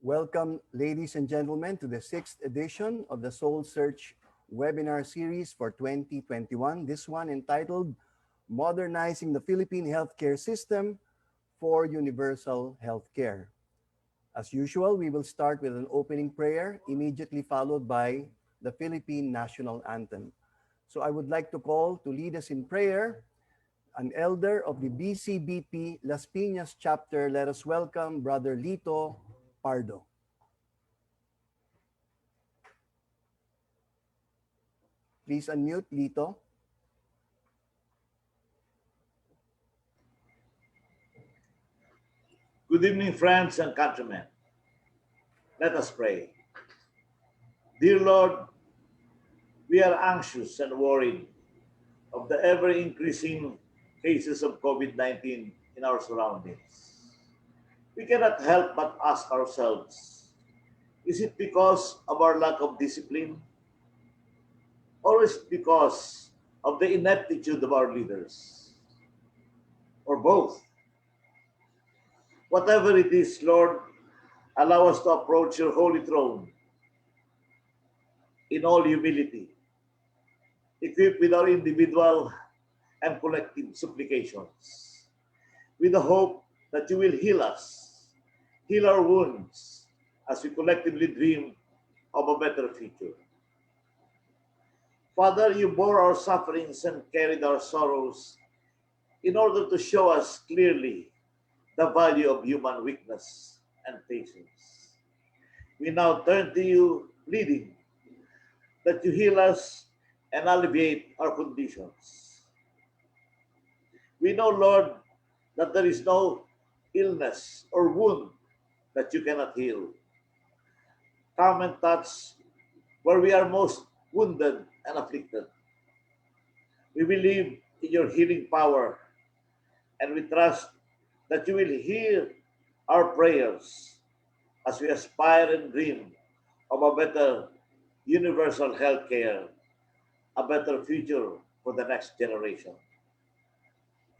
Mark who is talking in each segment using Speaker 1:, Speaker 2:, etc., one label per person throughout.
Speaker 1: Welcome, ladies and gentlemen, to the 6th edition of the Soul Search webinar series for 2021. This one entitled Modernizing the Philippine Healthcare System for Universal Healthcare. As usual, we will start with an opening prayer, immediately followed by the Philippine National Anthem. So I would like to call to lead us in prayer an elder of the BCBP Las Piñas chapter. Let us welcome Brother Lito Pardo. Please unmute, Lito.
Speaker 2: Good evening, friends and countrymen. Let us pray. Dear Lord, we are anxious and worried of the ever-increasing cases of COVID-19 in our surroundings. We cannot help but ask ourselves, is it because of our lack of discipline? Or is it because of the ineptitude of our leaders? Or both? Whatever it is, Lord, allow us to approach your holy throne in all humility, equipped with our individual and collective supplications, with the hope that you will heal us, heal our wounds, as we collectively dream of a better future. Father, you bore our sufferings and carried our sorrows in order to show us clearly the value of human weakness and patience. We now turn to you, pleading that you heal us and alleviate our conditions. We know, Lord, that there is no illness or wound that you cannot heal. Come and touch where we are most wounded and afflicted. We believe in your healing power, and we trust that you will hear our prayers as we aspire and dream of a better universal health care, a better future for the next generation.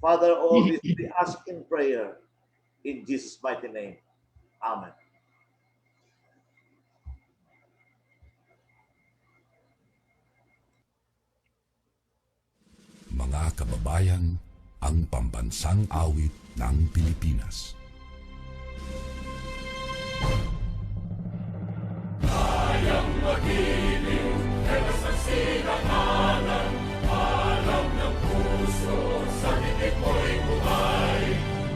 Speaker 2: Father, all this we ask in prayer in Jesus' mighty name. Amen.
Speaker 3: Mga kababayan, ang pambansang awit ng Pilipinas.
Speaker 4: Kayang magiliw, ewas ang sinakalan, alam ng puso, sa titik mo'y buhay.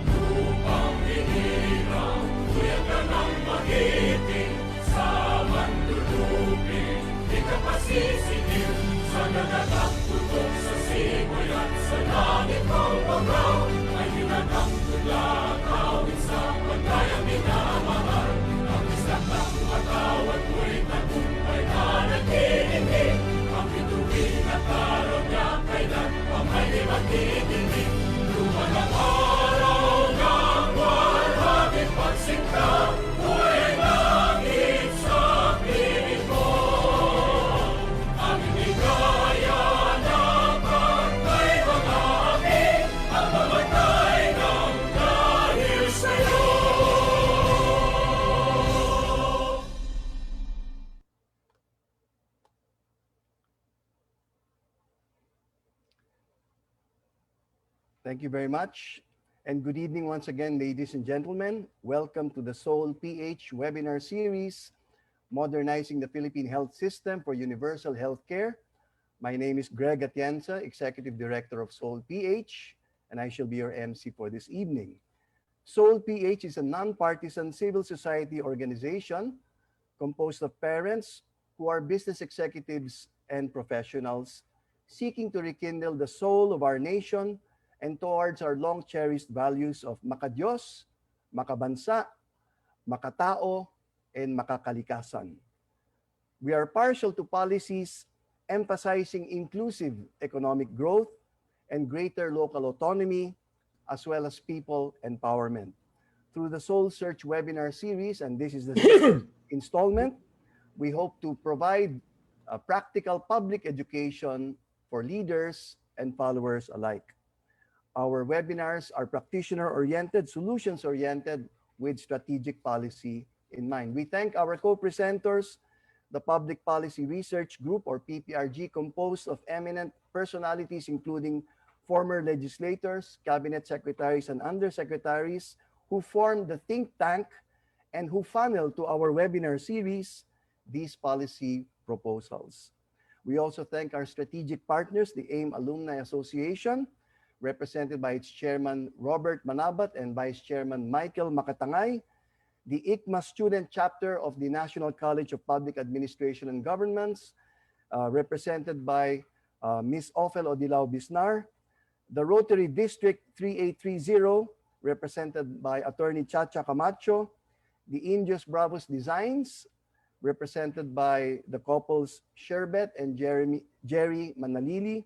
Speaker 4: Lupang hinirang, tuyag ka ng magiting, sa mandulupin, di ka pasisingil, sa nagagang tutok sa simoy at sa langit mong pagaw, ay hinatang tula, kawin sa pagkayang minamahal. Ang isang ng matawad mo'y tagumpay na naghihingi, ang bituin at araw niya kailan pa may di magdidinig. Luman ang araw ng walhagin pagsinta, buhay langit sa piling ko. Ang inigaya na pagkay mga api, ang mamatay ng dahil sa'yo.
Speaker 1: Thank you very much. And good evening once again, ladies and gentlemen. Welcome to the SoulPH webinar series, Modernizing the Philippine Health System for Universal Healthcare. My name is Greg Atienza, Executive Director of SoulPH, and I shall be your MC for this evening. SoulPH is a nonpartisan civil society organization composed of parents who are business executives and professionals seeking to rekindle the soul of our nation and towards our long-cherished values of makadiyos, makabansa, makatao, and makakalikasan. We are partial to policies emphasizing inclusive economic growth and greater local autonomy, as well as people empowerment. Through the Soul Search webinar series, and this is the sixth installment, we hope to provide a practical public education for leaders and followers alike. Our webinars are practitioner-oriented, solutions-oriented, with strategic policy in mind. We thank our co-presenters, the Public Policy Research Group, or PPRG, composed of eminent personalities including former legislators, cabinet secretaries, and undersecretaries who formed the think tank and who funnel to our webinar series these policy proposals. We also thank our strategic partners, the AIM Alumni Association, represented by its chairman Robert Manabat and vice chairman Michael Makatangay, the ICMA student chapter of the National College of Public Administration and Governments, represented by Ms. Ophel Odilao Bisnar, the Rotary District 3830, represented by Attorney Chacha Camacho, the Indios Bravos Designs, represented by the couples Sherbet and Jerry Manalili,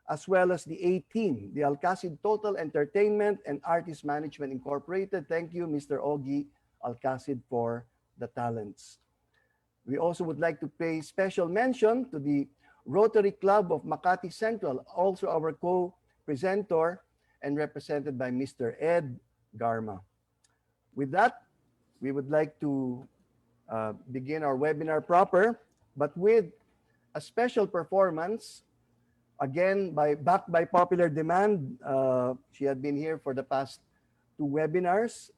Speaker 1: as well as the A-Team, the Alcacid Total Entertainment and Artist Management Incorporated. Thank you, Mr. Ogie Alcacid, for the talents. We also would like to pay special mention to the Rotary Club of Makati Central, also our co-presenter and represented by Mr. Ed Garma. With that, we would like to begin our webinar proper, but with a special performance, again, backed by popular demand. She had been here for the past 2 webinars,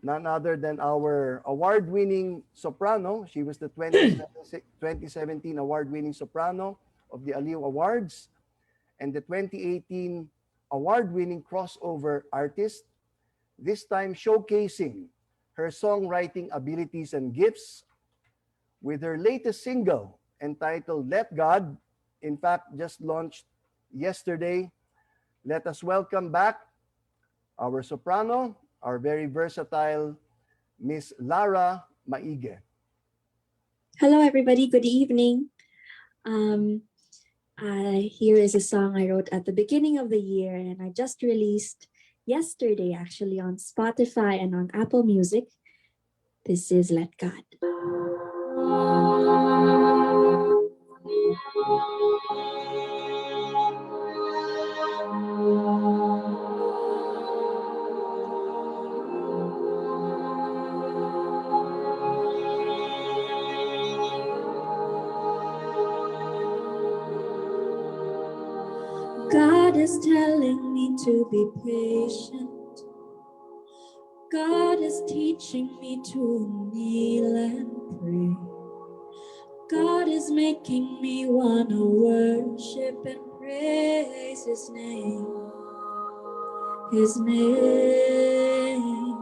Speaker 1: none other than our award-winning soprano. She was the 2017 award-winning soprano of the Aliw Awards and the 2018 award-winning crossover artist, this time showcasing her songwriting abilities and gifts with her latest single entitled Let God, in fact, just launched yesterday. Let us welcome back our soprano, our very versatile Miss Lara Maige.
Speaker 5: Hello, everybody. Good evening. Here is a song I wrote at the beginning of the year, and I just released yesterday, actually, on Spotify and on Apple Music. This is Let God. God is telling me to be patient. God is teaching me to kneel and pray. God is making me want to worship and praise His name. His name.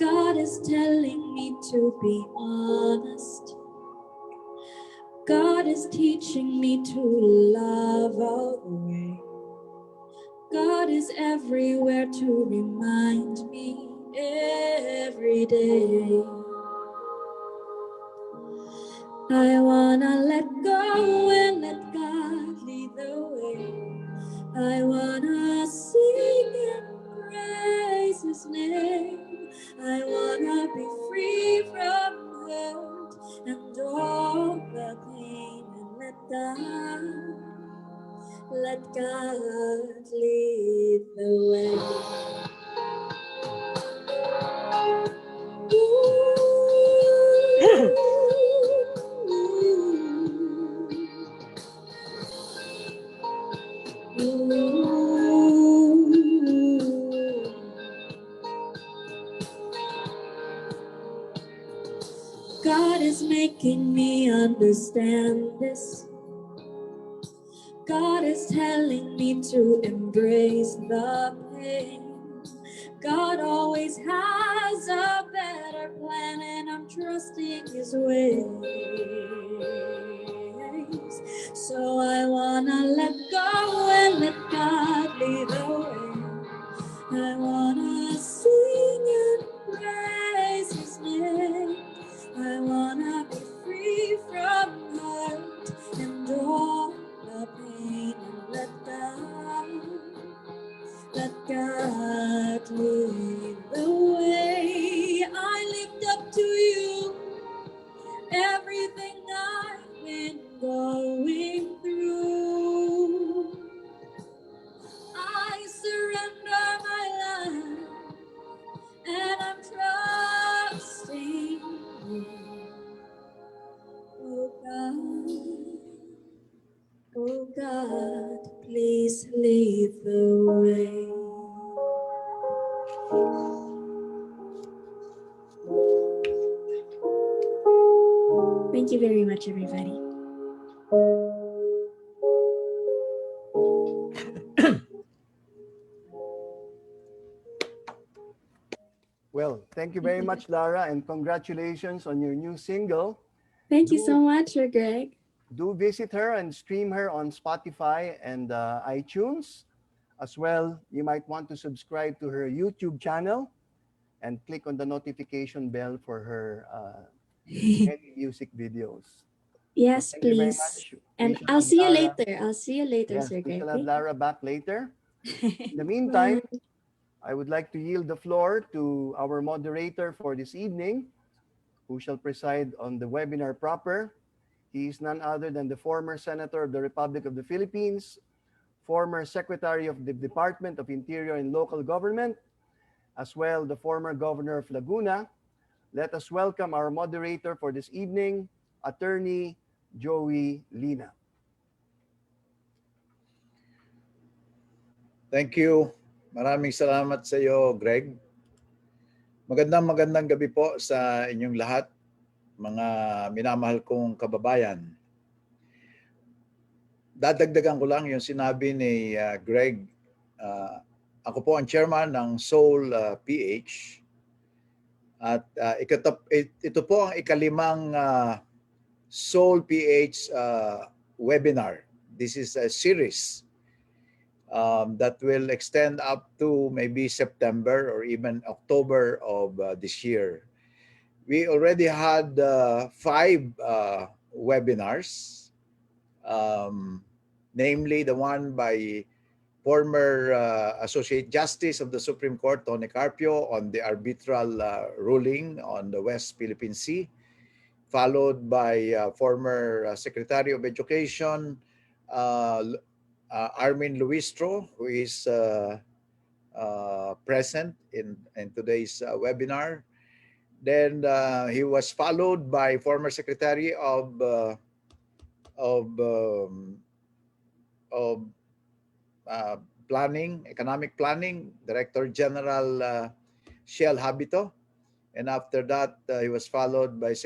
Speaker 5: God is telling me to be honest. God is teaching me to love all the way. God is everywhere to remind me every day. I wanna let go and let God lead the way. I wanna sing and praise His name. I wanna be free from hurt and all the pain, and let God lead the way. God is making me understand this. God is telling me to embrace the pain. God always has a better plan, and I'm trusting His ways. So I wanna let go and let God lead the way. I wanna sing and praise His name. I wanna be free from hurt and all the pain, and let God lead the way. I lift up to You everything I've been going through. I surrender my life Thank you very much, everybody.
Speaker 1: Well, thank you very much, Lara, and congratulations on your new single.
Speaker 5: Thank you
Speaker 1: Do
Speaker 5: so much, Sir Greg.
Speaker 1: do visit her and stream her on Spotify and iTunes. As well, you might want to subscribe to her YouTube channel and click on the notification bell for her many music videos. So
Speaker 5: Yes,
Speaker 1: thank you very
Speaker 5: please.
Speaker 1: much. We
Speaker 5: And
Speaker 1: shall
Speaker 5: I'll
Speaker 1: have
Speaker 5: see you
Speaker 1: Lara.
Speaker 5: later. I'll see you later,
Speaker 1: Yes,
Speaker 5: Sir
Speaker 1: we
Speaker 5: Greg.
Speaker 1: shall have Lara back later. In the meantime,
Speaker 5: Bye.
Speaker 1: I would like to yield the floor to our moderator for this evening, who shall preside on the webinar proper. He is none other than the former Senator of the Republic of the Philippines, former Secretary of the Department of Interior and Local Government, as well the former Governor of Laguna. Let us welcome our moderator for this evening, Attorney Joey Lina.
Speaker 6: Thank you. Maraming salamat sa iyo, Greg. Magandang gabi po sa inyong lahat, mga minamahal kong kababayan. Dadagdagan ko lang yung sinabi ni Greg. Ako po ang chairman ng SoulPH. At ito po ang ikalimang SoulPH webinar. This is a series that will extend up to maybe September or even October of this year. We already had 5 webinars, namely the one by former Associate Justice of the Supreme Court, Tony Carpio, on the arbitral ruling on the West Philippine Sea, followed by former Secretary of Education, Armin Luistro, who is present in today's webinar. Then he was followed by former Secretary of Planning, Economic Planning, Director General Shell Habito. And after that, he was followed by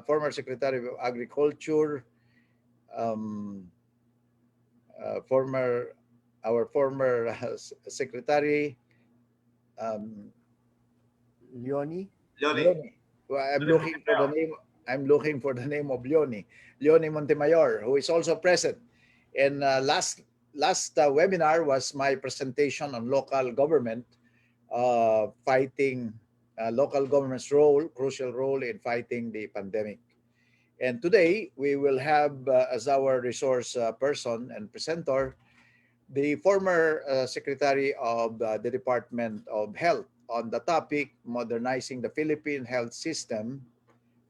Speaker 6: former Secretary of Agriculture, our former secretary,
Speaker 1: Leonie.
Speaker 6: Leonie. Well, I'm looking for the name of Leonie Montemayor, who is also present. And last webinar was my presentation on local government, fighting local government's crucial role in fighting the pandemic. And today, we will have as our resource person and presenter, the former Secretary of the Department of Health on the topic, Modernizing the Philippine Health System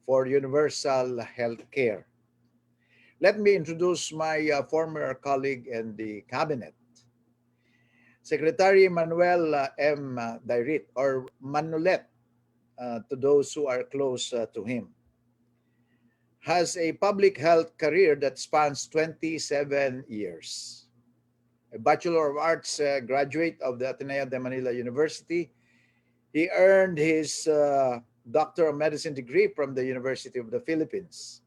Speaker 6: for Universal Health Care. Let me introduce my former colleague in the cabinet, Secretary Manuel M. DAYRIT, or Manulet to those who are close to him. Has a public health career that spans 27 years. A Bachelor of Arts graduate of the Ateneo de Manila University. He earned his Doctor of Medicine degree from the University of the Philippines.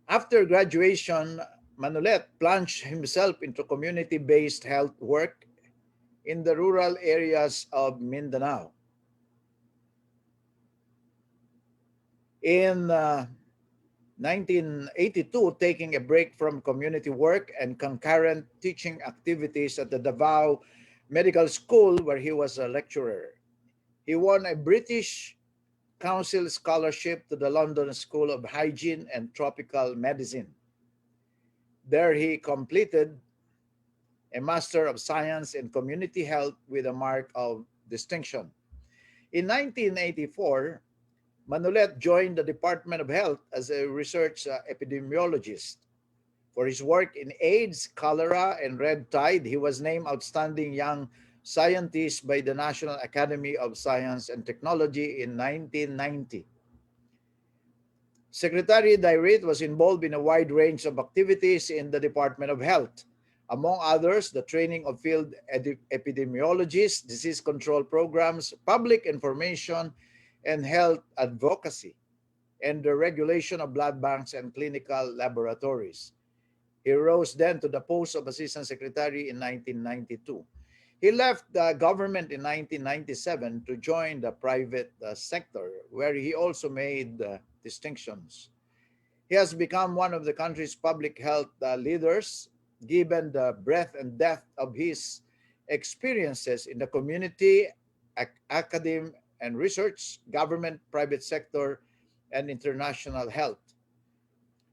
Speaker 6: After graduation, Manulet plunged himself into community-based health work in the rural areas of Mindanao. In 1982, taking a break from community work and concurrent teaching activities at the Davao Medical School, where he was a lecturer, he won a British Council scholarship to the London School of Hygiene and Tropical Medicine. There he completed a Master of Science in Community Health with a mark of distinction. In 1984, Manulet joined the Department of Health as a research epidemiologist. For his work in AIDS, cholera, and red tide, he was named Outstanding Young Scientist by the National Academy of Science and Technology in 1990. Secretary DAYRIT was involved in a wide range of activities in the Department of Health. Among others, the training of field epidemiologists, disease control programs, public information, and health advocacy. and the regulation of blood banks and clinical laboratories. He rose then to the post of Assistant Secretary in 1992. He left the government in 1997 to join the private sector, where he also made distinctions. He has become one of the country's public health leaders, given the breadth and depth of his experiences in the community, academe and research, government, private sector, and international health.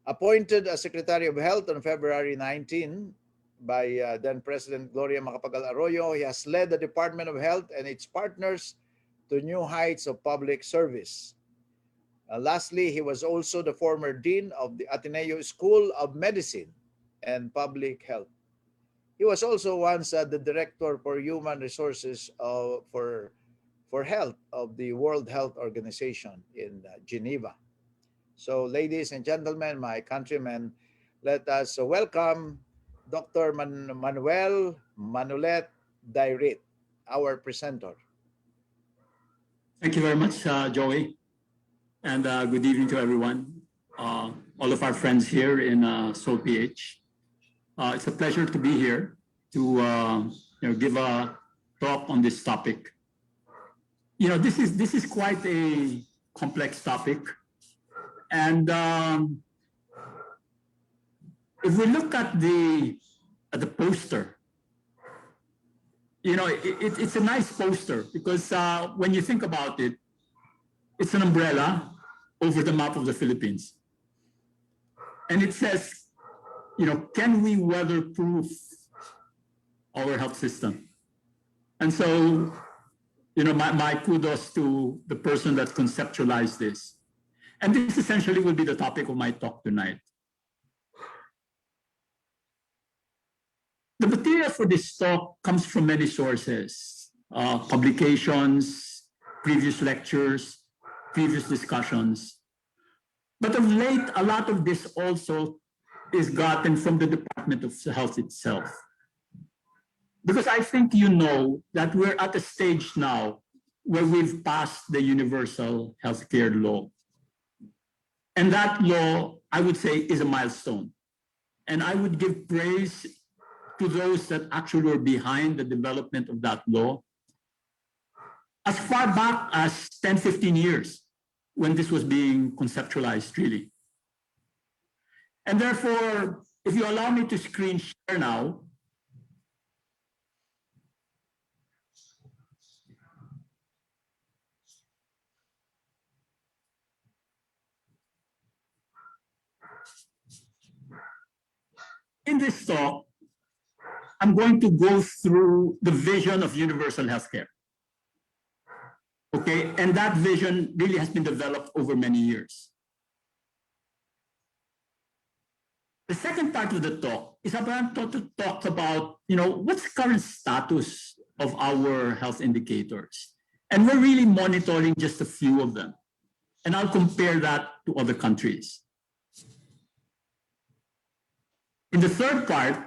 Speaker 6: Appointed as Secretary of Health on February 19 by then President Gloria Macapagal Arroyo, he has led the Department of Health and its partners to new heights of public service. Lastly, he was also the former Dean of the Ateneo School of Medicine and Public Health. He was also once the Director for Human Resources for Health of the World Health Organization in Geneva. So, ladies and gentlemen, my countrymen, let us welcome Dr. Manuel Manulet DAYRIT, our presenter.
Speaker 7: Thank you very much, Joey, and good evening to everyone, all of our friends here in SoulPH. It's a pleasure to be here to give a talk on this topic. This is quite a complex topic, and if we look at the poster, it's a nice poster because when you think about it, it's an umbrella over the map of the Philippines. And it says, can we weatherproof our health system? And so, my kudos to the person that conceptualized this. And this essentially will be the topic of my talk tonight. The material for this talk comes from many sources, publications, previous lectures, previous discussions. But of late, a lot of this also is gotten from the Department of Health itself. Because I think you know that we're at a stage now where we've passed the Universal Healthcare Law. And that law, I would say, is a milestone. And I would give praise to those that actually were behind the development of that law as far back as 10, 15 years when this was being conceptualized, really. And therefore, if you allow me to screen share now, in this talk, I'm going to go through the vision of universal healthcare. Okay, and that vision really has been developed over many years. The second part of the talk is about to talk about, what's the current status of our health indicators. And we're really monitoring just a few of them. And I'll compare that to other countries. In the third part,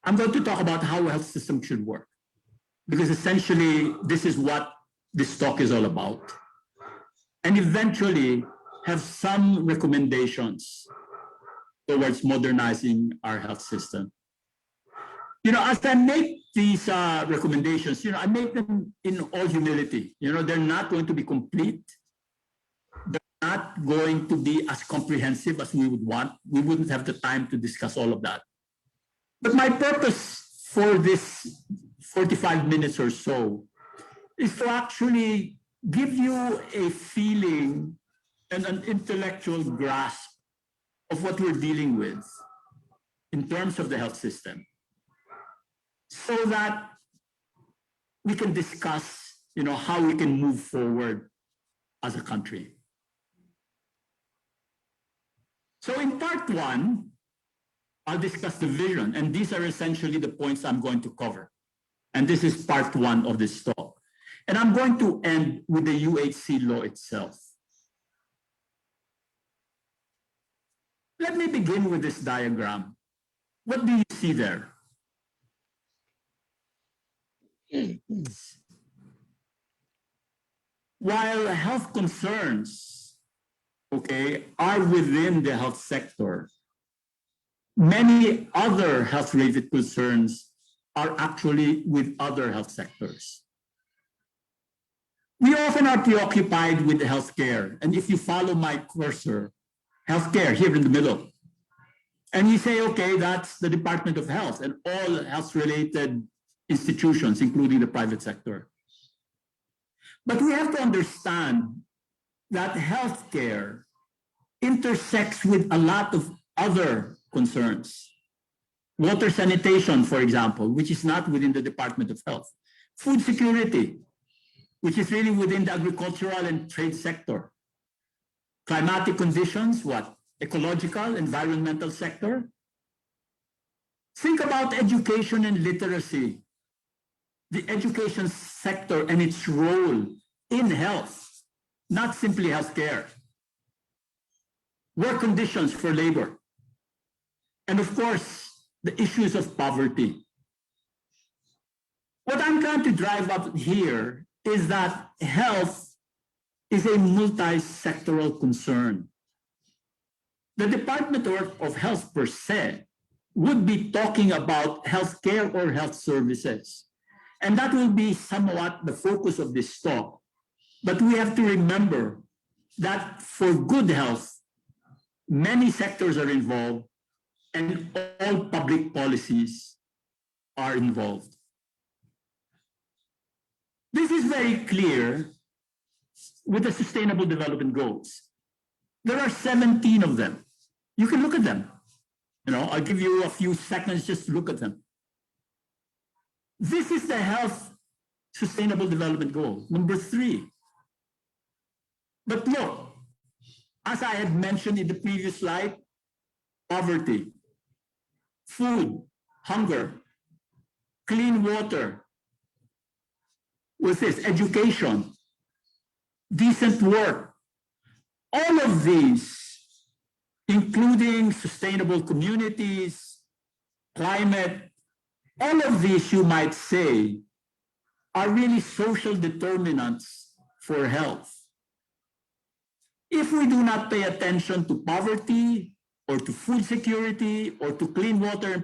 Speaker 7: I'm going to talk about how a health system should work, because essentially this is what this talk is all about. And eventually have some recommendations towards modernizing our health system. As I make these recommendations, I make them in all humility. They're not going to be complete. They're not going to be as comprehensive as we would want. We wouldn't have the time to discuss all of that. But my purpose for this 45 minutes or so is to actually give you a feeling and an intellectual grasp of what we're dealing with in terms of the health system, so that we can discuss, how we can move forward as a country. So in part one, I'll discuss the vision, and these are essentially the points I'm going to cover. And this is part one of this talk. And I'm going to end with the UHC law itself. Let me begin with this diagram. What do you see there? while health concerns, okay, are within the health sector, many other health-related concerns are actually with other health sectors. We often are preoccupied with healthcare, and if you follow my cursor, healthcare here in the middle, and you say, okay, that's the Department of Health and all health-related institutions, including the private sector. But we have to understand that healthcare intersects with a lot of other concerns. Water sanitation, for example, which is not within the Department of Health. Food security, which is really within the agricultural and trade sector. Climatic conditions, what? Ecological, environmental sector. Think about education and literacy. The education sector and its role in health, not simply healthcare. Work conditions for labor. And of course, the issues of poverty. What I'm trying to drive up here is that health is a multi-sectoral concern. The Department of Health per se would be talking about healthcare or health services. And that will be somewhat the focus of this talk. But we have to remember that for good health, many sectors are involved and all public policies are involved. This is very clear with the Sustainable Development Goals. There are 17 of them. You can look at them. I'll give you a few seconds just to look at them. This is the Health Sustainable Development Goal, number 3. But look, as I had mentioned in the previous slide, poverty, food, hunger, clean water, with this, education, decent work, all of these, including sustainable communities, climate, all of these, you might say, are really social determinants for health. If we do not pay attention to poverty or to food security or to clean water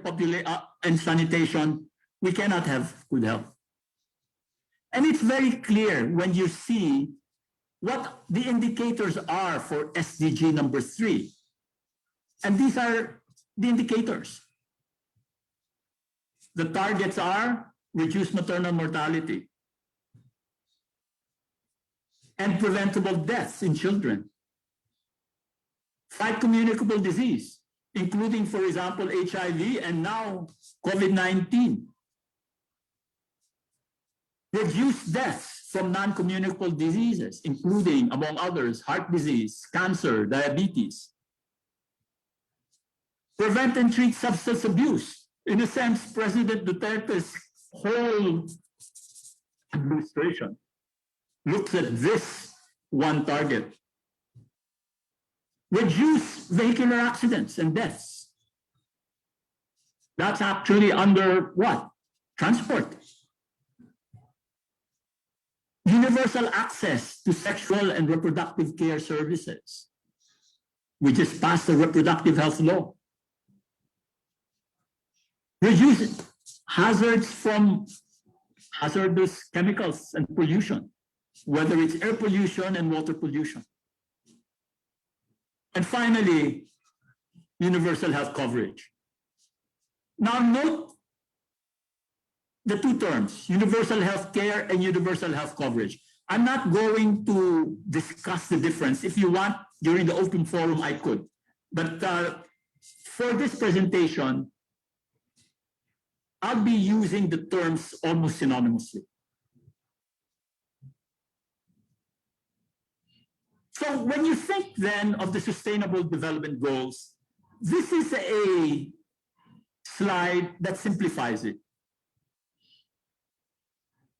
Speaker 7: and sanitation, we cannot have good health. And it's very clear when you see what the indicators are for SDG number 3. And these are the indicators. The targets are reduce maternal mortality and preventable deaths in children. Fight communicable disease, including, for example, HIV and now COVID-19. Reduce deaths from non-communicable diseases, including, among others, heart disease, cancer, diabetes. Prevent and treat substance abuse. In a sense, President Duterte's whole administration looks at this one target. Reduce vehicular accidents and deaths. That's actually under what? Transport. Universal access to sexual and reproductive care services. We just passed the reproductive health law. Reduce hazards from hazardous chemicals and pollution, whether it's air pollution and water pollution. And finally, universal health coverage. Now note the two terms, universal health care and universal health coverage. I'm not going to discuss the difference. If you want, during the open forum, I could. But for this presentation, I'll be using the terms almost synonymously. So when you think then of the Sustainable Development Goals, this is a slide that simplifies it.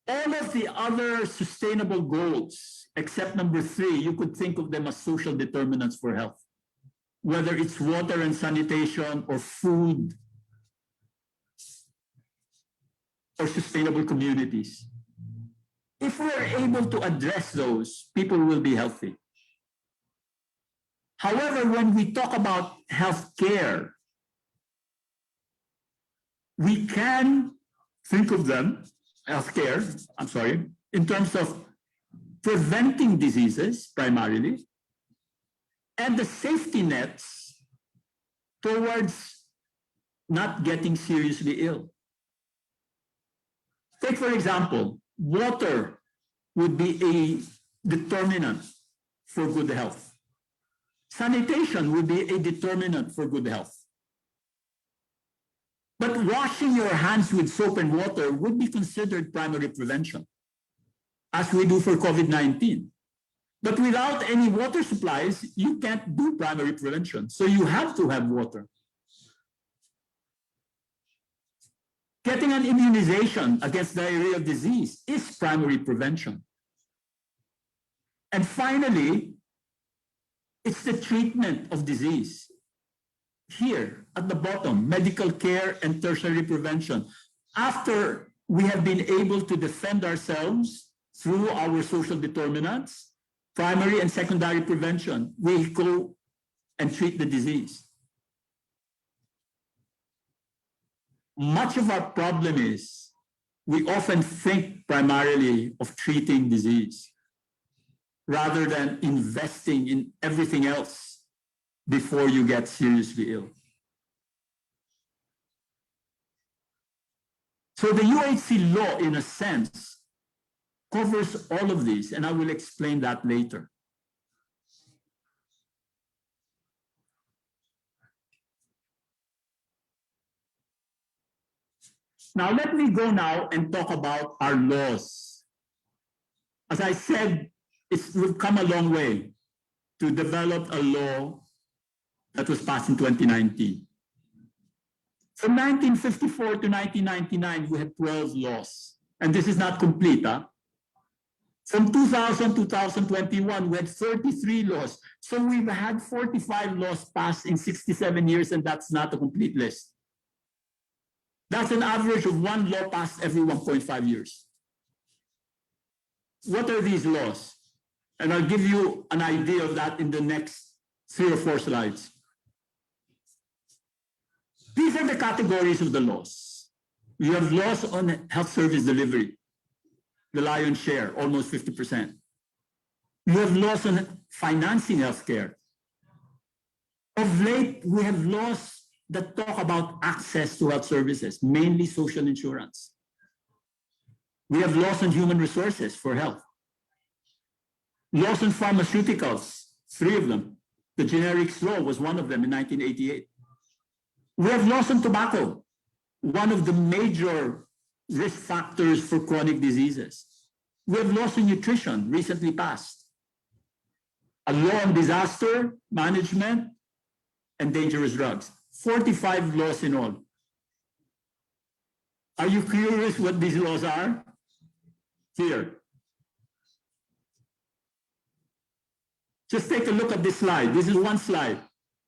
Speaker 7: All of the other sustainable goals, except number 3, you could think of them as social determinants for health, whether it's water and sanitation or food or sustainable communities. If we're able to address those, people will be healthy. However, when we talk about healthcare, we can think of them, healthcare, in terms of preventing diseases primarily, and the safety nets towards not getting seriously ill. Take, for example, water would be a determinant for good health. Sanitation would be a determinant for good health. But washing your hands with soap and water would be considered primary prevention, as we do for COVID-19. But without any water supplies, you can't do primary prevention. So you have to have water. Getting an immunization against diarrheal disease is primary prevention. And finally, it's the treatment of disease. Here at the bottom, medical care and tertiary prevention. After we have been able to defend ourselves through our social determinants, primary and secondary prevention, we go and treat the disease. Much of our problem is we often think primarily of treating disease rather than investing in everything else before you get seriously ill. So the UHC law, in a sense, covers all of these, and I will explain that later. Now, let me go now and talk about our laws. As I said, we've come a long way to develop a law that was passed in 2019. From 1954 to 1999, we had 12 laws. And this is not complete. From 2000 to 2021, we had 33 laws. So we've had 45 laws passed in 67 years, and that's not a complete list. That's an average of one law passed every 1.5 years. What are these laws? And I'll give you an idea of that in the next 3 or 4 slides. These are the categories of the laws. We have laws on health service delivery, the lion's share, almost 50%. We have laws on financing healthcare. Of late, we have laws that talk about access to health services, mainly social insurance. We have laws on human resources for health. Laws on pharmaceuticals, 3 of them. The generics law was one of them in 1988. We have laws on tobacco, one of the major risk factors for chronic diseases. We have laws on nutrition, recently passed. A law on disaster management and dangerous drugs. 45 laws in all. Are you curious what these laws are? Here. Just take a look at this slide. This is one slide.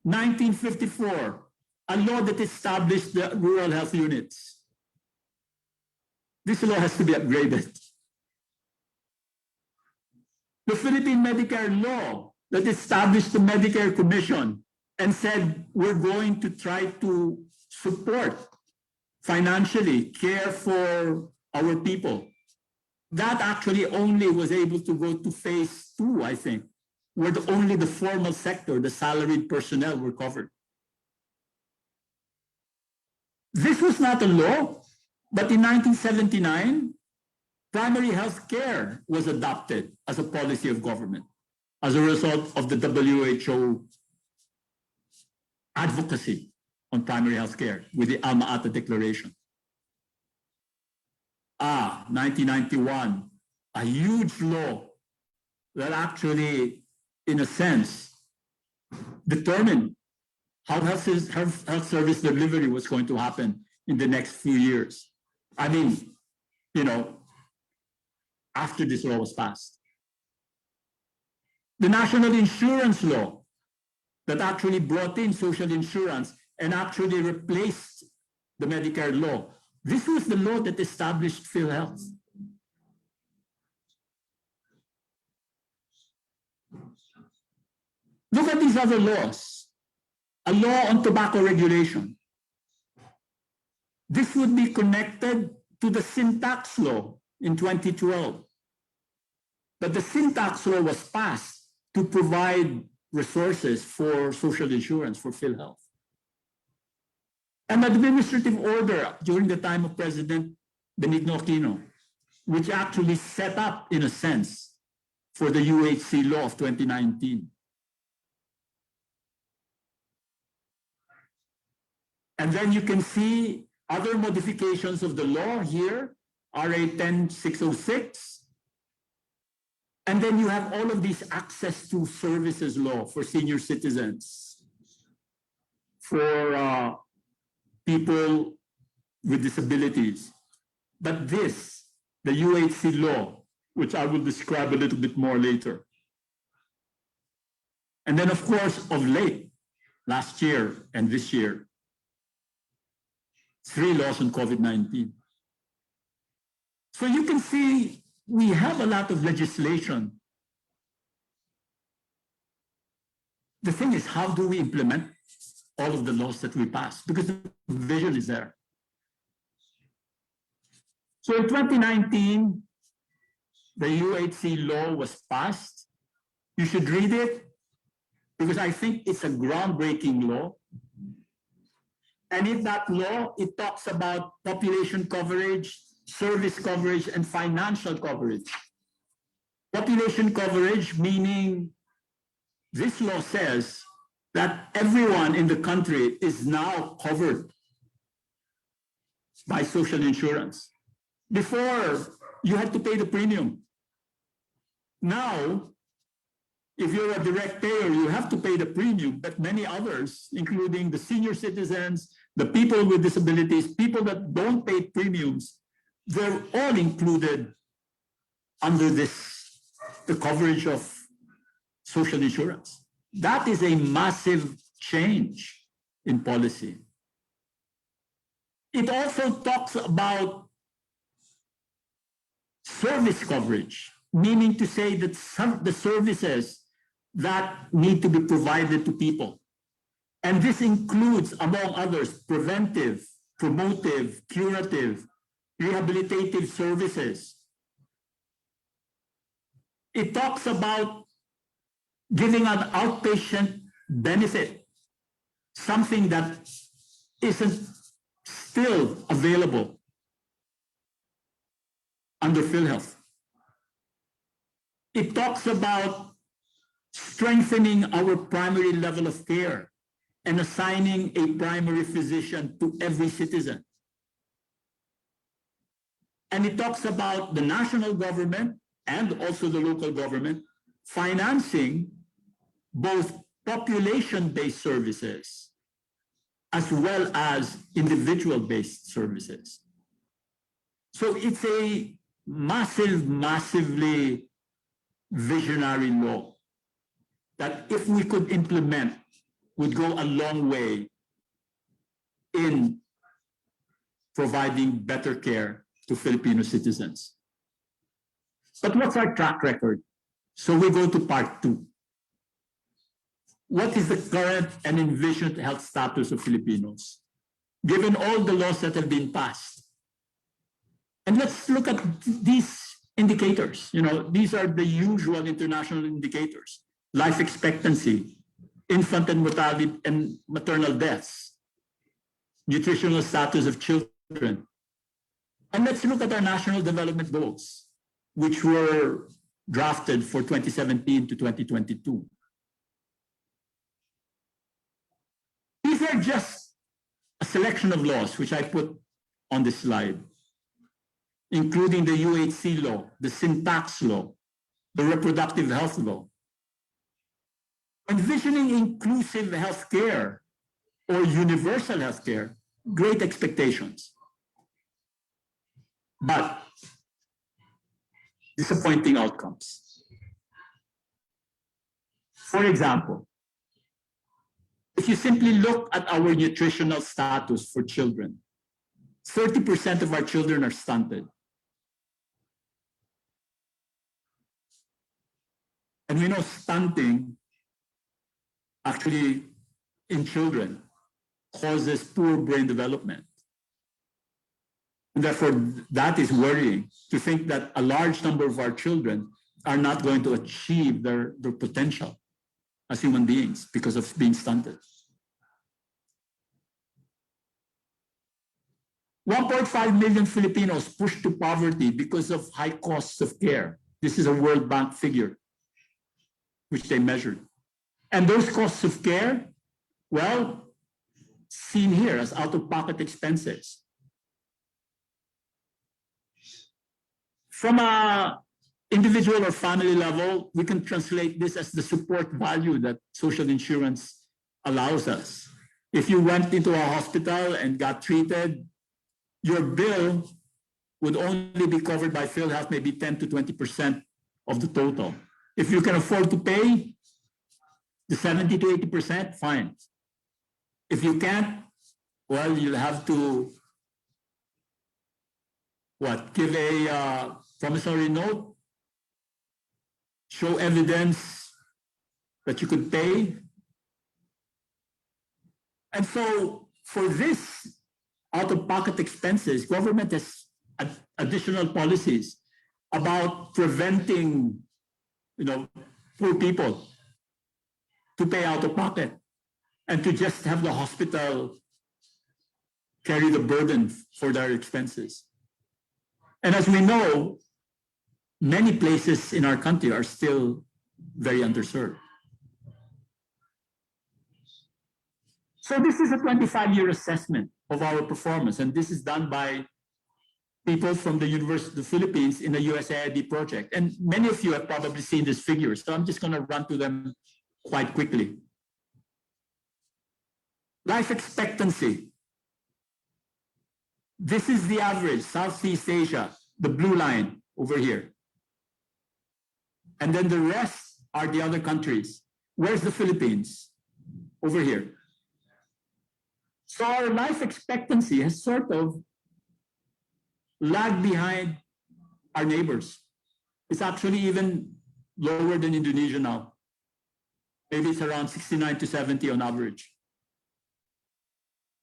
Speaker 7: 1954, a law that established the rural health units. This law has to be upgraded. The Philippine Medicare law that established the Medicare Commission and said we're going to try to support financially care for our people. That actually only was able to go to phase 2, I think, where only the formal sector, the salaried personnel, were covered. This was not a law, but in 1979, primary health care was adopted as a policy of government as a result of the WHO advocacy on primary health care with the Alma Ata Declaration. 1991, a huge law that actually, in a sense, determined how health service delivery was going to happen in the next few years. I mean, after this law was passed. The National Insurance Law that actually brought in social insurance and actually replaced the Medicare law. This was the law that established PhilHealth. Look at these other laws. A law on tobacco regulation. This would be connected to the sin tax law in 2012. But the sin tax law was passed to provide resources for social insurance, for PhilHealth. An administrative order during the time of President Benigno Aquino, which actually set up, in a sense, for the UHC law of 2019. And then you can see other modifications of the law here, RA 10606. And then you have all of these access to services law for senior citizens, for people with disabilities. But this, the UHC law, which I will describe a little bit more later. And then, of course, of late, last year and this year, 3 laws on COVID-19. So you can see we have a lot of legislation. The thing is, how do we implement all of the laws that we pass? Because the vision is there. So in 2019, the UHC law was passed. You should read it because I think it's a groundbreaking law. And in that law, it talks about population coverage, service coverage, and financial coverage. Population coverage, meaning this law says that everyone in the country is now covered by social insurance. Before, you had to pay the premium. Now, if you're a direct payer, you have to pay the premium, but many others, including the senior citizens, the people with disabilities, people that don't pay premiums, they're all included under this, the coverage of social insurance. That is a massive change in policy. It also talks about service coverage, meaning to say that the services that need to be provided to people. And this includes, among others, preventive, promotive, curative, rehabilitative services. It talks about giving an outpatient benefit, something that isn't still available under PhilHealth. It talks about strengthening our primary level of care and assigning a primary physician to every citizen. And it talks about the national government and also the local government financing both population-based services as well as individual-based services. So it's a massively visionary law that, if we could implement, would go a long way in providing better care to Filipino citizens. But what's our track record? So we go to part 2. What is the current and envisioned health status of Filipinos, given all the laws that have been passed? And let's look at these indicators. You know, these are the usual international indicators: life expectancy, infant and mortality and maternal deaths, nutritional status of children. And let's look at our national development goals, which were drafted for 2017 to 2022. These are just a selection of laws which I put on this slide, including the UHC law, the sin tax law, the reproductive health law. Envisioning inclusive healthcare or universal healthcare, great expectations. But disappointing outcomes. For example, if you simply look at our nutritional status for children, 30% of our children are stunted. And we know stunting actually in children causes poor brain development. And therefore, that is worrying to think that a large number of our children are not going to achieve their potential as human beings because of being stunted. 1.5 million Filipinos pushed to poverty because of high costs of care. This is a World Bank figure, which they measured. And those costs of care, well, seen here as out-of-pocket expenses. From an individual or family level, we can translate this as the support value that social insurance allows us. If you went into a hospital and got treated, your bill would only be covered by PhilHealth, maybe 10 to 20% of the total. If you can afford to pay the 70 to 80%, fine. If you can't, well, you'll have to give a promissory note, show evidence that you could pay. And so for this out-of-pocket expenses, government has additional policies about preventing, poor people to pay out of pocket and to just have the hospital carry the burden for their expenses. And as we know, many places in our country are still very underserved. So this is a 25-year assessment of our performance, and this is done by people from the University of the Philippines in the USAID project. And many of you have probably seen these figures, so I'm just going to run through them quite quickly. Life expectancy. This is the average, Southeast Asia, the blue line over here. And then the rest are the other countries. Where's the Philippines? Over here. So our life expectancy has sort of lagged behind our neighbors. It's actually even lower than Indonesia now. Maybe it's around 69 to 70 on average.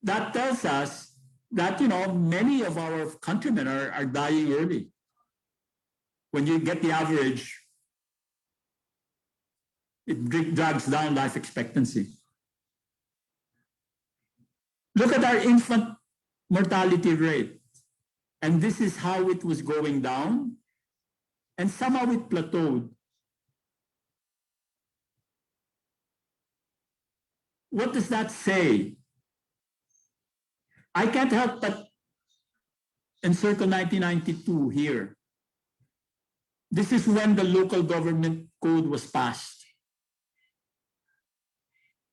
Speaker 7: That tells us that, many of our countrymen are dying early. When you get the average, it drags down life expectancy. Look at our infant mortality rate. And this is how it was going down. And somehow it plateaued. What does that say? I can't help but encircle 1992 here. This is when the local government code was passed.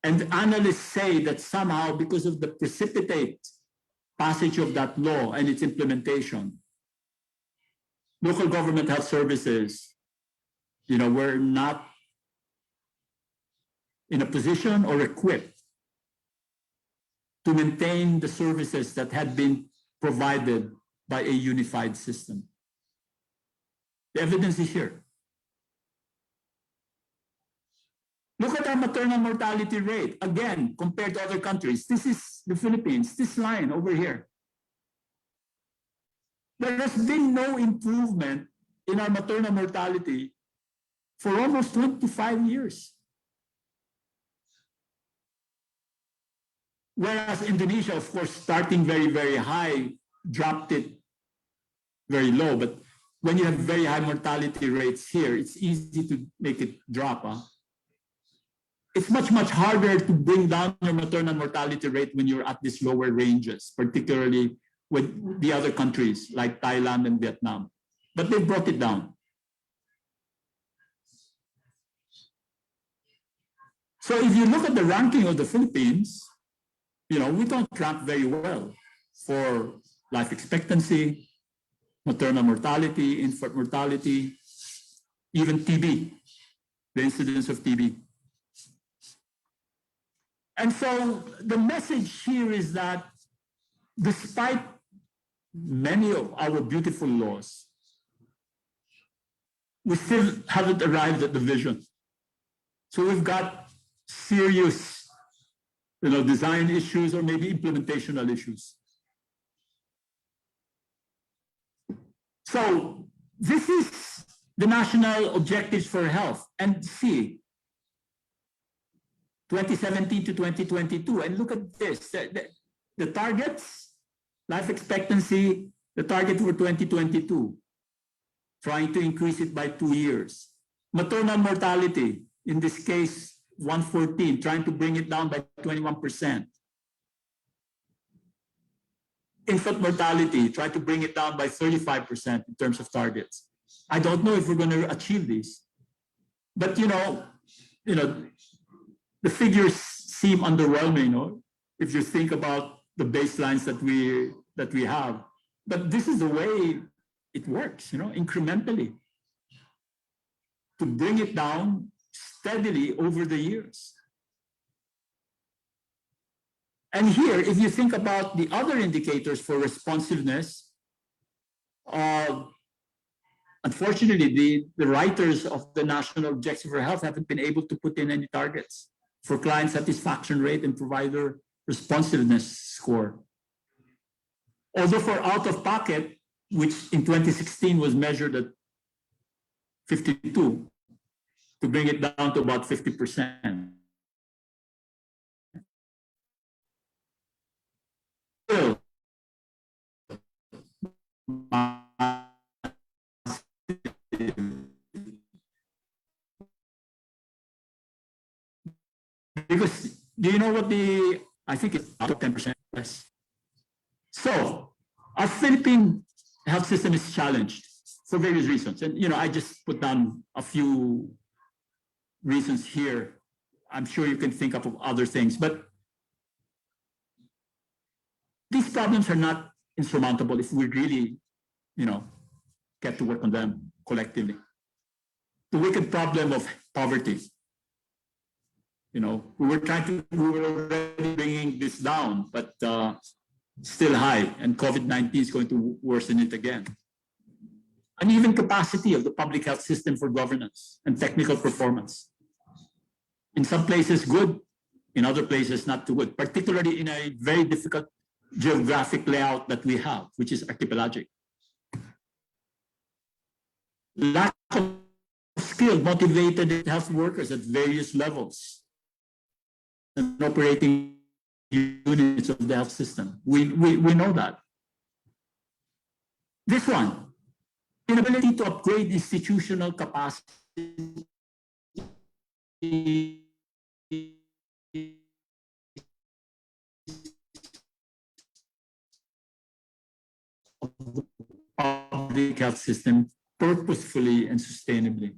Speaker 7: And analysts say that somehow, because of the precipitate passage of that law and its implementation, local government health services, were not in a position or equipped to maintain the services that had been provided by a unified system. The evidence is here. Look at our maternal mortality rate. Again, compared to other countries. This is the Philippines, this line over here. There has been no improvement in our maternal mortality for almost 25 years. Whereas Indonesia, of course, starting very, very high, dropped it very low. But when you have very high mortality rates here, it's easy to make it drop. It's much, much harder to bring down your maternal mortality rate when you're at these lower ranges, particularly with the other countries like Thailand and Vietnam. But they brought it down. So if you look at the ranking of the Philippines, we don't rank very well for life expectancy, maternal mortality, infant mortality, even TB, the incidence of TB. And so the message here is that despite many of our beautiful laws, we still haven't arrived at the vision. So we've got serious, design issues or maybe implementational issues. So this is the national objectives for health, and see 2017 to 2022, and look at this, the targets, life expectancy, the target for 2022, trying to increase it by 2 years. Maternal mortality, in this case, 114, trying to bring it down by 21%. Infant mortality, try to bring it down by 35% in terms of targets. I don't know if we're going to achieve these, but the figures seem underwhelming, if you think about the baselines that we have. But this is the way it works, incrementally, to bring it down steadily over the years. And here, if you think about the other indicators for responsiveness, unfortunately, the writers of the National Objectives for Health haven't been able to put in any targets for client satisfaction rate and provider responsiveness score. Although for out-of-pocket, which in 2016 was measured at 52, to bring it down to about 50%. Still, because do you know what I think it's out of 10% less. So our Philippine health system is challenged for various reasons. And, I just put down a few reasons here. I'm sure you can think of other things, but these problems are not insurmountable if we really, get to work on them collectively. The wicked problem of poverty. We were already bringing this down, but still high, and COVID-19 is going to worsen it again. Uneven capacity of the public health system for governance and technical performance. In some places good, in other places not too good, particularly in a very difficult geographic layout that we have, which is archipelagic. Lack of skilled, motivated health workers at various levels and operating units of the health system. We know that. This one, inability to upgrade institutional capacity of the public health system purposefully and sustainably.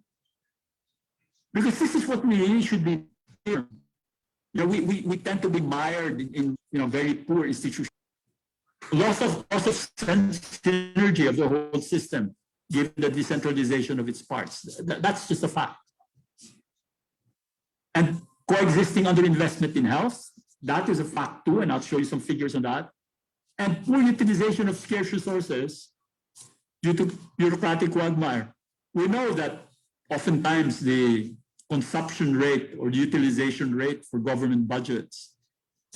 Speaker 7: Because this is what we really should be doing. We tend to be mired in very poor institutions. Loss of synergy of the whole system, given the decentralization of its parts. That's just a fact. And coexisting underinvestment in health, that is a fact too, and I'll show you some figures on that. And poor utilization of scarce resources due to bureaucratic quagmire. We know that oftentimes the consumption rate or the utilization rate for government budgets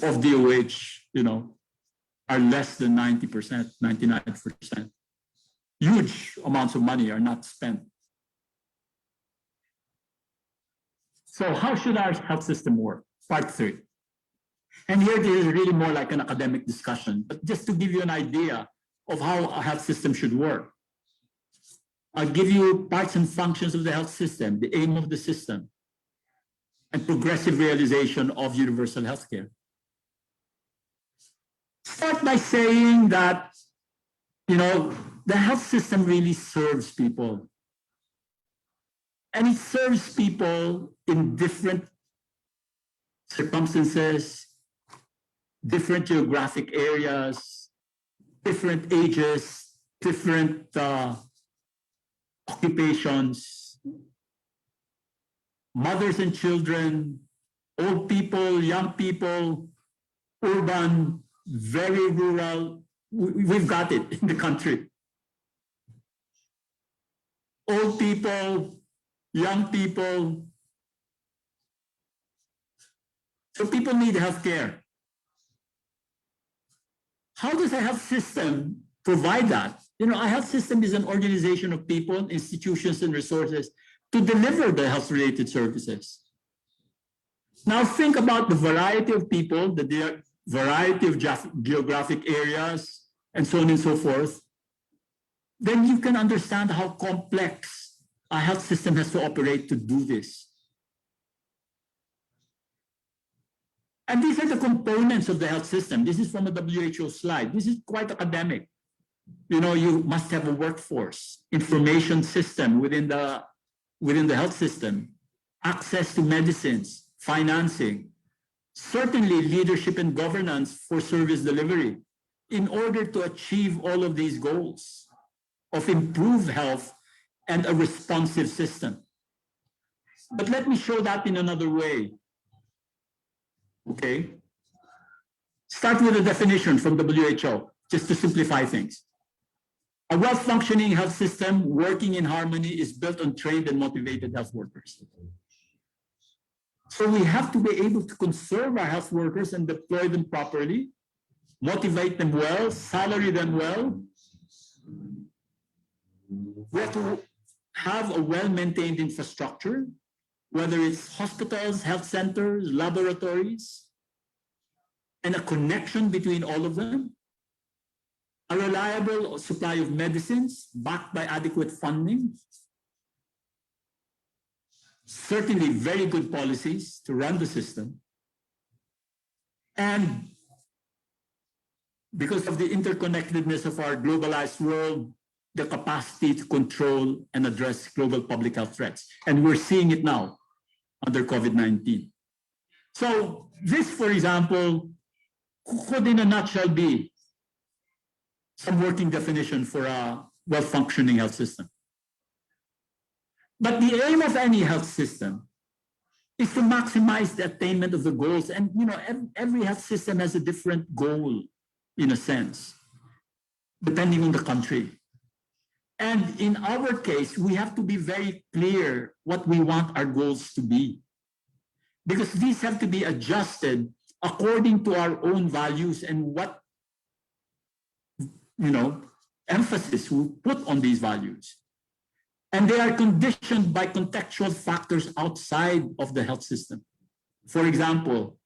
Speaker 7: of DOH, are less than 90%, 99%. Huge amounts of money are not spent. So how should our health system work? Part 3. And here this is really more like an academic discussion, but just to give you an idea of how a health system should work. I'll give you parts and functions of the health system, the aim of the system, and progressive realization of universal healthcare. Start by saying that, the health system really serves people. And it serves people in different circumstances, different geographic areas, different ages, different occupations, mothers and children, old people, young people, urban, very rural. We've got it in the country. Old people, young people, So people need healthcare. How does a health system provide that? You know, a health system is an organization of people, institutions, and resources to deliver the health-related services. Now think about the variety of people, the variety of geographic areas, and so on and so forth. Then you can understand how complex a health system has to operate to do this. And these are the components of the health system. This is from a WHO slide. This is quite academic. You know, you must have a workforce, information system within the health system, access to medicines, financing, certainly leadership and governance for service delivery in order to achieve all of these goals of improved health and a responsive system. But let me show that in another way. Okay? Start with a definition from WHO, just to simplify things. A well-functioning health system working in harmony is built on trained and motivated health workers. So we have to be able to conserve our health workers and deploy them properly, motivate them well, salary them well. We have to have a well-maintained infrastructure, whether it's hospitals, health centers, laboratories, and a connection between all of them. A reliable supply of medicines backed by adequate funding. Certainly very good policies to run the system. And because of the interconnectedness of our globalized world, the capacity to control and address global public health threats. And we're seeing it now under COVID-19. So this, for example, could in a nutshell be some working definition for a well-functioning health system. But the aim of any health system is to maximize the attainment of the goals. And you know, every health system has a different goal, in a sense, depending on the country. And in our case, we have to be very clear what we want our goals to be, because these have to be adjusted according to our own values and what, you know, emphasis we put on these values. And they are conditioned by contextual factors outside of the health system. For example,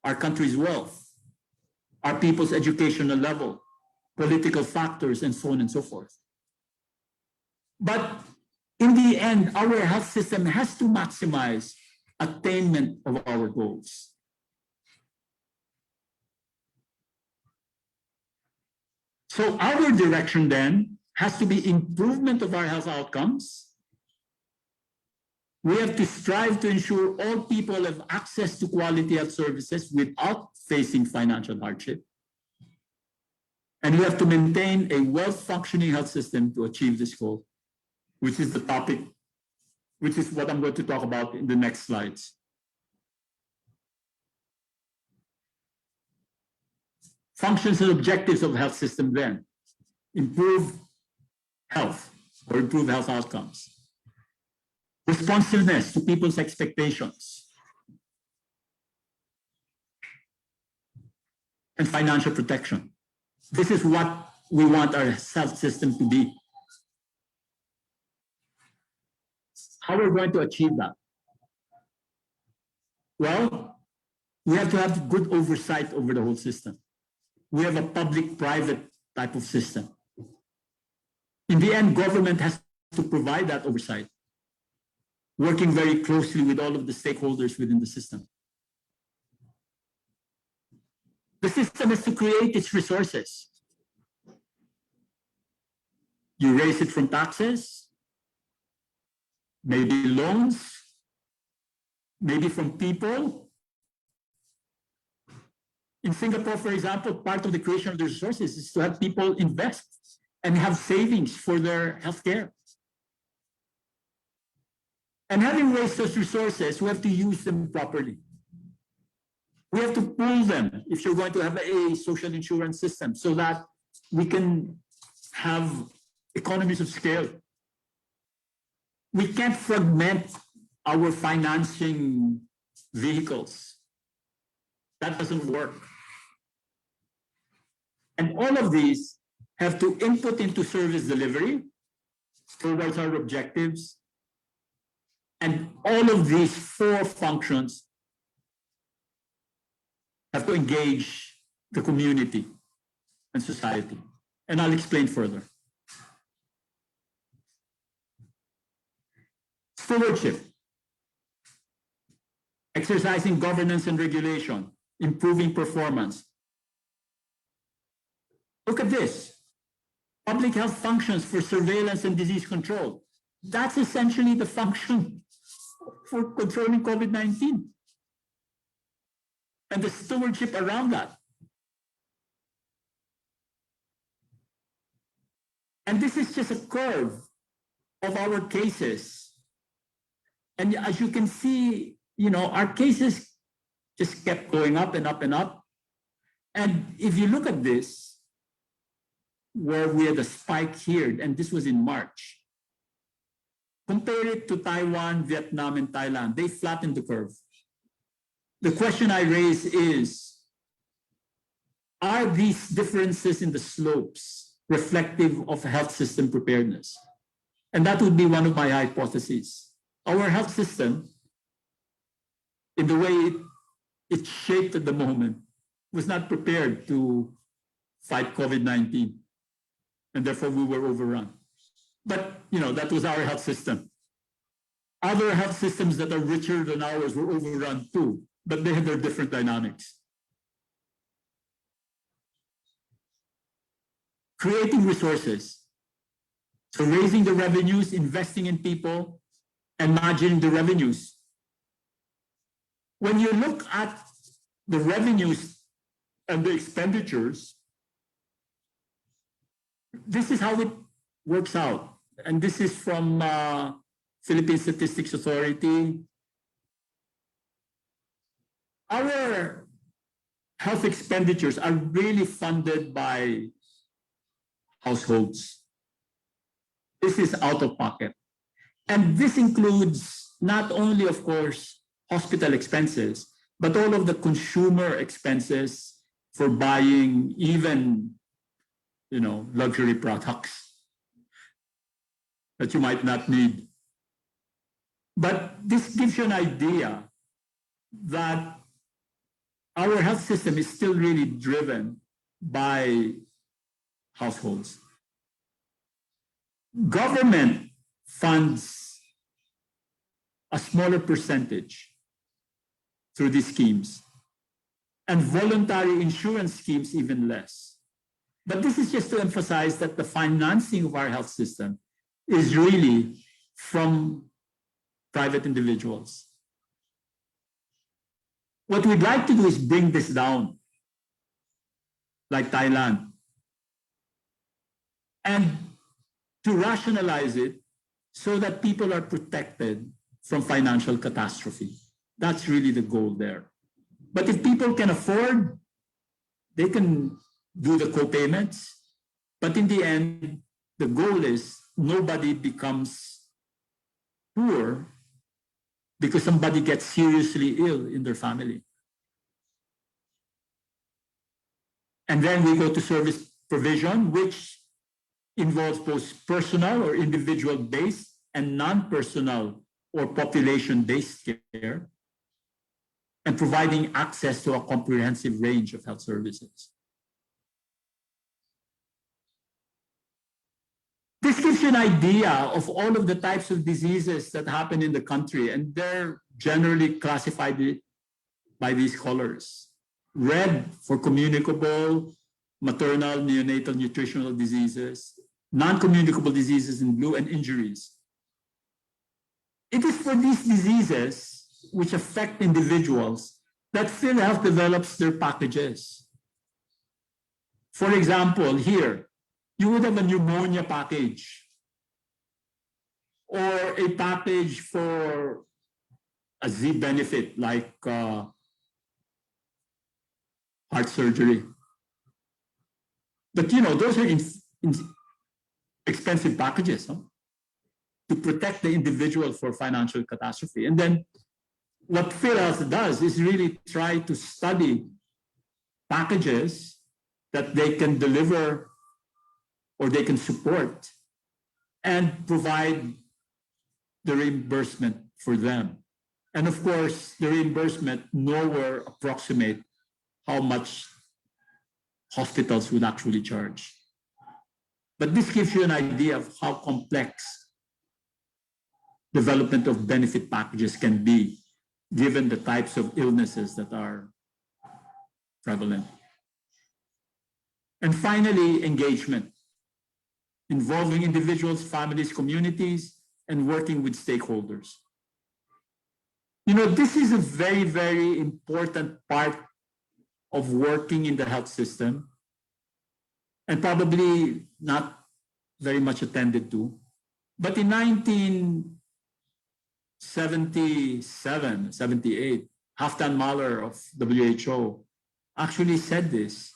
Speaker 7: our country's wealth, our people's educational level, political factors, and so on and so forth. But in the end, our health system has to maximize attainment of our goals. So our direction then has to be improvement of our health outcomes. We have to strive to ensure all people have access to quality health services without facing financial hardship. And we have to maintain a well-functioning health system to achieve this goal, which is the topic, which is what I'm going to talk about in the next slides. Functions and objectives of the health system then. Improve health or improve health outcomes. Responsiveness to people's expectations. And financial protection. This is what we want our health system to be. How are we going to achieve that? Well, we have to have good oversight over the whole system. We have a public-private type of system. In the end, government has to provide that oversight, working very closely with all of the stakeholders within the system. The system has to create its resources. You raise it from taxes, maybe loans, maybe from people. In Singapore, for example, part of the creation of the resources is to have people invest and have savings for their healthcare. And having raised those resources, we have to use them properly. We have to pool them if you're going to have a social insurance system so that we can have economies of scale. We can't fragment our financing vehicles. That doesn't work. And all of these have to input into service delivery towards our objectives. And all of these four functions have to engage the community and society. And I'll explain further. Stewardship, exercising governance and regulation, improving performance. Look at this. Public health functions for surveillance and disease control. That's essentially the function for controlling COVID-19. And the stewardship around that. And this is just a curve of our cases. And as you can see, our cases just kept going up and up and up. And if you look at this, where we had a spike here, and this was in March, compare it to Taiwan, Vietnam, and Thailand. They flattened the curve. The question I raise is, are these differences in the slopes reflective of health system preparedness? And that would be one of my hypotheses. Our health system, in the way it's shaped at the moment, was not prepared to fight COVID-19. And therefore we were overrun. But, that was our health system. Other health systems that are richer than ours were overrun too, but they had their different dynamics. Creating resources. So raising the revenues, investing in people, and managing the revenues. When you look at the revenues and the expenditures, this is how it works out. And this is from Philippine Statistics Authority. Our health expenditures are really funded by households. This is out of pocket. And this includes not only, of course, hospital expenses, but all of the consumer expenses for buying even, luxury products that you might not need. But this gives you an idea that our health system is still really driven by households. Government funds a smaller percentage through these schemes, and voluntary insurance schemes even less. But this is just to emphasize that the financing of our health system is really from private individuals. What we'd like to do is bring this down, like Thailand, and to rationalize it so that people are protected from financial catastrophe. That's really the goal there. But if people can afford, they can do the co-payments. But in the end, the goal is nobody becomes poor because somebody gets seriously ill in their family. And then we go to service provision, which involves both personal or individual-based and non-personal or population-based care, and providing access to a comprehensive range of health services. This gives you an idea of all of the types of diseases that happen in the country, and they're generally classified by these colors. Red for communicable, maternal, neonatal, nutritional diseases, non-communicable diseases in blue, and injuries. It is for these diseases which affect individuals that PhilHealth develops their packages. For example, here, you would have a pneumonia package or a package for a Z benefit like heart surgery. But those are expensive packages, huh? To protect the individual for financial catastrophe. And then what PhilHealth does is really try to study packages that they can deliver or they can support and provide the reimbursement for them. And of course, the reimbursement nowhere approximate how much hospitals would actually charge. But this gives you an idea of how complex development of benefit packages can be, given the types of illnesses that are prevalent. And finally, engagement, involving individuals, families, communities, and working with stakeholders. You know, this is a very, very important part of working in the health system, and probably not very much attended to. But in 1977, 78, Halfdan Mahler of WHO actually said this,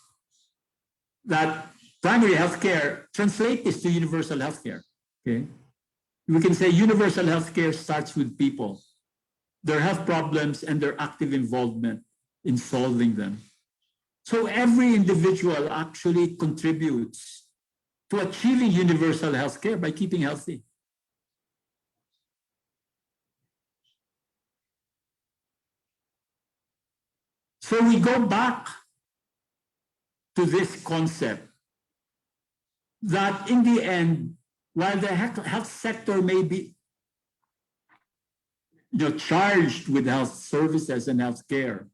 Speaker 7: that primary healthcare, translate this to universal healthcare, okay? We can say universal healthcare starts with people, their health problems and their active involvement in solving them. So every individual actually contributes to achieving universal healthcare by keeping healthy. So we go back to this concept that in the end, while the health sector may be charged with health services and health care,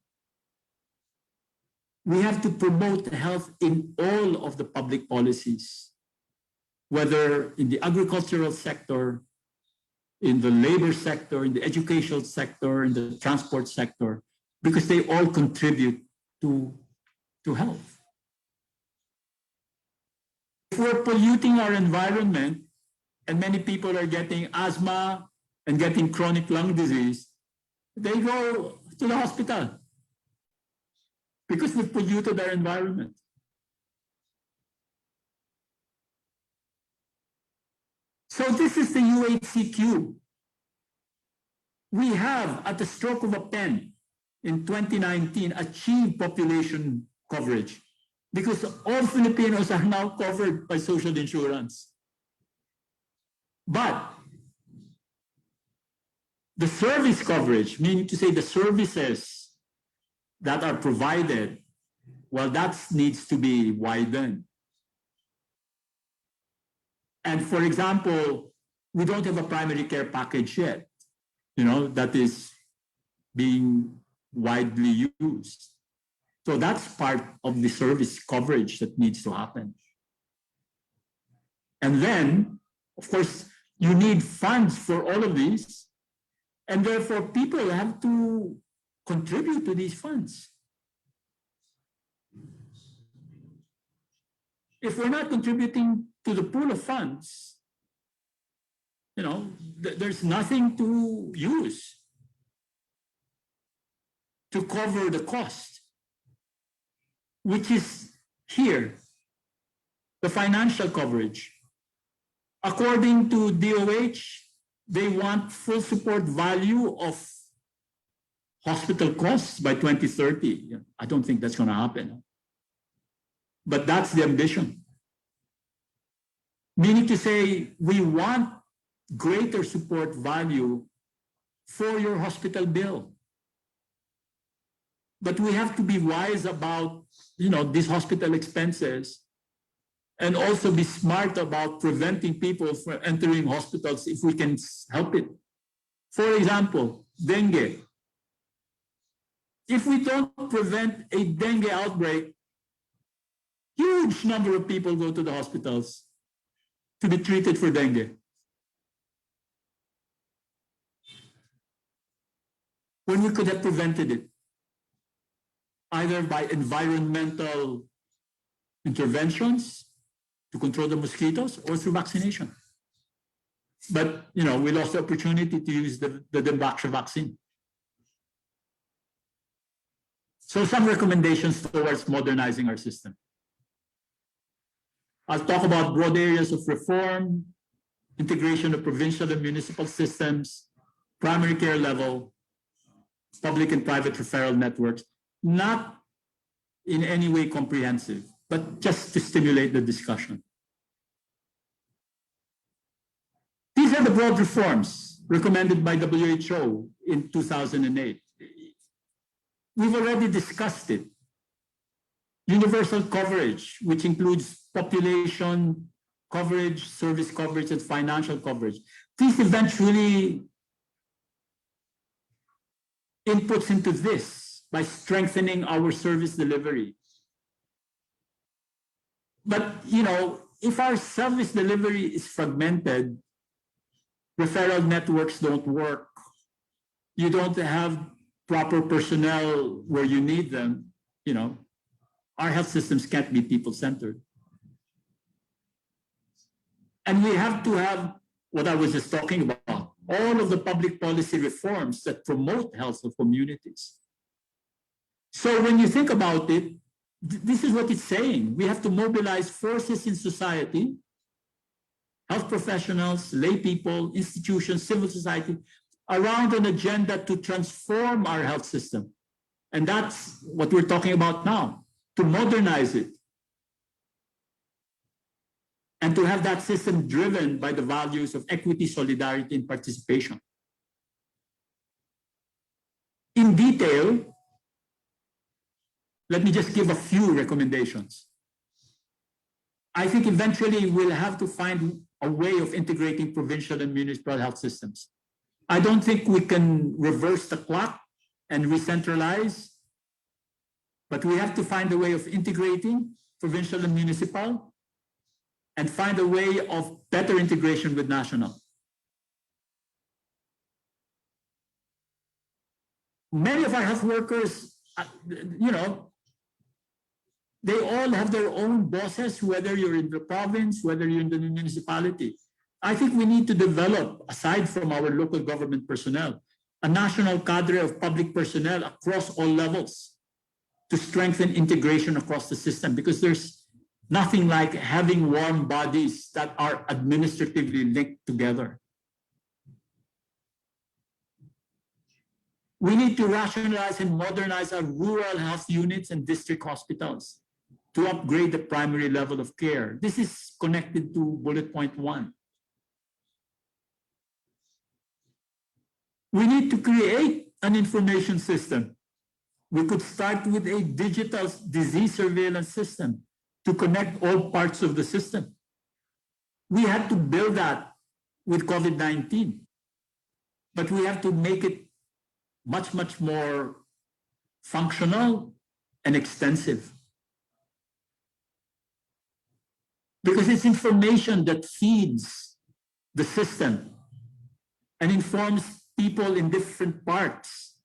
Speaker 7: we have to promote health in all of the public policies, whether in the agricultural sector, in the labor sector, in the educational sector, in the transport sector, because they all contribute to health. If we're polluting our environment and many people are getting asthma and getting chronic lung disease, they go to the hospital because we've polluted our environment. So this is the UHCQ. We have, at the stroke of a pen, in 2019, achieved population coverage because all Filipinos are now covered by social insurance. But the service coverage, meaning to say the services that are provided, well, that needs to be widened. And for example, we don't have a primary care package yet, that is being widely used. So that's part of the service coverage that needs to happen. And then, of course, you need funds for all of these, and therefore people have to contribute to these funds. If we're not contributing to the pool of funds, there's nothing to use to cover the cost, which is here, the financial coverage. According to DOH, they want full support value of hospital costs by 2030. I don't think that's going to happen. But that's the ambition. Meaning to say, we want greater support value for your hospital bill. But we have to be wise about, these hospital expenses, and also be smart about preventing people from entering hospitals if we can help it. For example, dengue. If we don't prevent a dengue outbreak, huge number of people go to the hospitals to be treated for dengue. When we could have prevented it, either by environmental interventions to control the mosquitoes or through vaccination. But, we lost the opportunity to use the Dembactria vaccine. So some recommendations towards modernizing our system. I'll talk about broad areas of reform, integration of provincial and municipal systems, primary care level, public and private referral networks, not in any way comprehensive, but just to stimulate the discussion. These are the broad reforms recommended by WHO in 2008. We've already discussed it. Universal coverage, which includes population coverage, service coverage, and financial coverage. This eventually inputs into this by strengthening our service delivery. But, you know, if our service delivery is fragmented, referral networks don't work, you don't have proper personnel where you need them, you know, our health systems can't be people-centered. And we have to have what I was just talking about, all of the public policy reforms that promote health of communities. So when you think about it, this is what it's saying. We have to mobilize forces in society, health professionals, lay people, institutions, civil society, around an agenda to transform our health system. And that's what we're talking about now, to modernize it. And to have that system driven by the values of equity, solidarity, and participation. In detail, let me just give a few recommendations. I think eventually we'll have to find a way of integrating provincial and municipal health systems. I don't think we can reverse the clock and re-centralize, but we have to find a way of integrating provincial and municipal and find a way of better integration with national. Many of our health workers, you know, they all have their own bosses, whether you're in the province, whether you're in the municipality. I think we need to develop, aside from our local government personnel, a national cadre of public personnel across all levels to strengthen integration across the system, because there's nothing like having warm bodies that are administratively linked together. We need to rationalize and modernize our rural health units and district hospitals to upgrade the primary level of care. This is connected to bullet point 1. We need to create an information system. We could start with a digital disease surveillance system to connect all parts of the system. We had to build that with COVID-19, but we have to make it much, much more functional and extensive. Because it's information that feeds the system and informs people in different parts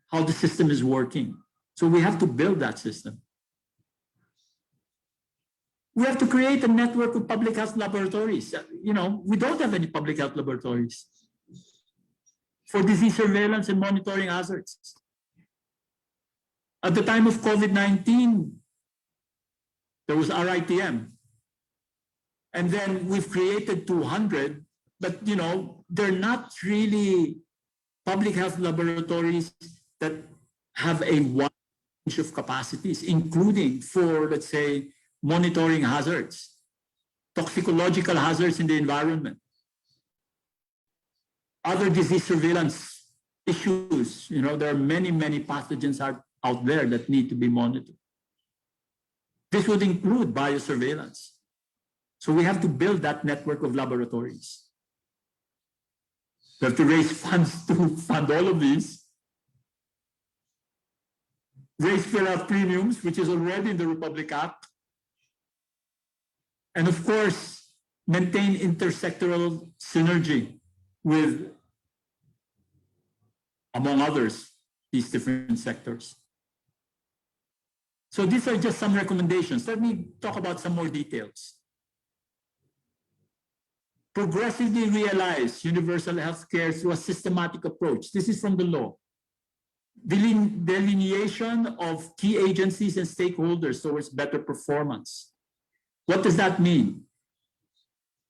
Speaker 7: how the system is working. So we have to build that system. We have to create a network of public health laboratories. You know, we don't have any public health laboratories for disease surveillance and monitoring hazards. At the time of COVID-19, there was RITM. And then we've created 200, but you know, they're not really public health laboratories that have a wide range of capacities, including for, let's say, monitoring hazards, toxicological hazards in the environment, other disease surveillance issues. You know, there are many, many pathogens out there that need to be monitored. This would include biosurveillance. So we have to build that network of laboratories. We have to raise funds to fund all of these. Raise fill-out premiums, which is already in the Republic Act. And of course, maintain intersectoral synergy with, among others, these different sectors. So these are just some recommendations. Let me talk about some more details. Progressively realize universal health care through a systematic approach. This is from the law. Delineation of key agencies and stakeholders towards better performance. What does that mean?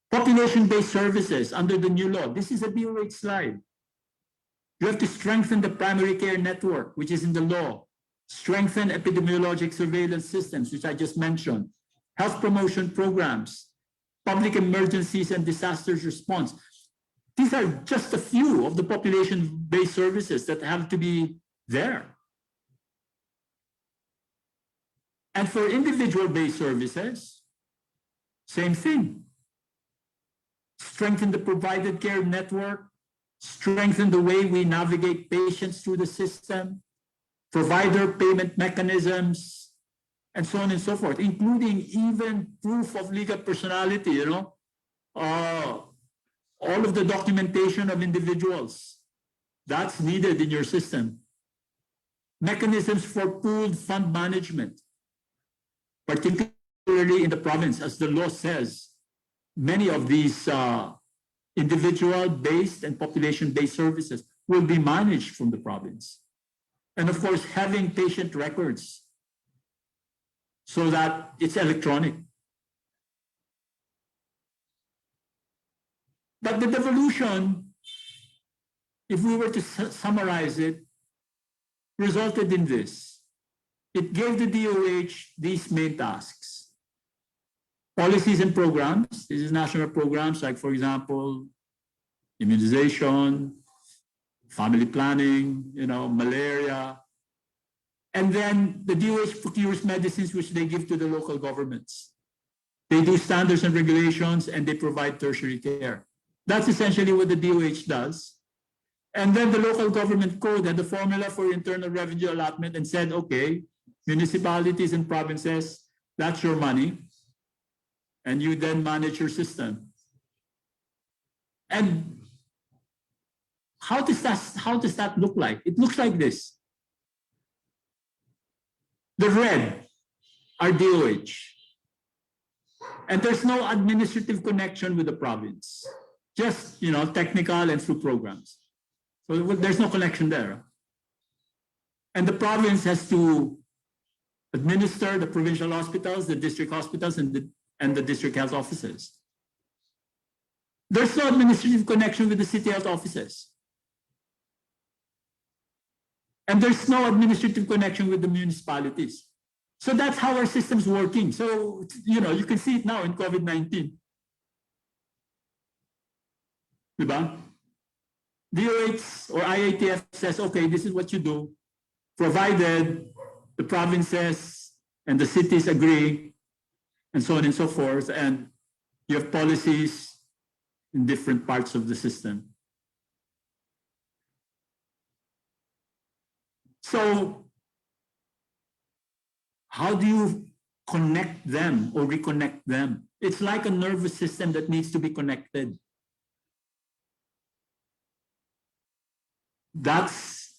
Speaker 7: Population-based services under the new law. This is a DOH slide. You have to strengthen the primary care network, which is in the law. Strengthen epidemiologic surveillance systems, which I just mentioned. Health promotion programs, public emergencies and disasters response. These are just a few of the population-based services that have to be there. And for individual-based services, same thing. Strengthen the provided care network, strengthen the way we navigate patients through the system, provider payment mechanisms, and so on and so forth, including even proof of legal personality, all of the documentation of individuals. That's needed in your system. Mechanisms for pooled fund management, particularly in the province, as the law says, many of these individual-based and population-based services will be managed from the province. And of course, having patient records so that it's electronic. But the devolution, if we were to summarize it, resulted in this. It gave the DOH these main tasks. Policies and programs. This is national programs like, for example, immunization, family planning, malaria. And then the DOH procures medicines which they give to the local governments. They do standards and regulations and they provide tertiary care. That's essentially what the DOH does. And then the local government code had the formula for internal revenue allotment and said, okay, municipalities and provinces, that's your money. And you then manage your system. And how does that look like? It looks like this. The red are DOH. And there's no administrative connection with the province. Just, technical and through programs. So there's no connection there. And the province has to administer the provincial hospitals, the district hospitals, and the district health offices. There's no administrative connection with the city health offices. And there's no administrative connection with the municipalities. So that's how our system's working. So, you can see it now in COVID-19. Diba? DOH or IATF says, okay, this is what you do, provided the provinces and the cities agree, and so on and so forth, and you have policies in different parts of the system. So how do you connect them or reconnect them? It's like a nervous system that needs to be connected. That's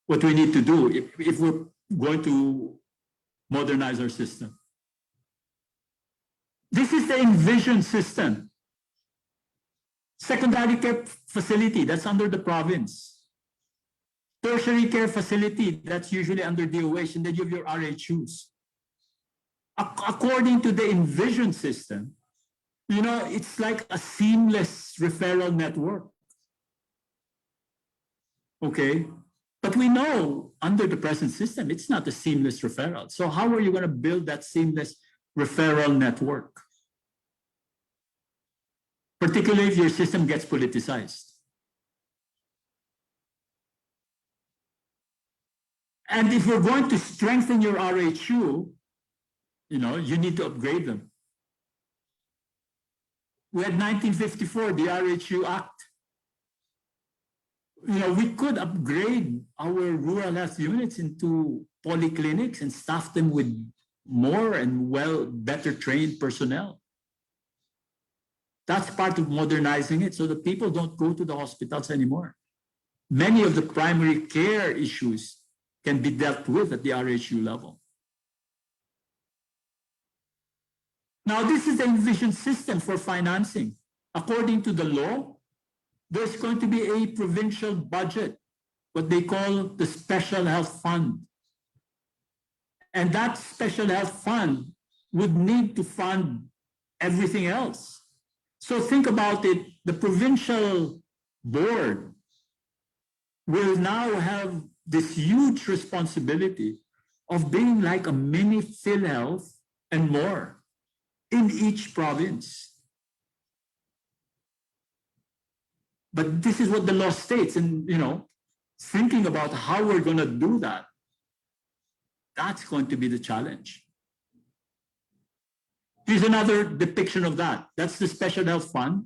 Speaker 7: what we need to do if we're going to modernize our system. This is the envisioned system. Secondary care facility, that's under the province. Tertiary care facility, that's usually under DOH, and then you have your RHUs. According to the envisioned system, it's like a seamless referral network. Okay, but we know under the present system, it's not a seamless referral. So how are you going to build that seamless referral network? Particularly if your system gets politicized. And if we're going to strengthen your RHU, you need to upgrade them. We had 1954, the RHU Act. We could upgrade our rural health units into polyclinics and staff them with more and better trained personnel. That's part of modernizing it so that people don't go to the hospitals anymore. Many of the primary care issues can be dealt with at the RHU level. Now, this is the envisioned system for financing. According to the law, there's going to be a provincial budget, what they call the Special Health Fund. And that Special Health Fund would need to fund everything else. So think about it, the provincial board will now have this huge responsibility of being like a mini PhilHealth and more in each province. But this is what the law states, and thinking about how we're going to do that, that's going to be the challenge. Here's another depiction of that. That's the Special Health Fund.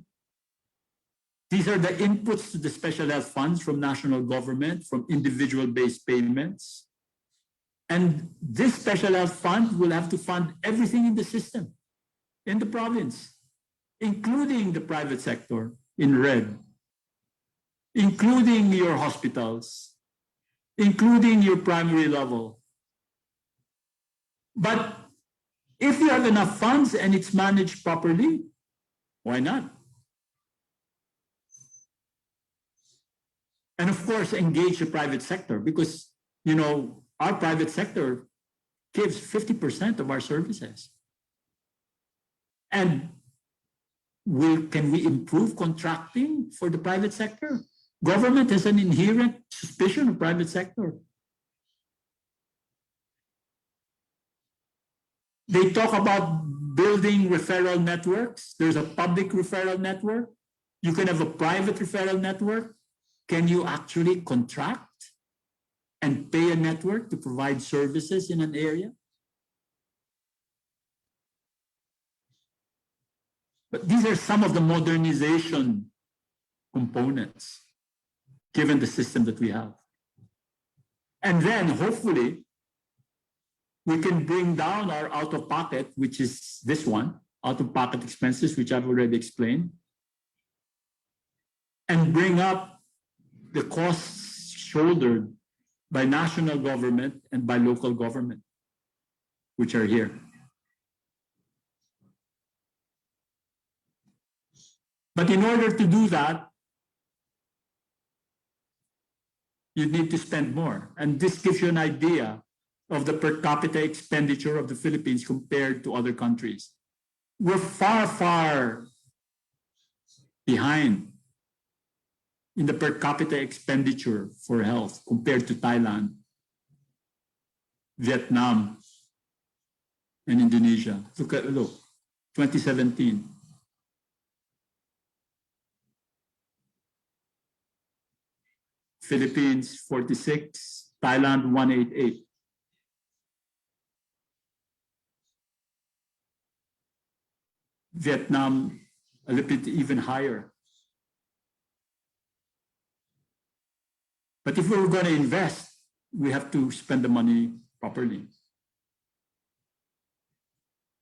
Speaker 7: These are the inputs to the Special Health Funds from national government, from individual-based payments. And this Special Health Fund will have to fund everything in the system, in the province, including the private sector in red, including your hospitals, including your primary level. But if you have enough funds and it's managed properly, why not? And of course, engage the private sector because, our private sector gives 50% of our services. And can we improve contracting for the private sector? Government has an inherent suspicion of private sector. They talk about building referral networks. There's a public referral network. You can have a private referral network. Can you actually contract and pay a network to provide services in an area? But these are some of the modernization components given the system that we have. And then hopefully we can bring down our out-of-pocket, which is this one, out-of-pocket expenses, which I've already explained, and bring up the costs shouldered by national government and by local government, which are here. But in order to do that, you need to spend more. And this gives you an idea of the per capita expenditure of the Philippines compared to other countries. We're far, far behind in the per capita expenditure for health compared to Thailand, Vietnam, and Indonesia. Look, 2017. Philippines, 46, Thailand, 188. Vietnam, a little bit even higher. But if we're going to invest, we have to spend the money properly.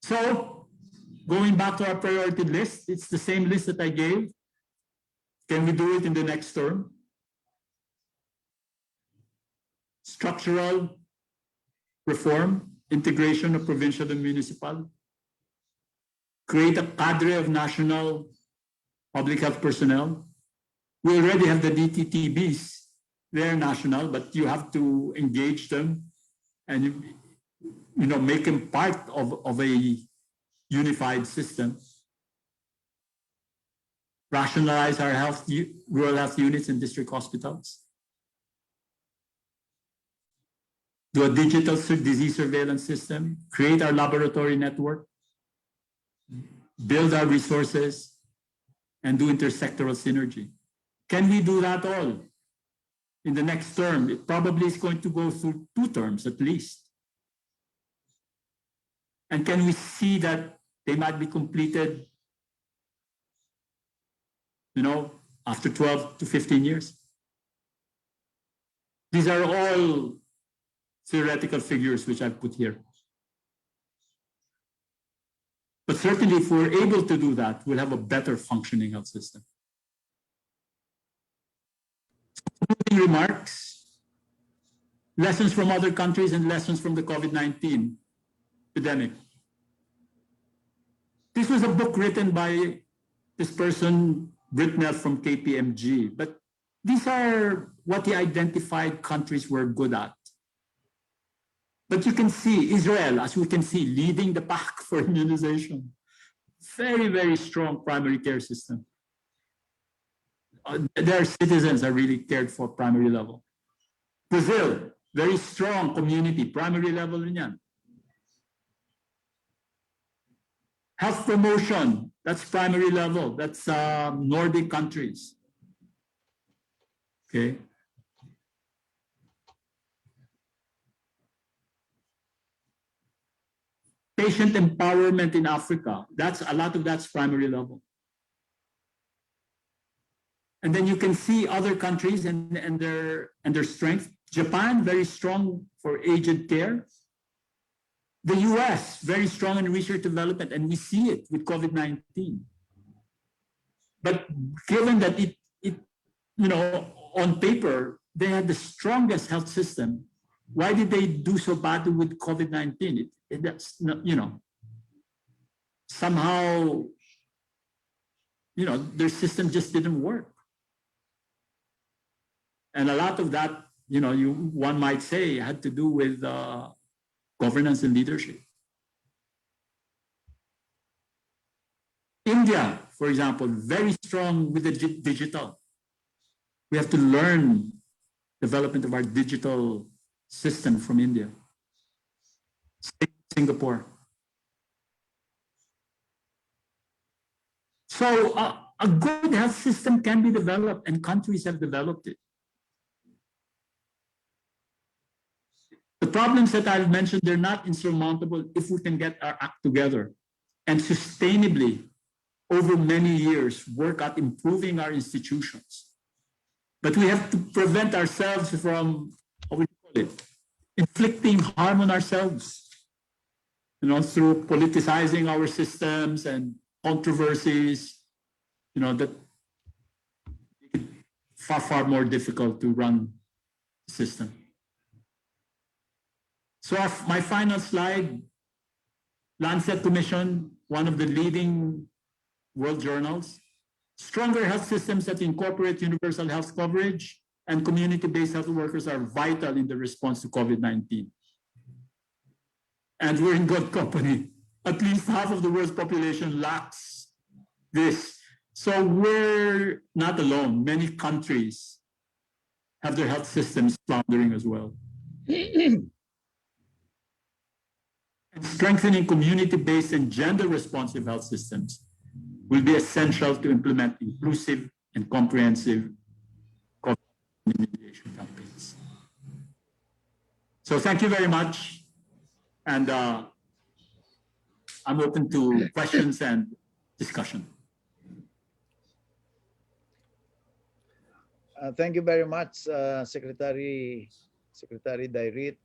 Speaker 7: So, going back to our priority list, it's the same list that I gave. Can we do it in the next term? Structural reform, integration of provincial and municipal, create a cadre of national public health personnel. We already have the DTTBs. They're national, but you have to engage them and make them part of a unified system. Rationalize our rural health units and district hospitals. Do a digital disease surveillance system, create our laboratory network, build our resources, and do intersectoral synergy. Can we do that all in the next term? It probably is going to go through 2 terms at least. And can we see that they might be completed, after 12 to 15 years? These are all theoretical figures which I've put here. But certainly if we're able to do that, we'll have a better functioning health system. Concluding remarks, lessons from other countries and lessons from the COVID-19 epidemic. This was a book written by this person, Britnell from KPMG, but these are what he identified countries were good at. But you can see Israel, as we can see, leading the pack for immunization. Very, very strong primary care system. their citizens are really cared for primary level. Brazil, very strong community, primary level rin yan. Health promotion, that's primary level. That's Nordic countries. Okay. Patient empowerment in Africa, that's a lot of that's primary level. And then you can see other countries and their strength. Japan, very strong for aged care. The US, very strong in research development, and we see it with COVID-19. But given that it on paper, they had the strongest health system, why did they do so badly with COVID-19? That's not, somehow, their system just didn't work. And a lot of that, one might say, had to do with governance and leadership. India, for example, very strong with the digital. We have to learn development of our digital system from India. Singapore. So a good health system can be developed, and countries have developed it. The problems that I've mentioned, they're not insurmountable if we can get our act together and sustainably, over many years, work at improving our institutions. But we have to prevent ourselves from, how we call it, inflicting harm on ourselves, through politicizing our systems and controversies, that make it far, far more difficult to run the system. So my final slide, Lancet Commission, one of the leading world journals, stronger health systems that incorporate universal health coverage and community-based health workers are vital in the response to COVID-19. And we're in good company. At least half of the world's population lacks this. So we're not alone. Many countries have their health systems floundering as well. And strengthening community-based and gender-responsive health systems will be essential to implement inclusive and comprehensive COVID-19 remediation campaigns. So thank you very much. And I'm open to questions and discussion.
Speaker 6: Thank you very much, Secretary DAYRIT.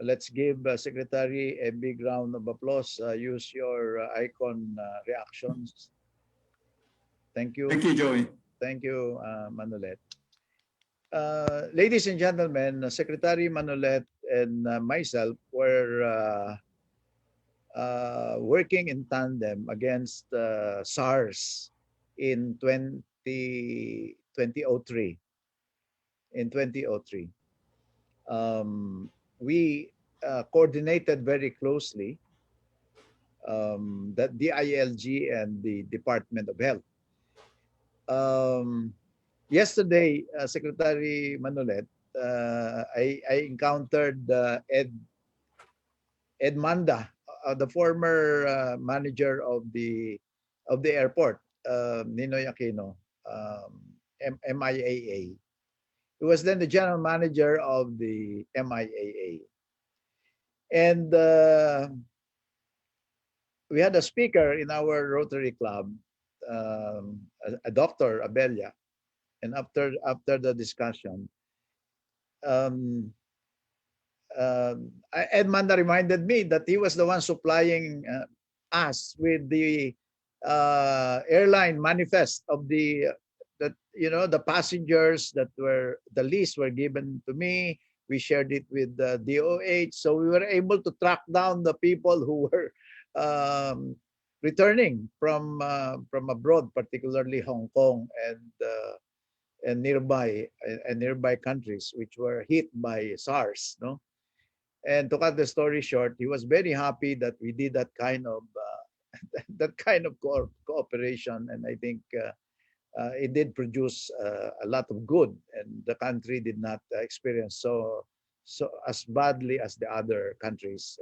Speaker 6: Let's give Secretary a big round of applause. Use your icon reactions. Thank you.
Speaker 7: Thank you, Joey.
Speaker 6: Thank you, Manolet. Ladies and gentlemen, Secretary Manolet and myself were working in tandem against SARS in 2003. In 2003. We coordinated very closely the DILG and the Department of Health. Yesterday, Secretary Manolet, I encountered Ed Manda, the former manager of the airport, Ninoy Aquino, MIAA. He was then the general manager of the MIAA. And we had a speaker in our Rotary Club, a doctor, Abelia. And after the discussion, Ed Manda reminded me that he was the one supplying us with the airline manifest of the passengers that were, the list were given to me. We shared it with the DOH, so we were able to track down the people who were returning from abroad, particularly Hong Kong and nearby countries which were hit by SARS. No, and to cut the story short, he was very happy that we did that kind of cooperation, and I think it did produce a lot of good, and the country did not experience so as badly as the other countries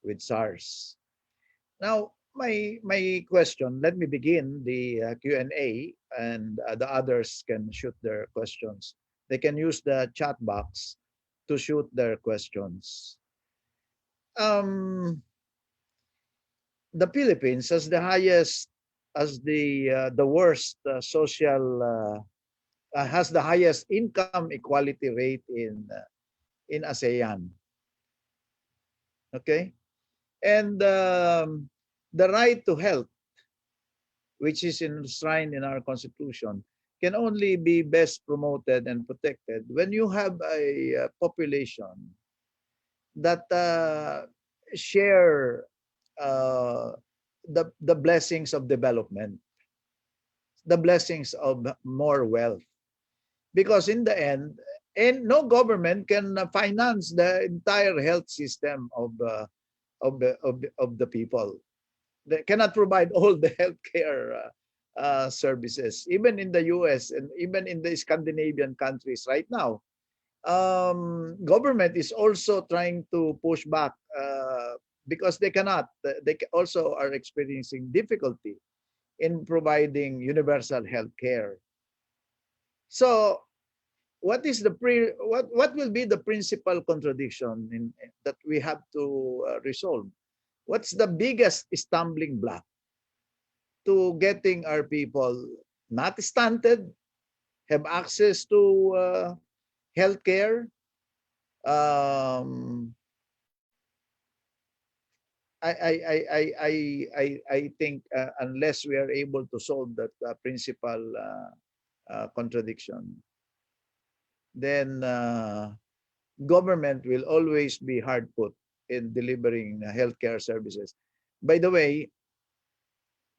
Speaker 6: with SARS. Now, my question. Let me begin the Q&A, and the others can shoot their questions. They can use the chat box to shoot their questions. The Philippines has the highest, as the worst social, has the highest income equality rate in ASEAN. Okay, and the right to health, which is enshrined in our constitution, can only be best promoted and protected when you have a population that share the blessings of development, the blessings of more wealth. Because in the end, and no government can finance the entire health system of the people. They cannot provide all the healthcare services. Even in the US and even in the Scandinavian countries right now, government is also trying to push back because they cannot. They also are experiencing difficulty in providing universal health care. So, what will be the principal contradiction that we have to resolve? What's the biggest stumbling block to getting our people not stunted, have access to health care? I think unless we are able to solve that principal contradiction, then government will always be hard put in delivering healthcare services. By the way,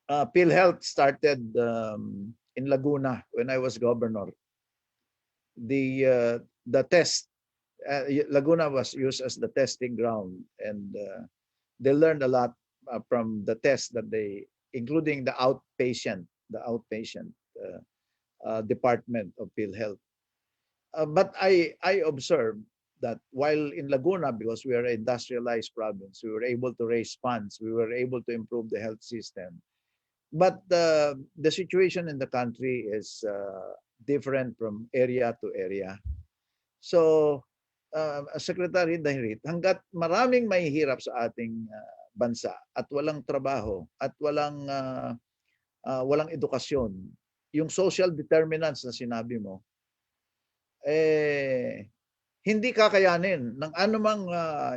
Speaker 6: PhilHealth started in Laguna when I was governor. The test, Laguna was used as the testing ground, and they learned a lot from the test that they, including the outpatient department of PhilHealth. But I observed that while in Laguna, because we are an industrialized province, we were able to raise funds, we were able to improve the health system. But the situation in the country is different from area to area. So, Secretary DAYRIT, hanggat maraming mahihirap sa ating bansa at walang trabaho at walang edukasyon, yung social determinants na sinabi mo, hindi kakayanin ng anumang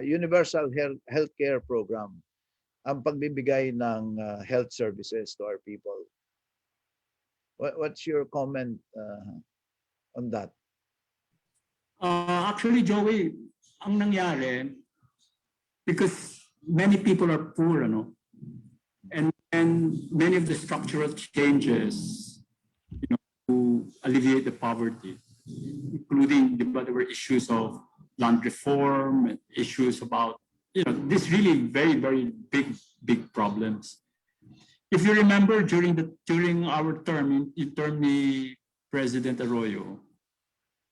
Speaker 6: universal healthcare program ang pagbibigay ng health services to our people. What's your comment on that?
Speaker 7: Actually, Joey, ang nangyari, because many people are poor, and many of the structural changes, to alleviate the poverty, including there were issues of land reform, issues about, this really very, very big problems. If you remember during our term, in term ni President Arroyo,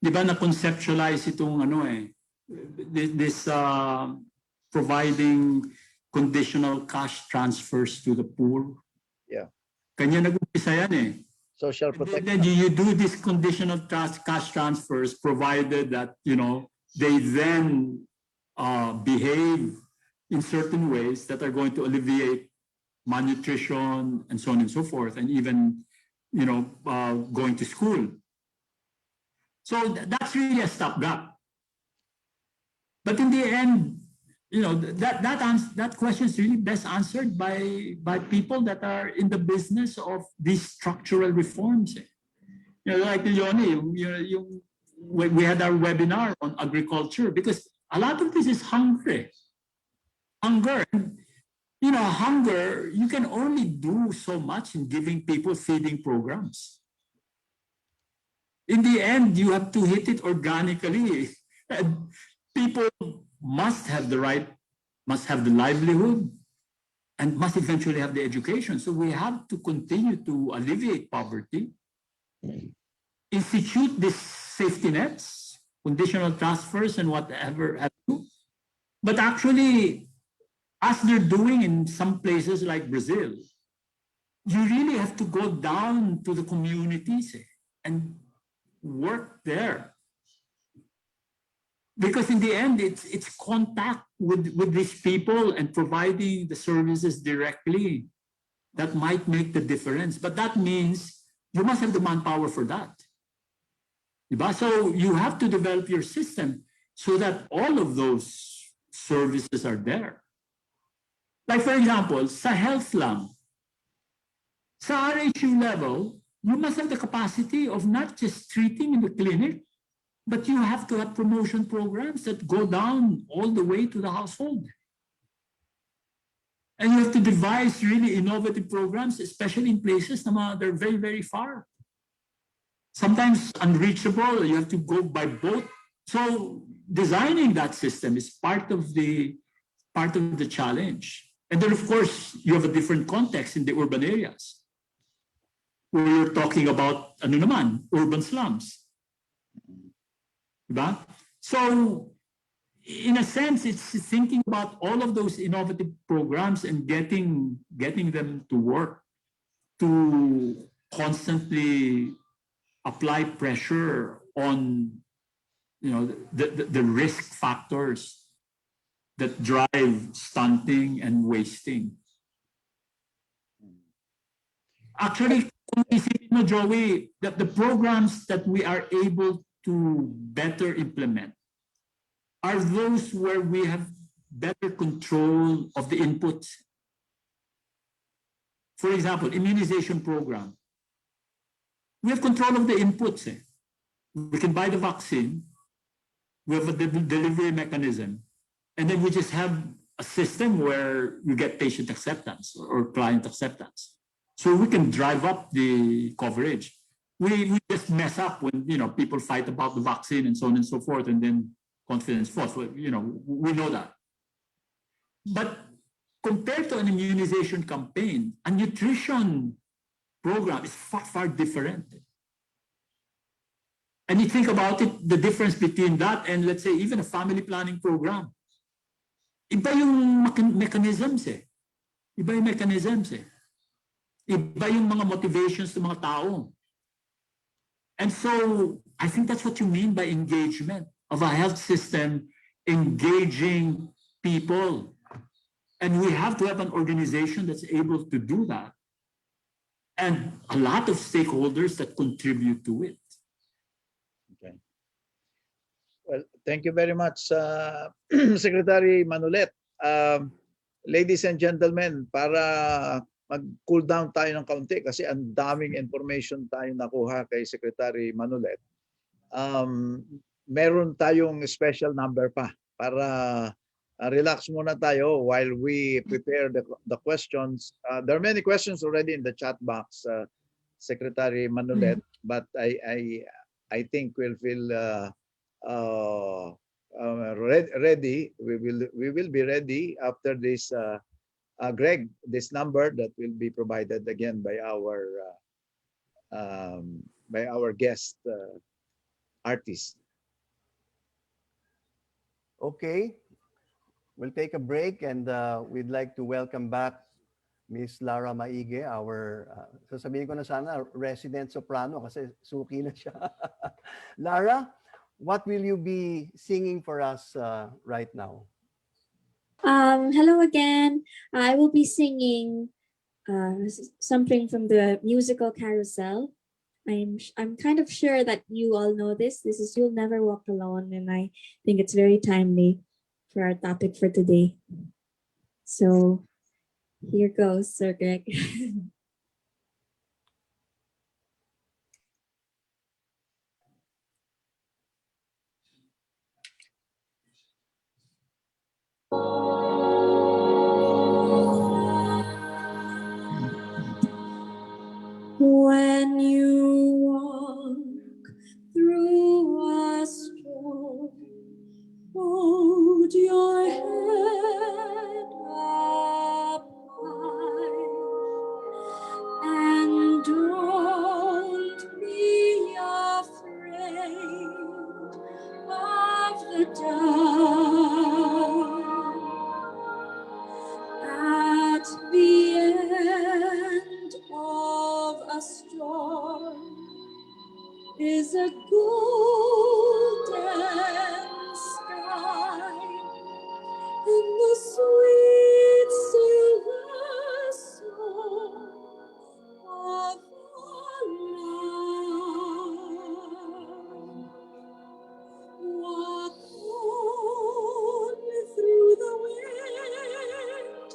Speaker 7: di ba na-conceptualize itong this providing conditional cash transfers to the poor.
Speaker 6: Yeah.
Speaker 7: Kanya nag-umpisa yan eh.
Speaker 6: Social protection.
Speaker 7: Then you do these conditional cash transfers provided that, they then behave in certain ways that are going to alleviate malnutrition and so on and so forth, and even, going to school. So that's really a stopgap. But in the end, that question is really best answered by people that are in the business of these structural reforms. Like Leonie, we had our webinar on agriculture, because a lot of this is hunger. Hunger, you can only do so much in giving people feeding programs. In the end, you have to hit it organically. People must have the right, must have the livelihood, and must eventually have the education. So we have to continue to alleviate poverty. institute these safety nets, conditional transfers, and whatever have you. But actually, as they're doing in some places like Brazil, you really have to go down to the communities and work there. Because in the end, it's contact with these people and providing the services directly that might make the difference. But that means you must have the manpower for that. So you have to develop your system so that all of those services are there. Like for example, sa health lang, sa RHU level, you must have the capacity of not just treating in the clinic, but you have to have promotion programs that go down all the way to the household. And you have to devise really innovative programs, especially in places that are very, very far. Sometimes unreachable, you have to go by boat. So designing that system is part of the challenge. And then of course, you have a different context in the urban areas where you're talking about urban slums. Diba? So in a sense, it's thinking about all of those innovative programs and getting them to work to constantly apply pressure on the risk factors that drive stunting and wasting. Actually, kung isipin mo, Joey, that the programs that we are able to better implement are those where we have better control of the inputs. For example, immunization program. We have control of the inputs. We can buy the vaccine. We have a delivery mechanism. And then we just have a system where you get patient acceptance or client acceptance. So we can drive up the coverage. We just mess up when people fight about the vaccine and so on and so forth, and then confidence falls. We know that. But compared to an immunization campaign, a nutrition program is far, far different. And you think about it, the difference between that and let's say even a family planning program. Iba yung mechanisms Iba yung mechanisms Iba yung mga motivations ng mga tao. And so I think that's what you mean by engagement of a health system, engaging people. And we have to have an organization that's able to do that. And a lot of stakeholders that contribute to it.
Speaker 6: Okay. Well, thank you very much, Secretary Manuel. Ladies and gentlemen, para mag-cool down tayo ng kaunti kasi ang daming information tayo nakuha kay Secretary Manuel. Meron tayong special number pa para relax muna tayo while we prepare the questions. There are many questions already in the chat box, Secretary Manuel, but I think we'll feel ready. We will be ready after this. Greg, this number that will be provided again by our guest artist.
Speaker 1: Okay, we'll take a break, and we'd like to welcome back Miss Lara Maige, our, sasabihin ko na sana, resident soprano kasi suki na siya. Lara, what will you be singing for us right now?
Speaker 5: Hello again. I will be singing something from the musical Carousel. I'm kind of sure that you all know this. This is You'll Never Walk Alone, and I think it's very timely for our topic for today. So here goes, Sir Greg. When you walk through a storm, hold your head up high and don't be the dawn. At the end of a storm is a golden sky and the sweet silver song of love. Walk on through the wind,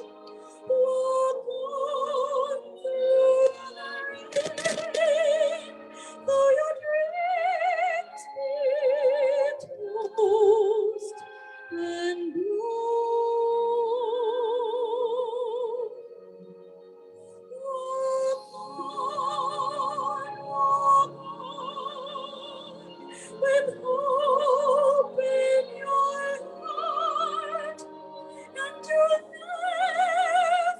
Speaker 5: walk on through the rain, though your dreams be tossed and blown. Walk on, with hope in your heart, and you'll never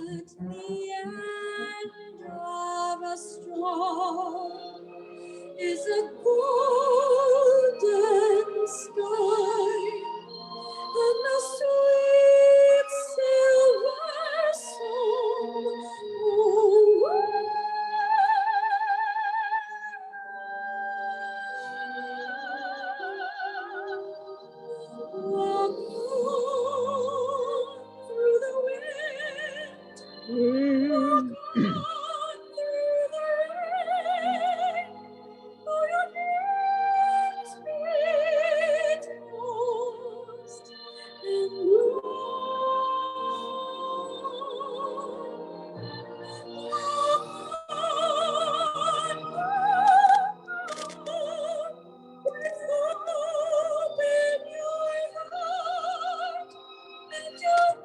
Speaker 5: At the end of a storm is a golden sky and a sweet silver song. Walk on through the wind, walk on through the rain, for your dreams be tossed and with hope in your heart, and you'll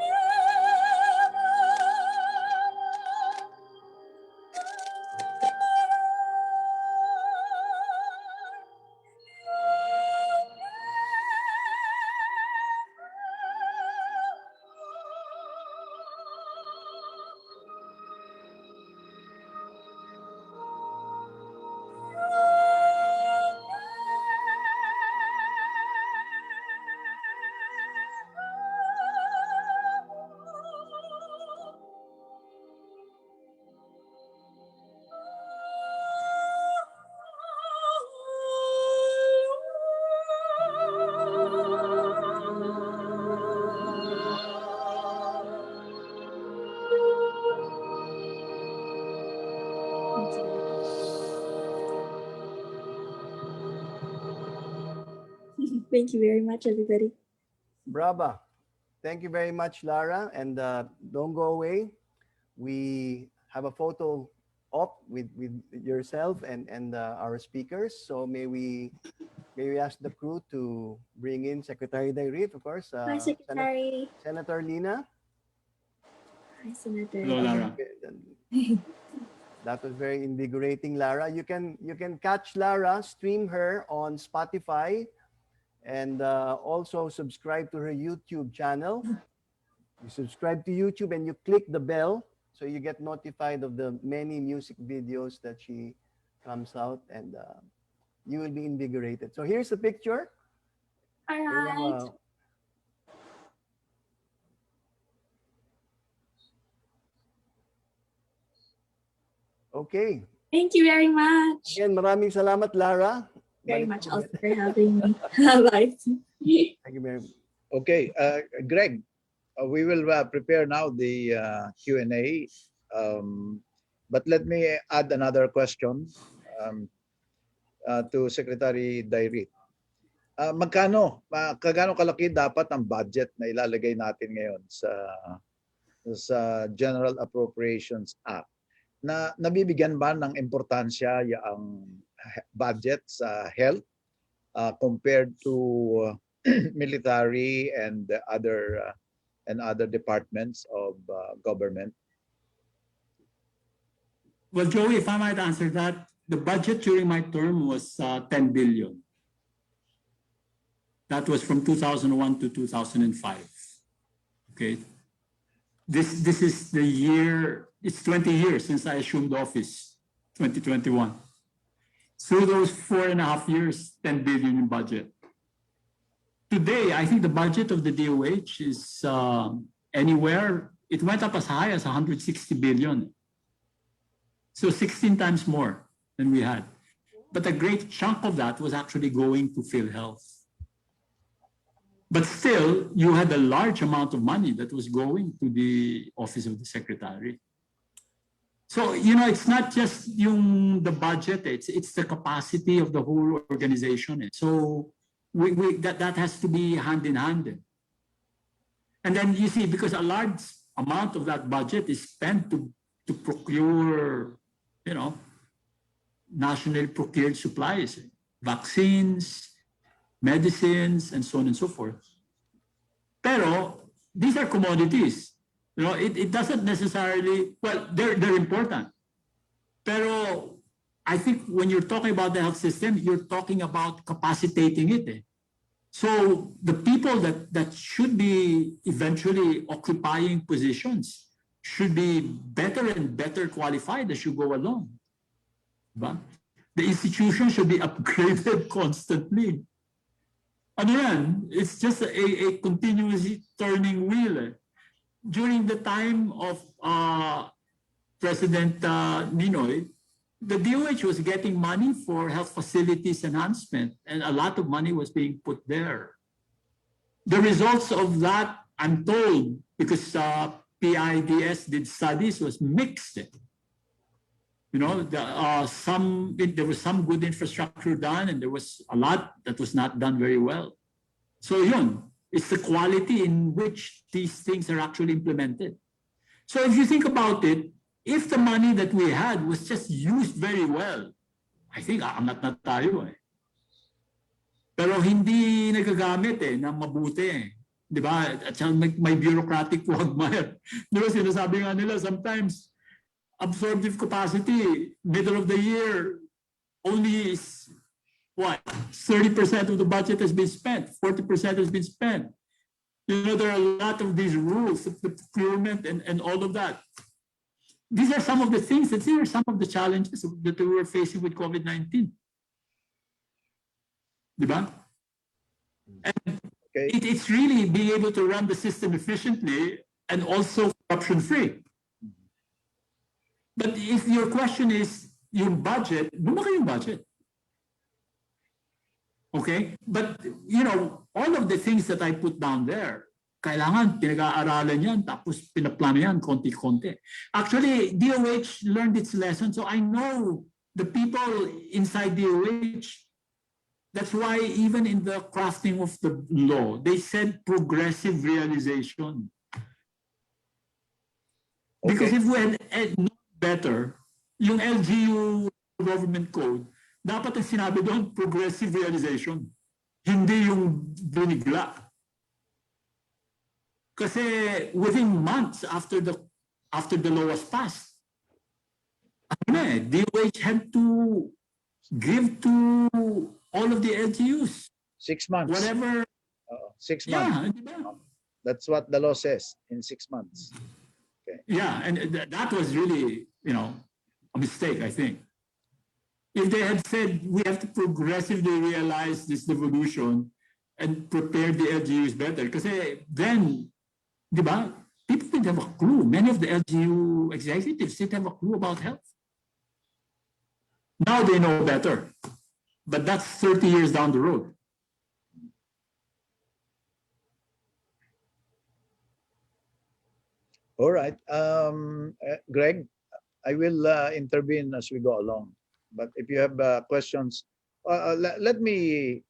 Speaker 5: Thank you very much, everybody.
Speaker 1: Brava. Thank you very much, Lara. And don't go away. We have a photo op with yourself and our speakers. So may we ask the crew to bring in Secretary DAYRIT, of course.
Speaker 5: Hi, Secretary.
Speaker 1: Senator Lina.
Speaker 5: Hi, Senator.
Speaker 7: Hello, Lara.
Speaker 1: That was very invigorating, Lara. You can catch Lara, stream her on Spotify, and also subscribe to her YouTube channel. You subscribe to YouTube and you click the bell so you get notified of the many music videos that she comes out, and you will be invigorated. So here's a picture.
Speaker 5: All
Speaker 1: We have
Speaker 5: right.
Speaker 1: a- Okay.
Speaker 5: Thank you very much.
Speaker 1: Again, maraming salamat, Lara.
Speaker 5: Very
Speaker 1: Balik
Speaker 5: much
Speaker 1: ulit.
Speaker 5: also for having me. Bye.
Speaker 1: Thank you very much.
Speaker 6: Okay, Greg, we will prepare now the Q&A. But let me add another question. to Secretary DAYRIT. Kagano kalaki dapat ang budget na ilalagay natin ngayon sa General Appropriations Act? Na nabibigyan ba ng importansya yung budget sa health compared to military and other departments of government?
Speaker 7: Well, Joey, if I might answer that, the budget during my term was 10 billion. That was from 2001 to 2005. Okay. This is the year, it's 20 years since I assumed office, 2021. Through those 4.5 years, 10 billion in budget. Today, I think the budget of the DOH is anywhere, it went up as high as 160 billion. So 16 times more than we had. But a great chunk of that was actually going to PhilHealth. But still, you had a large amount of money that was going to the Office of the Secretary. So, it's not just the budget, it's the capacity of the whole organization. So that has to be hand in hand. And then you see, because a large amount of that budget is spent to procure, nationally procured supplies, vaccines, medicines, and so on and so forth. Pero these are commodities. It doesn't necessarily, well, they're important. Pero I think when you're talking about the health system, you're talking about capacitating it. So the people that should be eventually occupying positions should be better and better qualified as you go along. But the institution should be upgraded constantly. Ano yan? It's just a continuously turning wheel. During the time of President Ninoy, the DOH was getting money for health facilities enhancement, and a lot of money was being put there. The results of that, I'm told, because PIDS did studies, was mixed. There was some good infrastructure done, and there was a lot that was not done very well. So it's the quality in which these things are actually implemented. So if you think about it, if the money that we had was just used very well, I think aangat na tayo . Pero hindi nagagamit na mabuti . Di ba? At may bureaucratic quagmire. Di ba sinasabi nga nila sometimes, absorptive capacity, middle of the year, only 30% of the budget has been spent, 40% has been spent. There are a lot of these rules of the procurement and all of that. These are some of the things, these are some of the challenges that we were facing with COVID-19. Diba? And it's really being able to run the system efficiently and also corruption-free. But if your question is yung budget, bumaki yung budget. Okay? But, all of the things that I put down there, kailangan pinag-aaralan yan, tapos pinaplano yan, konti-konti. Actually, DOH learned its lesson, so I know the people inside DOH. That's why even in the crafting of the law, they said progressive realization. Okay. Because if we had known better, yung LGU government code, dapat ang sinabi doon, progressive realization. Hindi yung binigla. Kasi within months after the law was passed, DOH had to give to all of the LGUs.
Speaker 6: 6 months.
Speaker 7: Whatever.
Speaker 6: 6 months.
Speaker 7: Yeah.
Speaker 6: That's what the law says, in 6 months. Okay.
Speaker 7: Yeah, and that was really, a mistake, I think. If they had said, we have to progressively realize this devolution and prepare the LGUs better, because then, di ba, people didn't have a clue. Many of the LGU executives didn't have a clue about health. Now they know better, but that's 30 years down the road.
Speaker 6: All right. Greg, I will intervene as we go along. But if you have questions, let me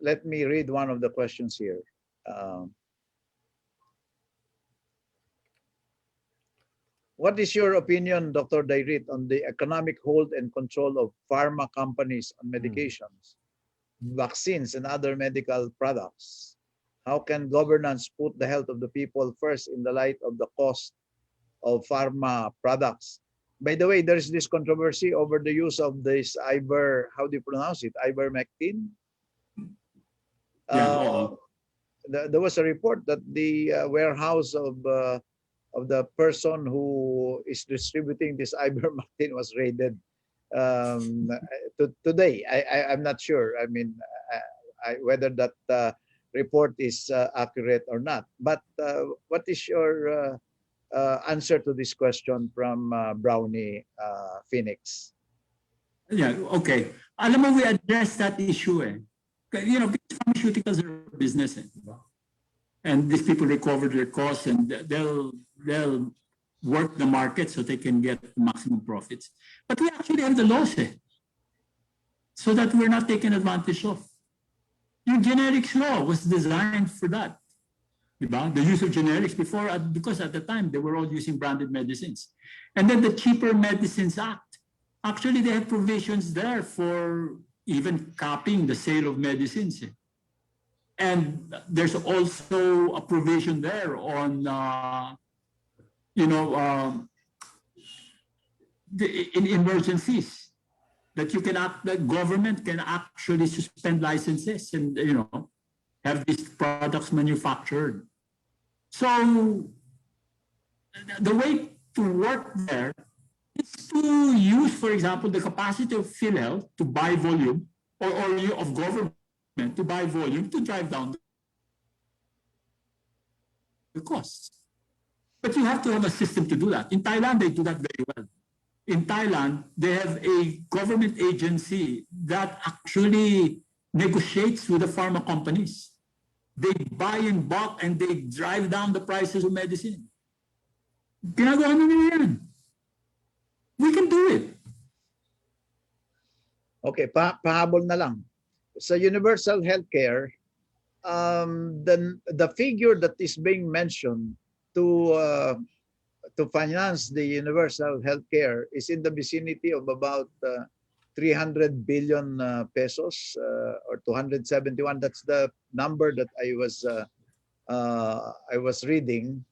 Speaker 6: read one of the questions here. What is your opinion, Dr. Dayrit, on the economic hold and control of pharma companies on medications, vaccines, and other medical products? How can governance put the health of the people first in the light of the cost of pharma products? By the way, there's this controversy over the use of this how do you pronounce it? Ivermectin?
Speaker 7: Yeah.
Speaker 6: There was a report that the warehouse of the person who is distributing this ivermectin was raided today. I'm not sure. I mean, whether that report is accurate or not. But what is your answer to this question from Brownie Phoenix?
Speaker 7: Yeah, okay. Alam mo, we address that issue eh. You know, pharmaceuticals are a business eh. And these people recover their costs and they'll work the market so they can get maximum profits. But we actually have the laws eh, so that we're not taken advantage of. Yung generics law was designed for that. Diba? The use of generics before, because at the time they were all using branded medicines. And then the Cheaper Medicines Act, actually they have provisions there for even capping the sale of medicines. And there's also a provision there on, in emergencies that the government can actually suspend licenses and, have these products manufactured. So the way to work there is to use, for example, the capacity of PhilHealth to buy volume or of government to buy volume to drive down the costs. But you have to have a system to do that. In Thailand, they do that very well. In Thailand, they have a government agency that actually negotiates with the pharma companies. They buy in bulk and they drive down the prices of medicine. Ginagawa na nila yan. We can do it.
Speaker 6: Okay, pahabol na lang. Sa universal healthcare, the figure that is being mentioned to finance the universal healthcare is in the vicinity of about 300 billion pesos or 271. That's the number that I was reading.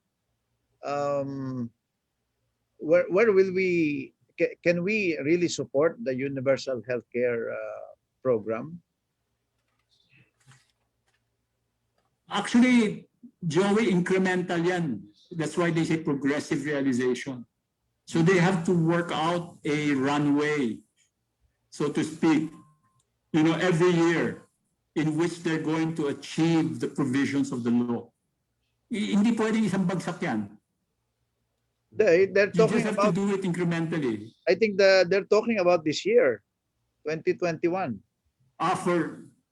Speaker 6: Where will can we really support the universal healthcare program?
Speaker 7: Actually, Joey, incremental yan. That's why they say progressive realization. So they have to work out a runway, so to speak, every year in which they're going to achieve the provisions of the law. Hindi pwedeng isang bagsak yan.
Speaker 6: They're
Speaker 7: You
Speaker 6: talking
Speaker 7: just have
Speaker 6: about,
Speaker 7: to do it incrementally.
Speaker 6: I think they're talking about this year, 2021.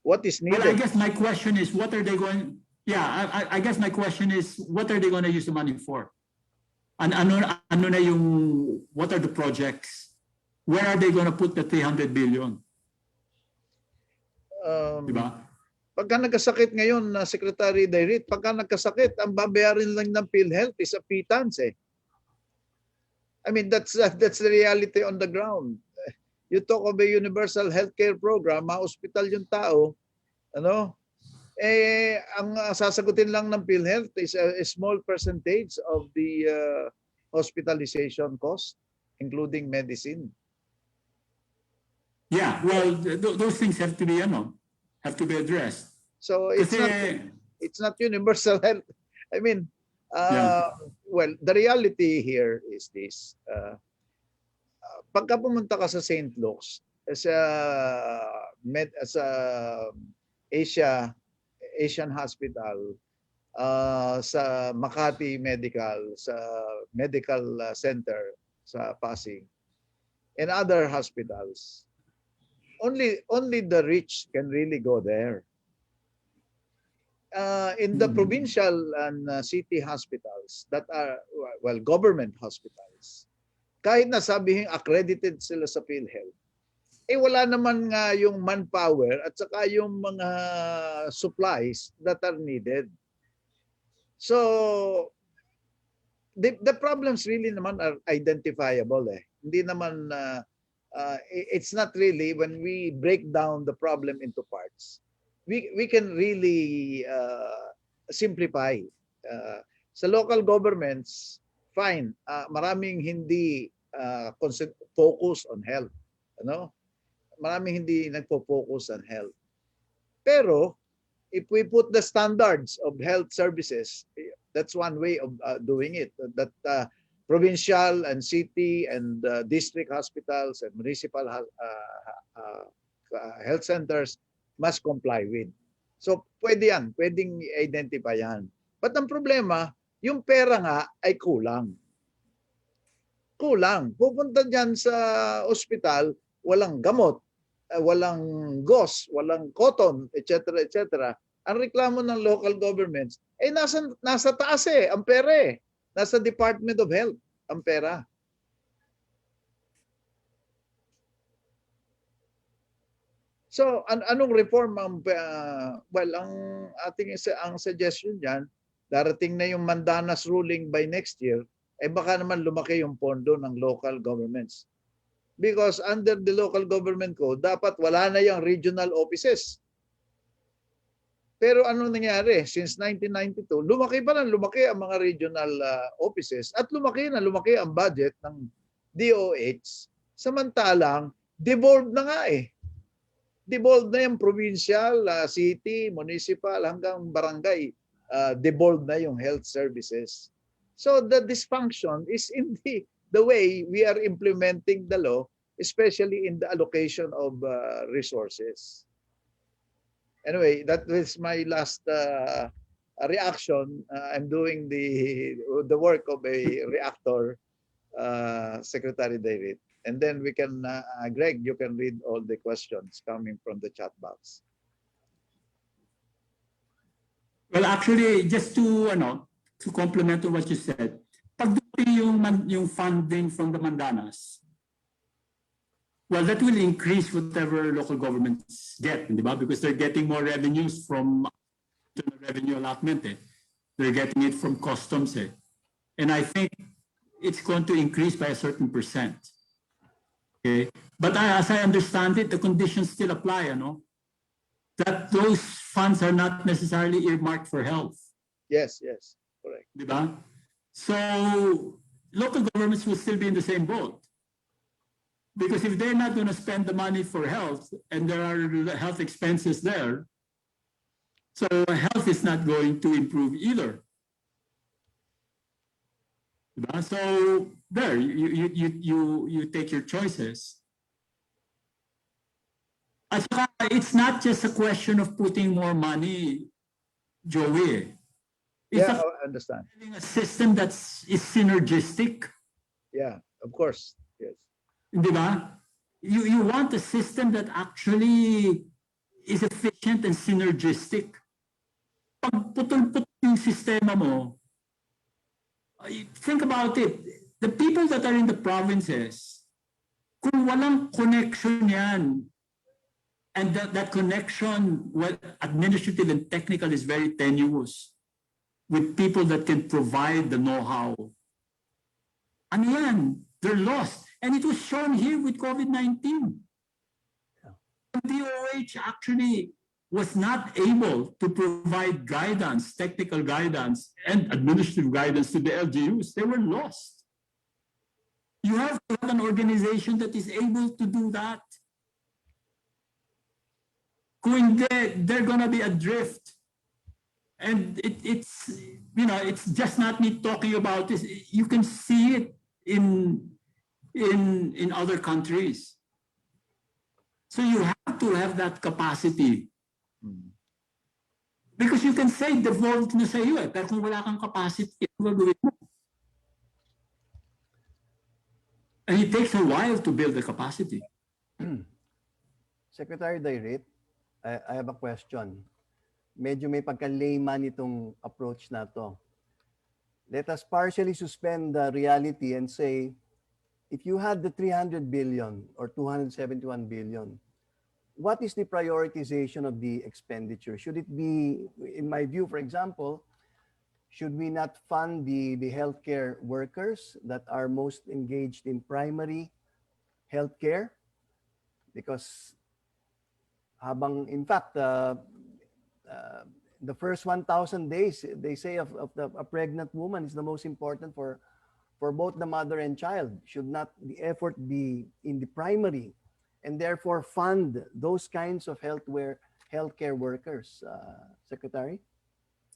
Speaker 6: What is needed?
Speaker 7: Well, I guess my question is, what are they going? Yeah, I guess my question is, what are they going to use the money for? And what are the projects? Where are they going to put the 300 billion? Diba?
Speaker 6: Pagka nagkasakit ngayon, Secretary Dayrit, pagka nagkasakit, ang babayarin lang ng PhilHealth is a pittance eh. I mean, that's the reality on the ground. You talk of a universal healthcare program, ma-hospital yung tao, ang sasagutin lang ng PhilHealth is a small percentage of the hospitalization cost, including medicine.
Speaker 7: Yeah, well, those things have to be addressed.
Speaker 6: So it's not universal health. I mean, well, the reality here is this. Pagka pumunta ka sa St. Luke's as a Asian Hospital, sa Makati Medical, sa Medical Center sa Pasig, and other hospitals, only the rich can really go there. In the provincial and city hospitals that are, well, government hospitals, kahit na sabihin accredited sila sa PhilHealth, wala naman nga yung manpower at saka yung mga supplies that are needed. So, the problems really naman are identifiable eh. Hindi naman, it's not really, when we break down the problem into parts, we can really simplify. Sa local governments, fine, maraming hindi focus on health. Ano? Maraming hindi nagpo-focus on health. Pero, if we put the standards of health services, that's one way of doing it. That provincial and city and district hospitals and municipal health centers must comply with. So, pwede yan. Pwedeng i-identify yan. But ang problema, yung pera nga ay kulang. Kulang. Pupunta dyan sa ospital, walang gamot, walang gauze, walang cotton, etc. etc. Ang reklamo ng local governments ay nasa taas ang pera eh. Nasa Department of Health ang pera. So anong reform ang well, ang ating ang suggestion diyan, darating na yung Mandanas ruling by next year, baka naman lumaki yung pondo ng local governments. Because under the local government code, dapat wala na yung regional offices. Pero ano nangyari? Since 1992, lumaki pa lang lumaki ang mga regional offices at lumaki ang budget ng DOH. Samantalang, devolved na nga eh. Devolved na yung provincial, city, municipal, hanggang barangay. Devolved na yung health services. So the dysfunction is in the way we are implementing the law, especially in the allocation of resources. Anyway, that was my last reaction. I'm doing the work of a reactor, Secretary DAYRIT. And then we can, Greg, you can read all the questions coming from the chat box.
Speaker 7: Well, actually, just to complement to what you said, pag yung funding from the Mandanas, well, that will increase whatever local governments get, di ba? Because they're getting more revenues from the revenue allotment. They're getting it from customs. And I think it's going to increase by a certain percent. Okay, but as I understand it, the conditions still apply, that those funds are not necessarily earmarked for health.
Speaker 6: Yes, correct.
Speaker 7: Diba? So local governments will still be in the same boat. Because if they're not going to spend the money for health and there are health expenses there, so health is not going to improve either. Diba? So there, you take your choices. It's not just a question of putting more money, Joey. It's
Speaker 6: I understand.
Speaker 7: A system that is synergistic.
Speaker 6: Yeah, of course. Yes.
Speaker 7: Diba? You want a system that actually is efficient and synergistic. Pag putol-putol yung sistema mo, think about it. The people that are in the provinces, kung walang connection yan, and that connection, well, administrative and technical, is very tenuous with people that can provide the know-how. Ano yan? They're lost. And it was shown here with COVID-19. The DOH actually was not able to provide guidance, technical guidance, and administrative guidance to the LGUs. They were lost. You have to have an organization that is able to do that. Kung hindi, they're gonna be adrift. And it's just not me talking about this. You can see it in other countries. So you have to have that capacity. Because you can say devolved na sa iyo pero kung wala kang capacity, ano gagawin mo? And it takes a while to build the capacity.
Speaker 1: Secretary DAYRIT, I have a question. Medyo may pagka-layman itong approach na to. Let us partially suspend the reality and say if you had the 300 billion or 271 billion, what is the prioritization of the expenditure? Should it be, in my view, for example, should we not fund the healthcare workers that are most engaged in primary healthcare? Because habang, in fact, the first 1,000 days, they say of a pregnant woman is the most important for both the mother and child. Should not the effort be in the primary and therefore fund those kinds of healthcare workers, Secretary?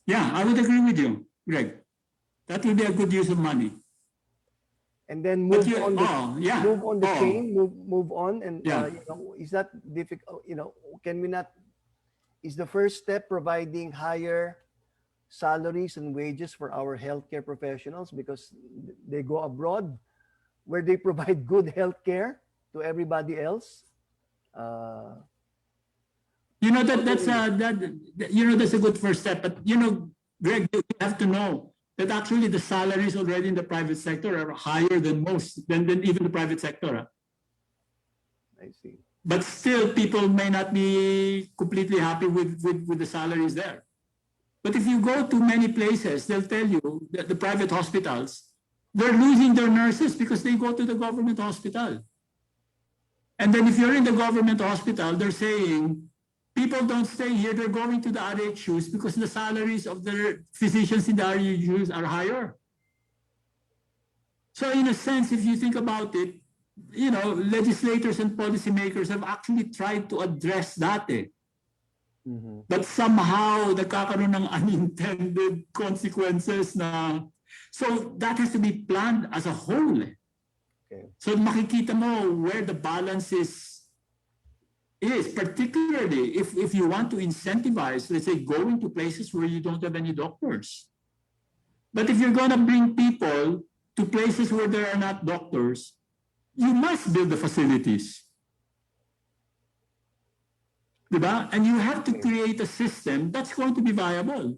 Speaker 7: Yeah, I would agree with you, Greg. That would be a good use of money.
Speaker 1: And then
Speaker 7: But
Speaker 1: move
Speaker 7: you,
Speaker 1: on the
Speaker 7: oh, yeah.
Speaker 1: move on the
Speaker 7: Oh.
Speaker 1: chain, move on, and
Speaker 7: Yeah.
Speaker 1: is that difficult? Can we not? Is the first step providing higher salaries and wages for our healthcare professionals because they go abroad where they provide good healthcare to everybody else?
Speaker 7: That's a good first step. But Greg, you have to know that actually the salaries already in the private sector are higher than even the private sector.
Speaker 1: I see.
Speaker 7: But still, people may not be completely happy with the salaries there. But if you go to many places, they'll tell you that the private hospitals, they're losing their nurses because they go to the government hospital. And then if you're in the government hospital, they're saying, people don't stay here, they're going to the RHUs because the salaries of the physicians in the RHUs are higher. So in a sense, if you think about it, legislators and policymakers have actually tried to address that.
Speaker 1: Mm-hmm.
Speaker 7: But somehow, nagkakaroon ng unintended consequences na... So that has to be planned as a whole.
Speaker 1: Okay.
Speaker 7: So makikita mo where the balance is particularly if you want to incentivize, let's say, going to places where you don't have any doctors. But if you're going to bring people to places where there are not doctors, you must build the facilities. Diba? And you have to create a system that's going to be viable.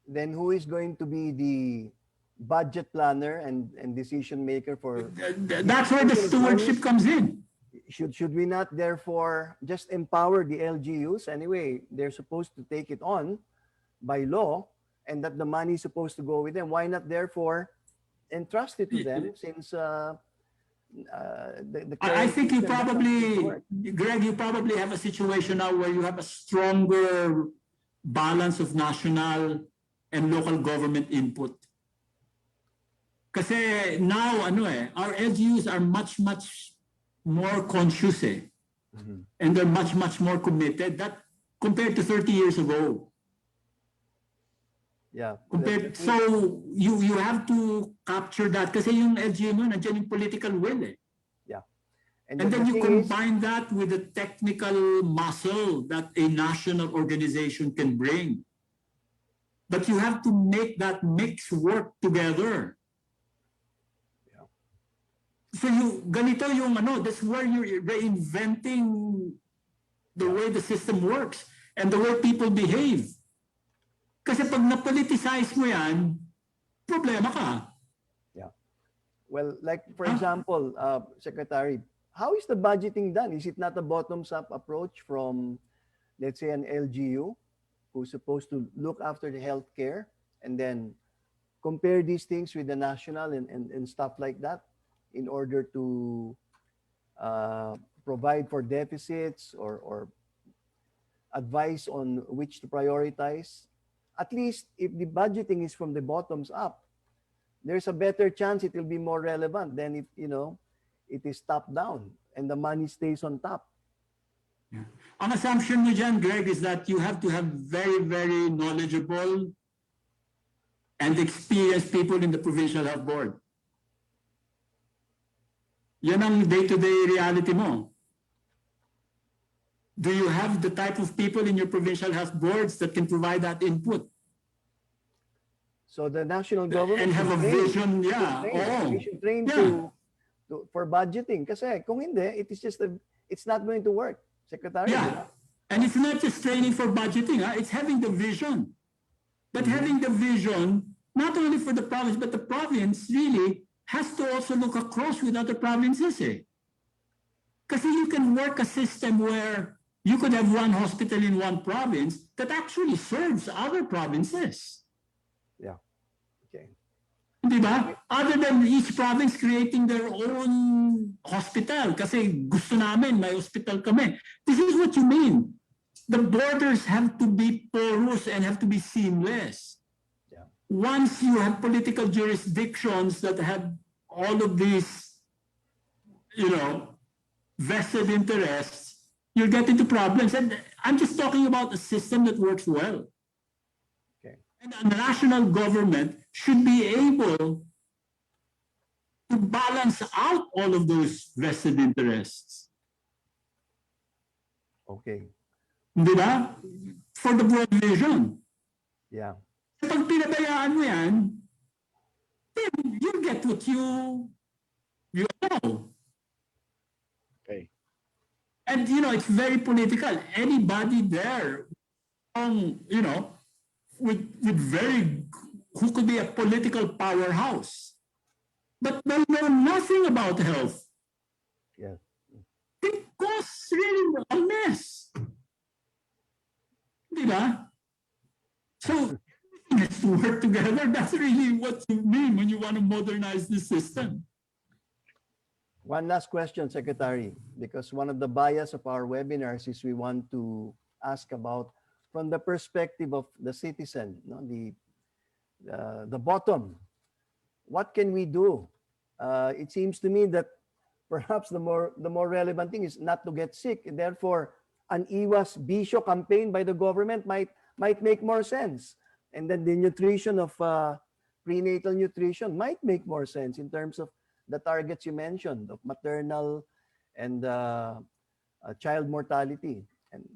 Speaker 1: Then who is going to be the budget planner and decision maker for...
Speaker 7: That's where the stewardship comes in.
Speaker 1: Should we not therefore just empower the LGUs? Anyway, they're supposed to take it on by law and that the money is supposed to go with them. Why not therefore entrust it to them since...
Speaker 7: I think you probably, Greg, you probably have a situation now where you have a stronger balance of national and local government input. Kasi now, our LGUs are much more conscious and they're much more committed that compared to 30 years ago.
Speaker 1: Yeah.
Speaker 7: So you have to capture that kasi yung LGU mo, nandiyan yung political will.
Speaker 1: Yeah.
Speaker 7: And then you combine that with the technical muscle that a national organization can bring. But you have to make that mix work together.
Speaker 1: Yeah.
Speaker 7: So ganito yung that's where you're reinventing the way the system works and the way people behave. Kasi pag na-politicize mo yan, problema ka.
Speaker 1: Yeah. Well, like for example, Secretary, how is the budgeting done? Is it not a bottoms-up approach from, let's say, an LGU who's supposed to look after the healthcare and then compare these things with the national and stuff like that in order to provide for deficits or advice on which to prioritize? At least if the budgeting is from the bottoms up, there's a better chance it will be more relevant than if, it is top down and the money stays on top.
Speaker 7: Yeah. Ang assumption mo dyan, Greg, is that you have to have very, very knowledgeable and experienced people in the Provincial Health Board. Yan ang day-to-day reality mo. Do you have the type of people in your provincial health boards that can provide that input?
Speaker 1: So the national government
Speaker 7: and have a vision, yeah.
Speaker 1: We should train for budgeting. Kasi kung hindi, it's not going to work, Secretary.
Speaker 7: Yeah, and it's not just training for budgeting, it's having the vision. But having the vision, not only for the province, but the province really has to also look across with other provinces. Because you can work a system where you could have one hospital in one province that actually serves other provinces.
Speaker 1: Yeah. Okay.
Speaker 7: Diba? Other than each province creating their own hospital. Kasi gusto namin, may hospital kami. This is what you mean. The borders have to be porous and have to be seamless.
Speaker 1: Yeah.
Speaker 7: Once you have political jurisdictions that have all of these, vested interests, you'll get into problems. And I'm just talking about a system that works well.
Speaker 1: Okay.
Speaker 7: And a national government should be able to balance out all of those vested interests.
Speaker 1: Okay.
Speaker 7: Di ba? For the broad vision.
Speaker 1: Yeah.
Speaker 7: Pag pinabayaan mo yan, then you get what you know.
Speaker 6: Okay.
Speaker 7: And, it's very political. Anybody there, with who could be a political powerhouse, but they know nothing about health.
Speaker 1: Yeah.
Speaker 7: It causes really a mess. Diba? So, everything has to work together. That's really what you mean when you want to modernize the system.
Speaker 1: One last question, Secretary, because one of the bias of our webinars is we want to ask about from the perspective of the citizen, the bottom. What can we do? It seems to me that perhaps the more relevant thing is not to get sick. And therefore, an iwas bisyo campaign by the government might make more sense. And then the nutrition of prenatal nutrition might make more sense in terms of the targets you mentioned of maternal and child mortality. And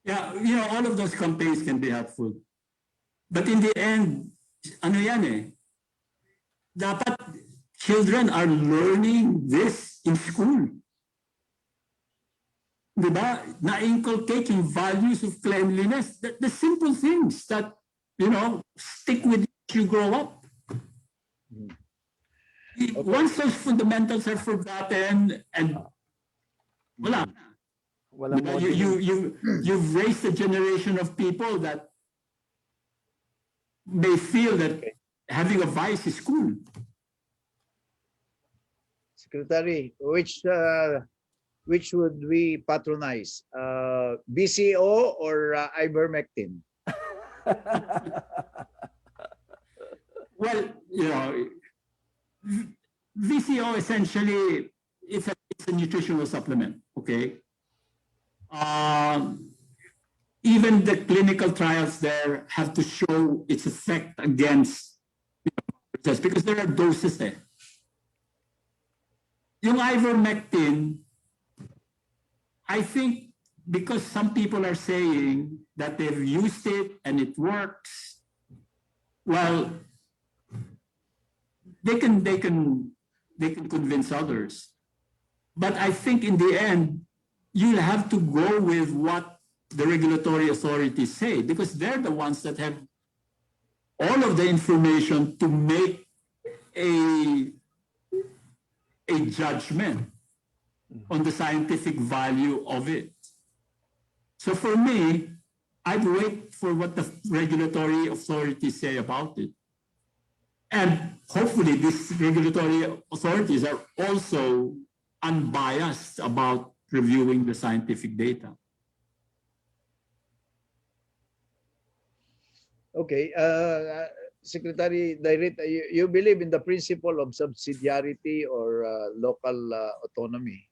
Speaker 7: yeah, all of those campaigns can be helpful. But in the end, dapat children are learning this in school. Diba? Na-inculcate yung values of cleanliness, the simple things that, stick with you as you grow up. Okay. Once those fundamentals are forgotten and wala. You've raised a generation of people that may feel that having a vice is cool.
Speaker 6: Secretary, which would we patronize? BCO or ivermectin?
Speaker 7: Well, VCO essentially it's a nutritional supplement. Okay. Even the clinical trials there have to show its effect against because there are doses there. Yung ivermectin, I think because some people are saying that they've used it and it works, well, they can convince others. But I think in the end, you'll have to go with what the regulatory authorities say because they're the ones that have all of the information to make a judgment on the scientific value of it. So for me, I'd wait for what the regulatory authorities say about it. And hopefully these regulatory authorities are also unbiased about reviewing the scientific data.
Speaker 6: Okay, Secretary DAYRIT, you believe in the principle of subsidiarity or local autonomy?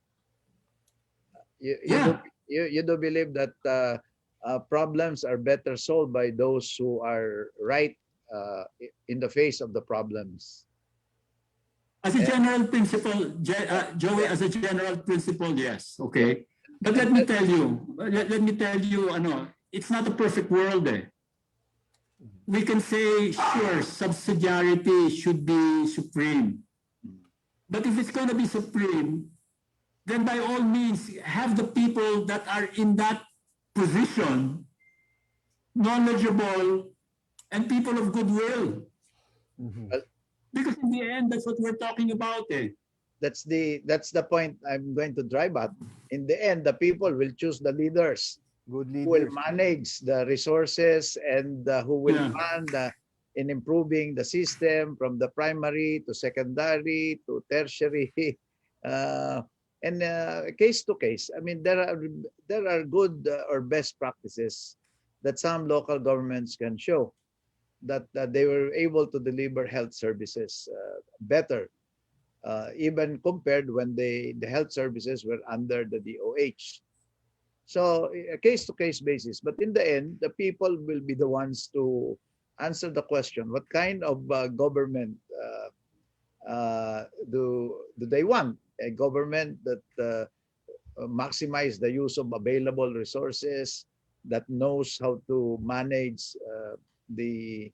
Speaker 6: You do believe that problems are better solved by those who are right in the face of the problems?
Speaker 7: As a general principle, Joey, as a general principle, yes, okay. But let me tell you, it's not a perfect world. We can say, sure, subsidiarity should be supreme. But if it's going to be supreme, then by all means, have the people that are in that position knowledgeable and people of goodwill.
Speaker 1: Mhm.
Speaker 7: Because in the end, that's what we're talking about. Eh?
Speaker 6: That's the point I'm going to drive at. In the end, the people will choose the leaders
Speaker 1: Good
Speaker 6: who will
Speaker 1: leaders.
Speaker 6: manage the resources and who will
Speaker 7: Yeah.
Speaker 6: fund in improving the system from the primary to secondary to tertiary, and case to case. I mean, there are good or best practices that some local governments can show that they were able to deliver health services better, even compared when the health services were under the DOH. So a case-to-case basis. But in the end, the people will be the ones to answer the question: what kind of government do they want? A government that maximize the use of available resources, that knows how to manage the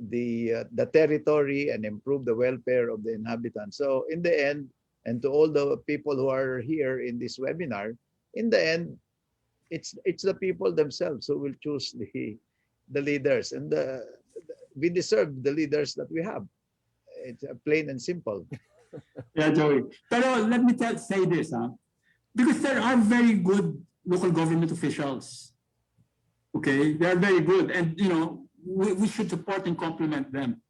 Speaker 6: the territory and improve the welfare of the inhabitants. So in the end, and to all the people who are here in this webinar, in the end, it's the people themselves who will choose the leaders, and we deserve the leaders that we have. It's plain and simple.
Speaker 7: Yeah, Joey. Pero let me say this, because there are very good local government officials. Okay, they are very good, and we should support and compliment them.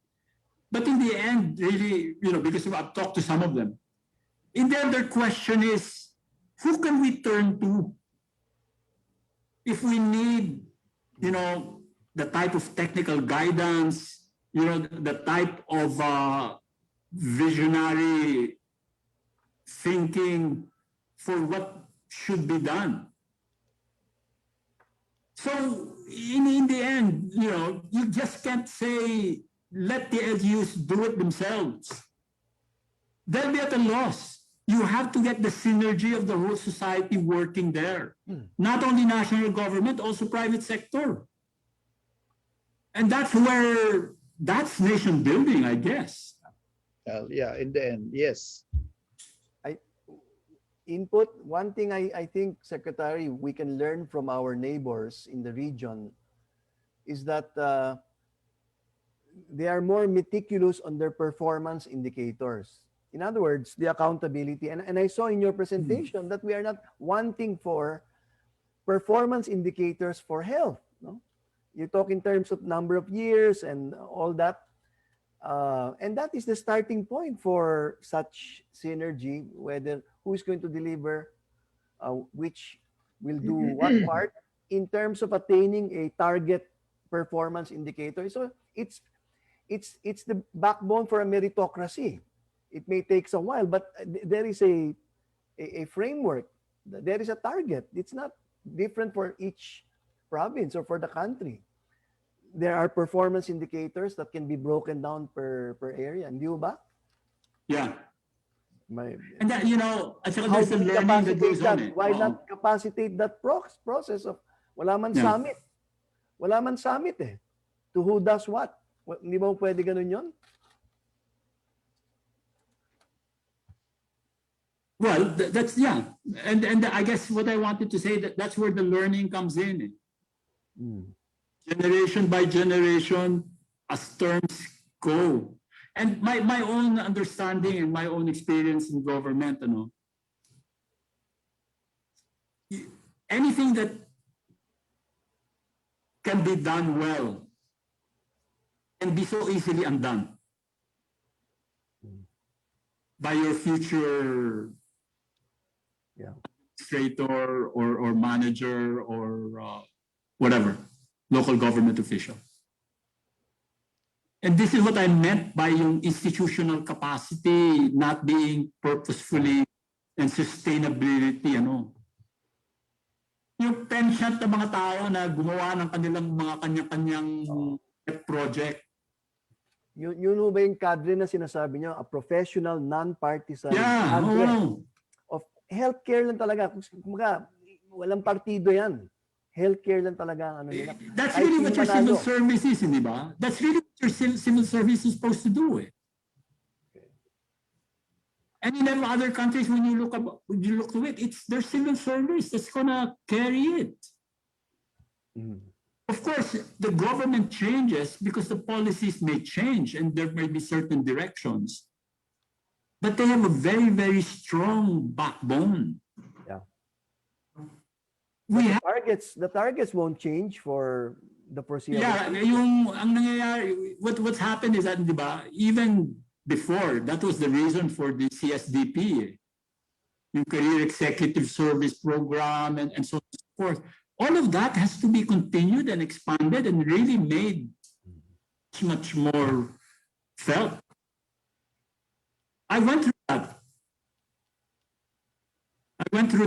Speaker 7: But in the end, really, because I've talked to some of them, in the end, their question is, who can we turn to if we need, the type of technical guidance, the type of visionary thinking for what should be done. So in the end, you just can't say, let the LGUs do it themselves. They'll be at a loss. You have to get the synergy of the whole society working there. Not only national government, also private sector. And that's nation building, I guess.
Speaker 6: Yeah, in the end, yes.
Speaker 1: Input, one thing I think, Secretary, we can learn from our neighbors in the region is that they are more meticulous on their performance indicators. In other words, the accountability. And I saw in your presentation that we are not wanting for performance indicators for health. No? You talk in terms of number of years and all that. And that is the starting point for such synergy, whether who is going to deliver, which will do what part in terms of attaining a target performance indicator. So it's the backbone for a meritocracy. It may take a while, but there is a framework. There is a target. It's not different for each province or for the country. There are performance indicators that can be broken down per area. Hindi ba?
Speaker 7: Yeah. And that, at saka
Speaker 1: How
Speaker 7: there's
Speaker 1: do
Speaker 7: a
Speaker 1: we
Speaker 7: learning that
Speaker 1: capacitate
Speaker 7: goes
Speaker 1: that?
Speaker 7: on. Eh.
Speaker 1: Why not capacitate that process of wala man
Speaker 7: Yeah.
Speaker 1: summit? Wala man summit eh. To who does what? Hindi ba pwede ganun yun?
Speaker 7: Well, that's, yeah. And I guess what I wanted to say, that's where the learning comes in. Eh. Generation by generation, as terms go. And my own understanding and my own experience in government, anything that can be done well can be so easily undone by your future administrator or manager or whatever, local government official. And this is what I meant by yung institutional capacity not being purposefully and sustainability, Yung penchant ng mga tao na gumawa ng kanilang mga kanya-kanyang project.
Speaker 1: Yun ba yung cadre na sinasabi niyo? A professional, non-partisan cadre of healthcare lang talaga. Kumbaga, walang partido yan. Healthcare lang talaga ang nila.
Speaker 7: That's really what your civil service is, hindi ba? That's really what your civil service is supposed to do. Eh. And in other countries, when you look to it, it's their civil service that's gonna carry it. Of course, the government changes because the policies may change and there may be certain directions. But they have a very, very strong backbone.
Speaker 1: Yeah.
Speaker 7: We have,
Speaker 1: The targets won't change for the foreseeable
Speaker 7: yeah,
Speaker 1: future.
Speaker 7: ang nangyayari, what's happened is that, di ba, even before, that was the reason for the CSDP, yung Career Executive Service Program and so on and so forth. All of that has to be continued and expanded and really made much more felt. I went through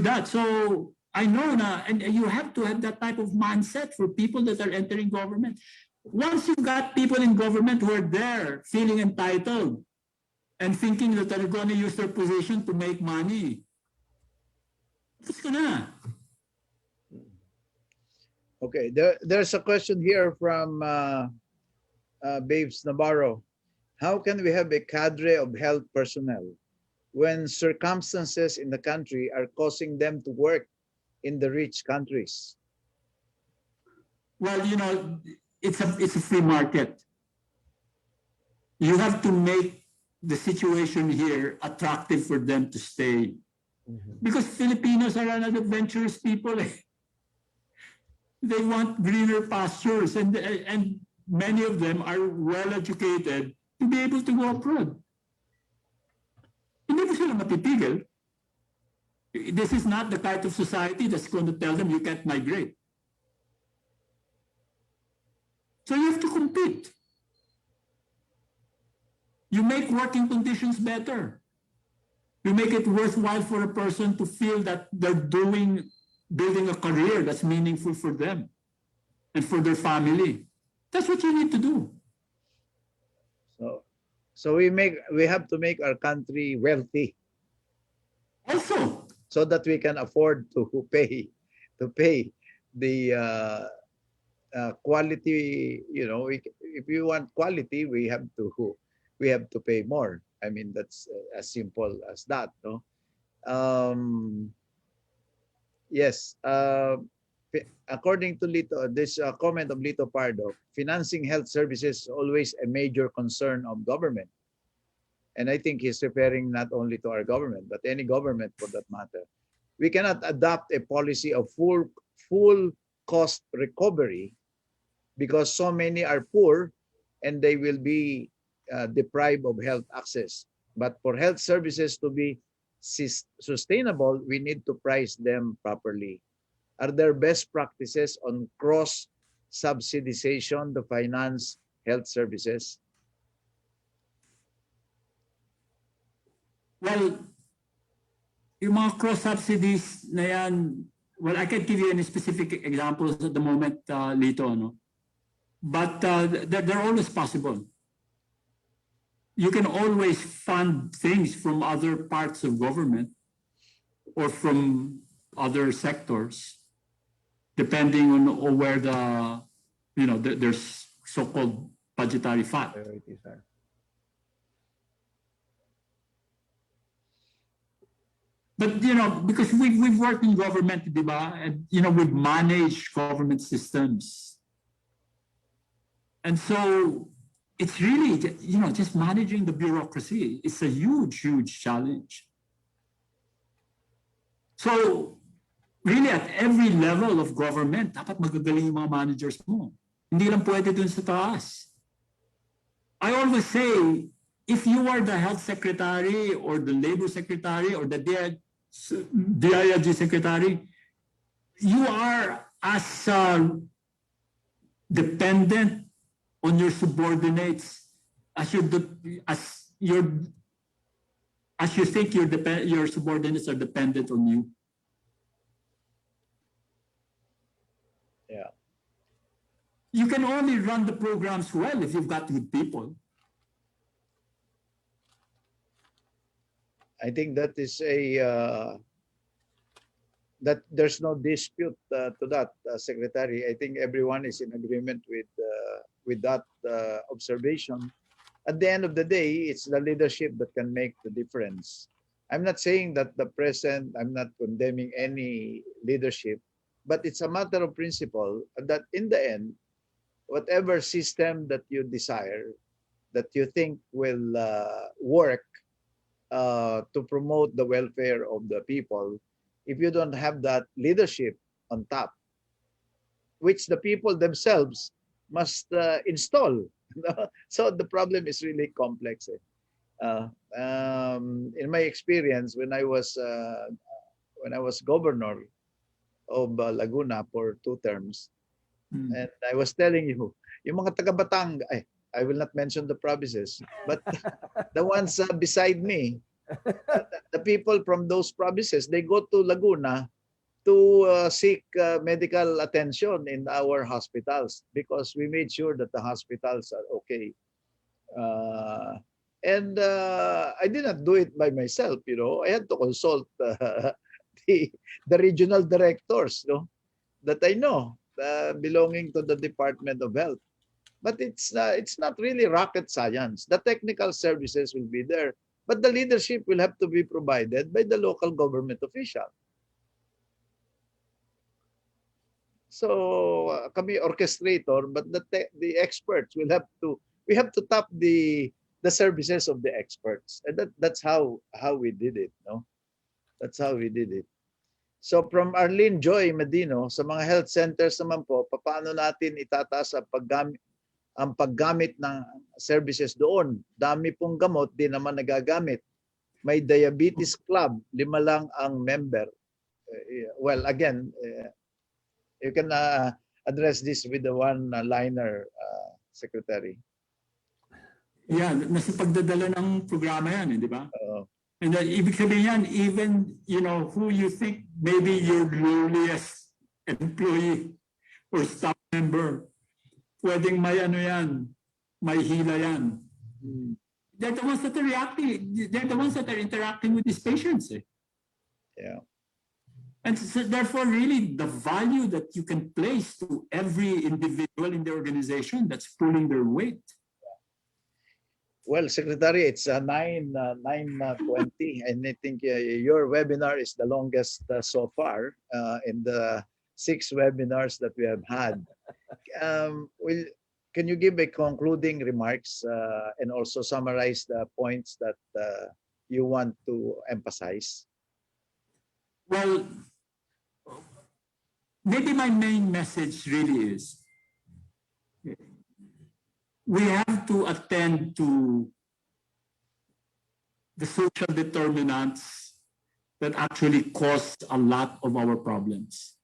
Speaker 7: that. So I know now, and you have to have that type of mindset for people that are entering government. Once you've got people in government who are there feeling entitled and thinking that they're going to use their position to make money, what's gonna?
Speaker 6: Okay, there's a question here from Babes Navarro. How can we have a cadre of health personnel when circumstances in the country are causing them to work in the rich countries?
Speaker 7: Well, it's a free market. You have to make the situation here attractive for them to stay. Because Filipinos are an adventurous people. They want greener pastures, and many of them are well educated to be able to go abroad. Hindi mo sila mapipigil. This is not the kind of society that's going to tell them you can't migrate. So you have to compete. You make working conditions better. You make it worthwhile for a person to feel that they're building a career that's meaningful for them and for their family. That's what you need to do.
Speaker 6: So we have to make our country wealthy.
Speaker 7: Also,
Speaker 6: so that we can afford to pay the quality. If you want quality, we have to pay more. I mean, that's as simple as that, no? Yes. According to Lito, this comment of Lito Pardo, financing health services is always a major concern of government. And I think he's referring not only to our government, but any government for that matter. We cannot adopt a policy of full cost recovery because so many are poor and they will be deprived of health access. But for health services to be sustainable, we need to price them properly. Are there best practices on cross-subsidization to finance health services?
Speaker 7: well, yung mga cross-subsidies na yan, well, I can't give you any specific examples at the moment, Lito, no? But they're always possible. You can always fund things from other parts of government or from other sectors, depending on where there's so-called budgetary fat.
Speaker 1: Priorities are.
Speaker 7: But because we've worked in government, diba? And we've managed government systems, and so it's really just managing the bureaucracy. It's a huge challenge. So really, at every level of government, dapat magagaling yung mga managers mo. Hindi lang pwede dun sa taas. I always say, if you are the health secretary or the labor secretary or the DILG secretary, you are as dependent on your subordinates as you think your subordinates are dependent on you.
Speaker 6: Yeah.
Speaker 7: You can only run the programs well if you've got good people.
Speaker 6: I think that is that there's no dispute to that, Secretary. I think everyone is in agreement with that observation. At the end of the day, it's the leadership that can make the difference. I'm not saying that the present, I'm not condemning any leadership, but it's a matter of principle that in the end, whatever system that you desire, that you think will work to promote the welfare of the people, if you don't have that leadership on top, which the people themselves must install. So the problem is really complex. In my experience, when I was governor of Laguna for 2 terms, and I was telling you, yung mga taga Batang, I will not mention the provinces, but the ones beside me, the people from those provinces, they go to Laguna to seek medical attention in our hospitals because we made sure that the hospitals are okay. And I did not do it by myself, you know. I had to consult the regional directors, you know, that I know belonging to the Department of Health. But it's not really rocket science. The technical services will be there, but the leadership will have to be provided by the local government official. So kami orchestrator, but the experts will have to. We have to tap the services of the experts, and that's how we did it. No, that's how we did it. So from Arlene Joy Medino, sa mga health centers naman po, paano natin itataas ang paggamit ng services doon? Dami pong gamot, di naman nagagamit. May diabetes club, 5 lang ang member. Well, again, you can address this with the one-liner, Secretary.
Speaker 7: Yeah, nasa pagdadala ng programa yan, di ba? And ibig sabihin yan, even, you know, who you think maybe your lowliest employee or staff member, pwedeng may ano yan, may hila yan. They're the ones that are reacting, they're the ones that are interacting with these patients.
Speaker 6: Yeah.
Speaker 7: And so therefore, really, the value that you can place to every individual in the organization that's pulling their weight.
Speaker 6: Well, Secretary, it's 9:20, and I think your webinar is the longest so far in the 6 webinars that we have had. Can you give a concluding remarks and also summarize the points that you want to emphasize?
Speaker 7: Well, maybe my main message really is we have to attend to the social determinants that actually cause a lot of our problems.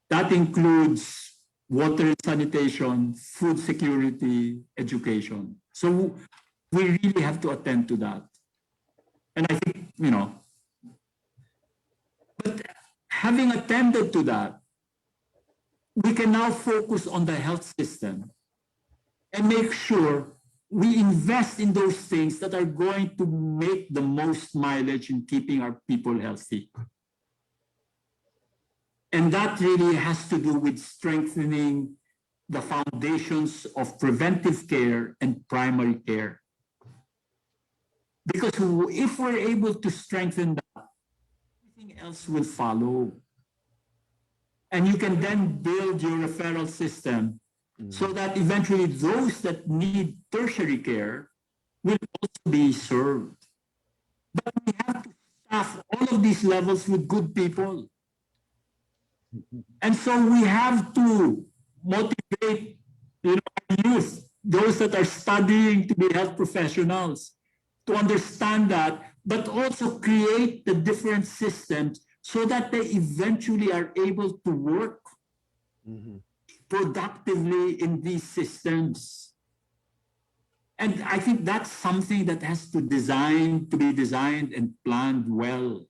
Speaker 7: That includes water and sanitation, food security, education. So we really have to attend to that. And I think, you know, but having attended to that, we can now focus on the health system and make sure we invest in those things that are going to make the most mileage in keeping our people healthy. And that really has to do with strengthening the foundations of preventive care and primary care. Because if we're able to strengthen that, everything else will follow. And you can then build your referral system so that eventually those that need tertiary care will also be served. But we have to staff all of these levels with good people. And so we have to motivate, you know, our youth, those that are studying to be health professionals, to understand that, but also create the different systems so that they eventually are able to work productively in these systems. And I think that's something that has to be designed and planned well.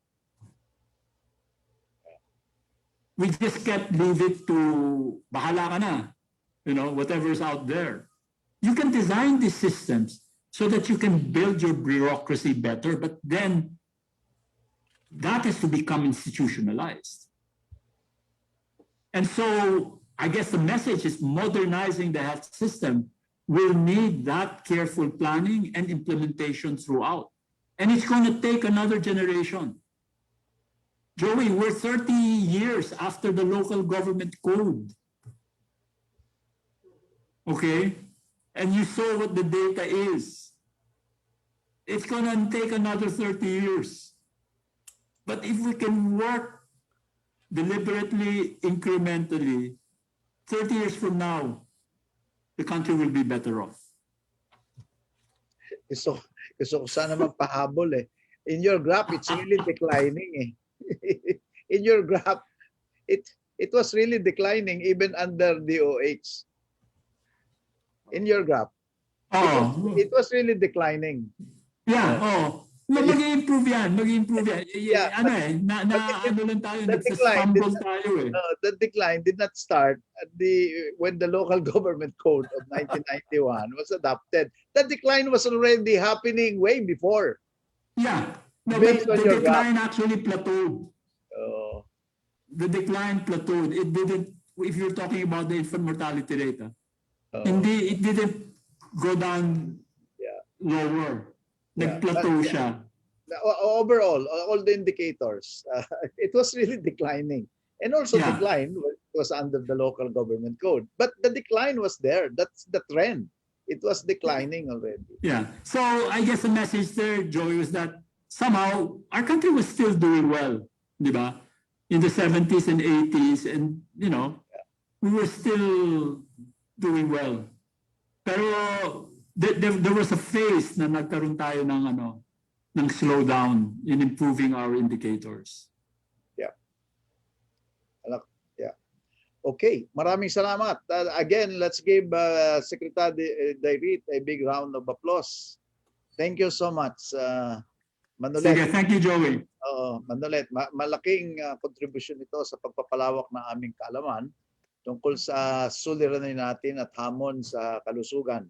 Speaker 7: We just can't leave it to bahala ka na, you know, whatever's out there. You can design these systems so that you can build your bureaucracy better, but then that has to become institutionalized. And so I guess the message is modernizing the health system will need that careful planning and implementation throughout. And it's going to take another generation. Joey, we're 30 years after the local government code. Okay? And you saw what the data is. It's gonna take another 30 years. But if we can work deliberately, incrementally, 30 years from now, the country will be better off.
Speaker 6: Gusto ko sana magpahabol eh. In your graph, it's really declining eh. In your graph, it was really declining even under DOH. In your graph,
Speaker 7: Oh,
Speaker 6: it was really declining.
Speaker 7: yeah, oh. Mag-i-improve yan, mag-i-improve yan.
Speaker 6: Yeah,
Speaker 7: Ano eh, ano lang tayo,
Speaker 6: the decline
Speaker 7: nagsastumble tayo eh.
Speaker 6: the decline did not start at when the local government code of 1991 was adopted. The decline was already happening way before.
Speaker 7: Yeah, no,
Speaker 6: Based
Speaker 7: but
Speaker 6: on
Speaker 7: the
Speaker 6: your
Speaker 7: decline actually plateaued.
Speaker 6: Oh,
Speaker 7: The decline plateaued. It didn't, if you're talking about the infant mortality rate,
Speaker 6: oh,
Speaker 7: it didn't go down
Speaker 6: yeah.
Speaker 7: lower.
Speaker 6: Yeah,
Speaker 7: Nag-plateau
Speaker 6: but,
Speaker 7: siya.
Speaker 6: Overall, all the indicators, it was really declining. And also
Speaker 7: Yeah.
Speaker 6: decline was under the local government code. But the decline was there. That's the trend. It was declining already.
Speaker 7: Yeah. So I guess the message there, Joey, was that somehow our country was still doing well, di ba? In the 70s and 80s, and you know, we were still doing well. Pero there was a phase na nagkaroon tayo ng slowdown in improving our indicators.
Speaker 6: Yeah. Okay, maraming salamat. Again, let's give Secretary DAYRIT a big round of applause. Thank you so much, Manuel.
Speaker 7: Sige, thank you, Joey.
Speaker 6: Manuel, malaking kontribusyon ito sa pagpapalawak ng aming kaalaman tungkol sa suliranin natin at hamon sa kalusugan.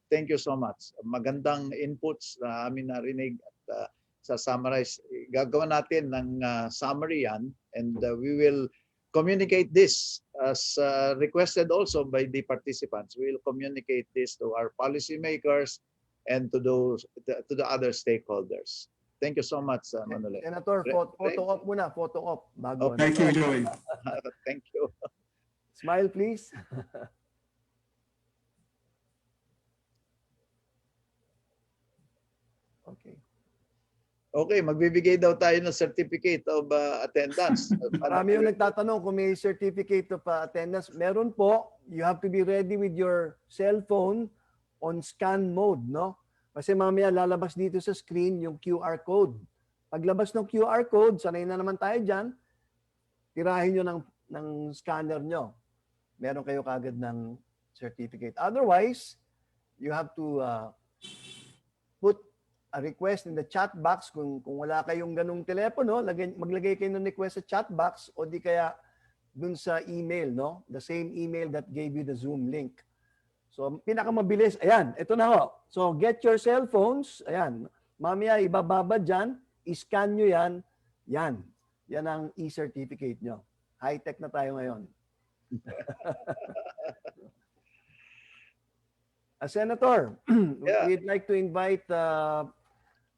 Speaker 6: Thank you so much. Magandang inputs na amin narinig at sa summarize. Gagawa natin ng summary yan, and we will communicate this as requested also by the participants. We will communicate this to our policymakers and to the other stakeholders. Thank you so much, Manuel.
Speaker 1: Senator, photo op muna, photo op. Bago.
Speaker 7: Thank you, Joey.
Speaker 6: Thank you.
Speaker 1: Smile, please. Okay.
Speaker 6: Okay, magbibigay daw tayo ng certificate of attendance.
Speaker 1: Marami yung nagtatanong kung may certificate of attendance. Meron po. You have to be ready with your cellphone on scan mode, no? Kasi mamaya lalabas dito sa screen yung QR code. Paglabas ng QR code, sanay na naman tayo dyan, tirahin nyo ng scanner nyo. Meron kayo kagad ng certificate. Otherwise, you have to put a request in the chat box. Kung wala kayong ganung telepono, maglagay kayo ng request sa chat box o di kaya dun sa email, no? The same email that gave you the Zoom link. So, pinakamabilis, ayan, ito na ho. So, get your cell phones, ayan, mamaya ibababa dyan, i-scan nyo yan, yan ang e-certificate nyo. High-tech na tayo ngayon. Senator,
Speaker 6: Yeah.
Speaker 1: we'd like to invite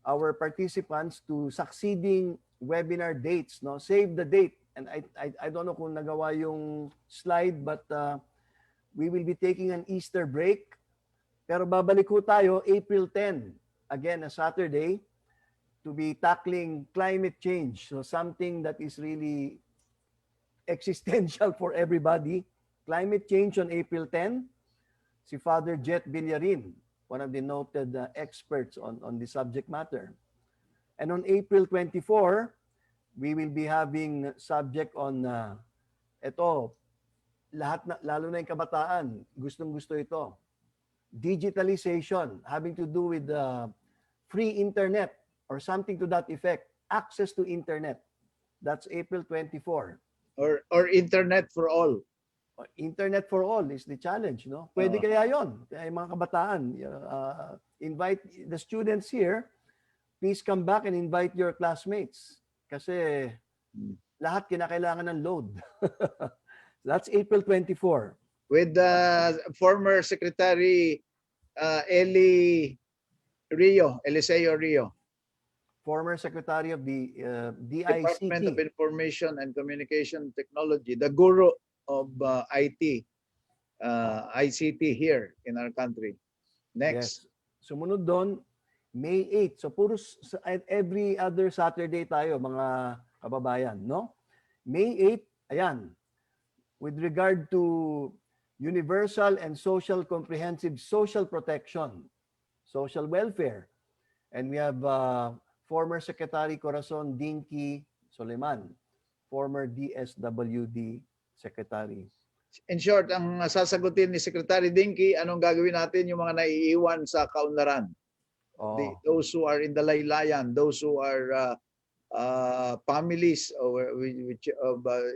Speaker 1: our participants to succeeding webinar dates, no? Save the date. And I don't know kung nagawa yung slide, but we will be taking an Easter break. Pero babalik ko tayo April 10, again, a Saturday, to be tackling climate change. So something that is really existential for everybody. Climate change on April 10. Si Father Jet Villarin, one of the noted experts on the subject matter. And on April 24, we will be having subject on lalo na yung kabataan, gustong-gusto ito. Digitalization, having to do with free internet or something to that effect. Access to internet. That's April 24.
Speaker 6: Or internet for all.
Speaker 1: Internet for all is the challenge, no? Pwede kaya yon, kaya yung mga kabataan. Invite the students here. Please come back and invite your classmates. Kasi lahat kinakailangan ng load. That's April 24.
Speaker 6: With former Secretary Eliseo Rio.
Speaker 1: former Secretary of the
Speaker 6: Department of
Speaker 1: DICT.
Speaker 6: Information and Communication Technology, the guru of IT, ICT here in our country. Next.
Speaker 1: Yes. Sumunod doon, May 8. So puro every other Saturday tayo, mga kababayan, no? May 8, ayan. With regard to universal and social comprehensive social protection, social welfare. And we have former Secretary Corazon Dinky Soleman, former DSWD Secretary.
Speaker 6: In short, ang sasagutin ni Secretary Dinky, anong gagawin natin yung mga naiiwan sa kaunlaran? Those who are in the laylayan, those who are families which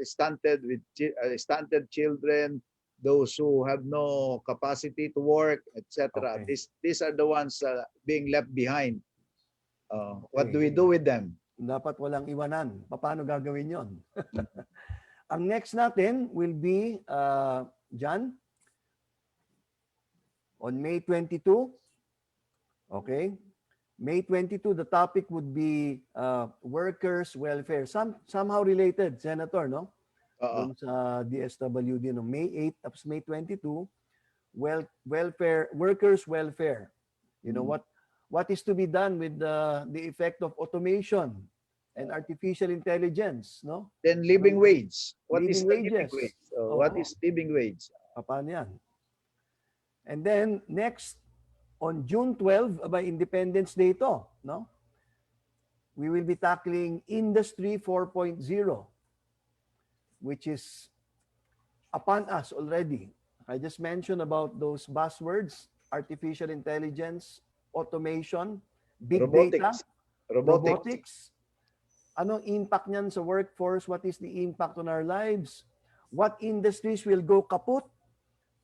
Speaker 6: stunted with stunted children, those who have no capacity to work, etc.
Speaker 1: Okay.
Speaker 6: These are the ones being left behind. What do we do with them?
Speaker 1: Dapat walang iwanan. Paano gagawin yon? Ang next natin will be, John, on May 22. Okay. May 22, the topic would be workers' welfare. Somehow related, Senator, no? Dun sa DSWD, no? May 8, tapos May 22, welfare, workers' welfare. You know, what is to be done with the effect of automation and artificial intelligence, no?
Speaker 6: Then living wage. What is
Speaker 1: Living
Speaker 6: living
Speaker 1: wages.
Speaker 6: wage? What is living wage?
Speaker 1: Paano yan? And then, next, on June 12, by Independence Day to, no? We will be tackling Industry 4.0, which is upon us already. I just mentioned about those buzzwords, artificial intelligence, automation, big data, robotics. Anong impact niyan sa workforce? What is the impact on our lives? What industries will go kaput?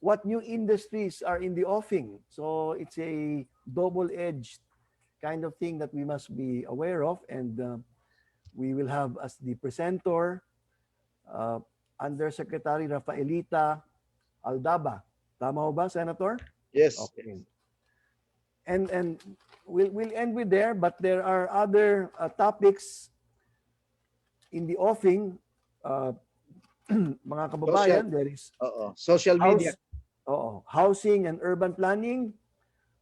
Speaker 1: What new industries are in the offing? So it's a double-edged kind of thing that we must be aware of. And we will have as the presenter, Undersecretary Rafaelita Aldaba. Tama ba, Senator?
Speaker 6: Yes.
Speaker 1: Okay. And we'll end with there, but there are other topics in the offing, mga kababayan. There is
Speaker 6: social media.
Speaker 1: Housing and urban planning,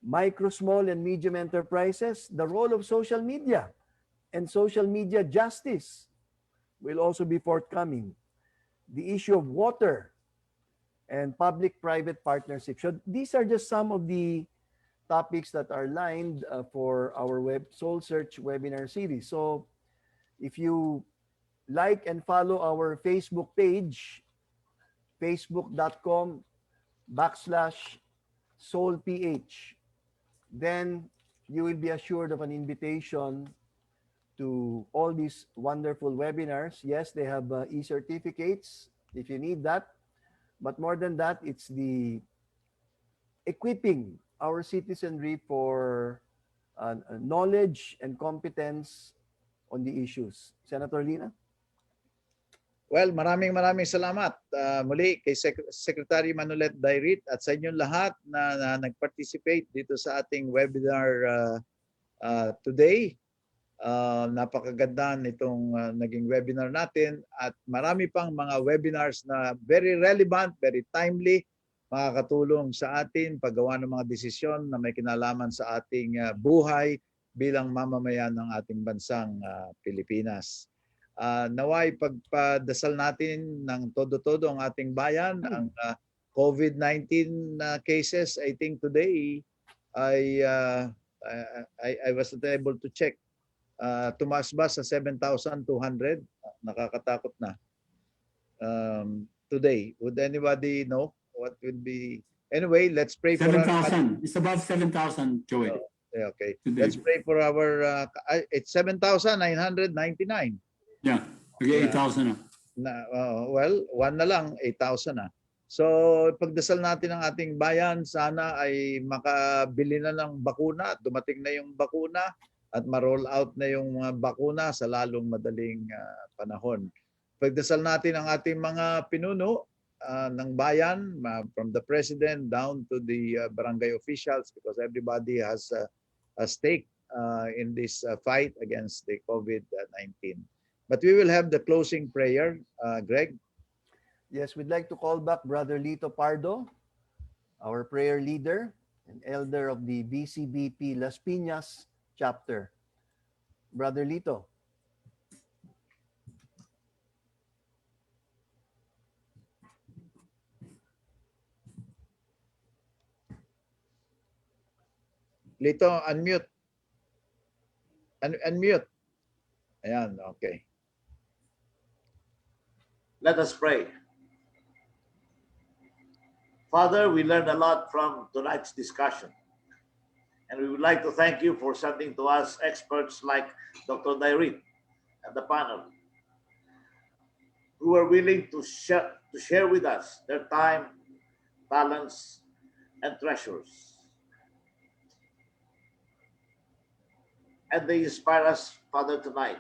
Speaker 1: micro, small, and medium enterprises, the role of social media, and social media justice will also be forthcoming. The issue of water and public-private partnership. So these are just some of the topics that are lined for our Soul Search webinar series. So if you like and follow our Facebook page, facebook.com/SoulPH, then you will be assured of an invitation to all these wonderful webinars. Yes, they have e-certificates if you need that. But more than that, it's the equipping our citizenry for knowledge and competence on the issues. Senator Lina?
Speaker 6: Well, maraming salamat muli kay Secretary Manuel DAYRIT at sa inyong lahat na nag-participate dito sa ating webinar today. Napakaganda nitong naging webinar natin at marami pang mga webinars na very relevant, very timely, makakatulong sa atin paggawa ng mga desisyon na may kinalaman sa ating buhay bilang mamamayan ng ating bansang Pilipinas. Naway pagpadasal natin ng todo-todo ang ating bayan. Ang COVID-19 cases, I think today, I was not able to check. Tumaas ba sa 7,200? Nakakatakot na. Today, would anybody know what would be? Anyway, let's pray for
Speaker 7: 7,000. It's about 7,000, Joey.
Speaker 6: Okay.
Speaker 7: Today.
Speaker 6: Let's pray for our it's 7,999.
Speaker 7: Yeah. Okay, 8,000 na.
Speaker 6: Well, one na lang, 8,000 na. So, pagdasal natin ang ating bayan, sana ay makabili na ng bakuna, dumating na yung bakuna at ma-roll out na yung bakuna sa lalong madaling panahon. Pagdasal natin ang ating mga pinuno ng bayan, from the president down to the barangay officials, because everybody has a stake in this fight against the COVID-19. But we will have the closing prayer, Greg.
Speaker 1: Yes, we'd like to call back Brother Lito Pardo, our prayer leader and elder of the BCBP Las Piñas chapter. Brother Lito.
Speaker 6: Lito, unmute. Unmute. Ayan, okay.
Speaker 2: Let us pray. Father, we learned a lot from tonight's discussion. And we would like to thank you for sending to us experts like Dr. DAYRIT and the panel, who are willing to share with us their time, talents, and treasures. And they inspire us, Father, tonight.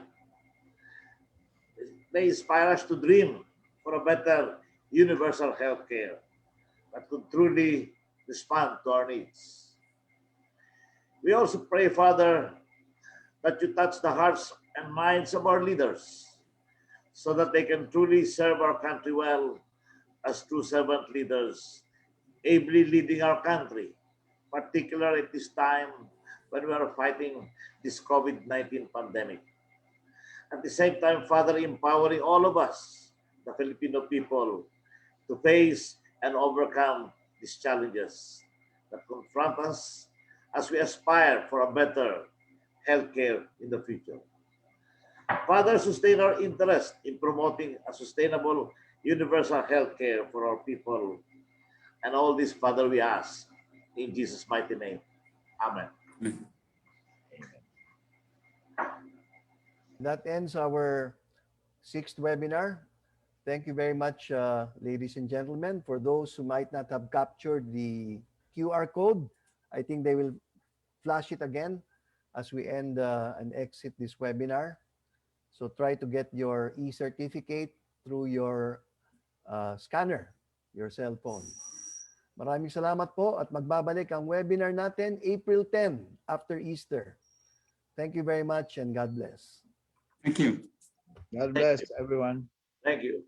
Speaker 2: They inspire us to dream for a better universal health care that could truly respond to our needs. We also pray, Father, that you touch the hearts and minds of our leaders so that they can truly serve our country well as true servant leaders, ably leading our country, particularly at this time when we are fighting this COVID-19 pandemic. At the same time, Father, empowering all of us, the Filipino people, to face and overcome these challenges that confront us as we aspire for a better healthcare in the future. Father, sustain our interest in promoting a sustainable universal healthcare for our people. And all this, Father, we ask in Jesus' mighty name. Amen.
Speaker 1: That ends our 6th webinar. Thank you very much, ladies and gentlemen. For those who might not have captured the QR code, I think they will flash it again as we end and exit this webinar. So try to get your e-certificate through your scanner, your cell phone. Maraming salamat po at magbabalik ang webinar natin April 10 after Easter. Thank you very much and God bless.
Speaker 7: Thank you.
Speaker 6: God bless everyone.
Speaker 2: Thank you.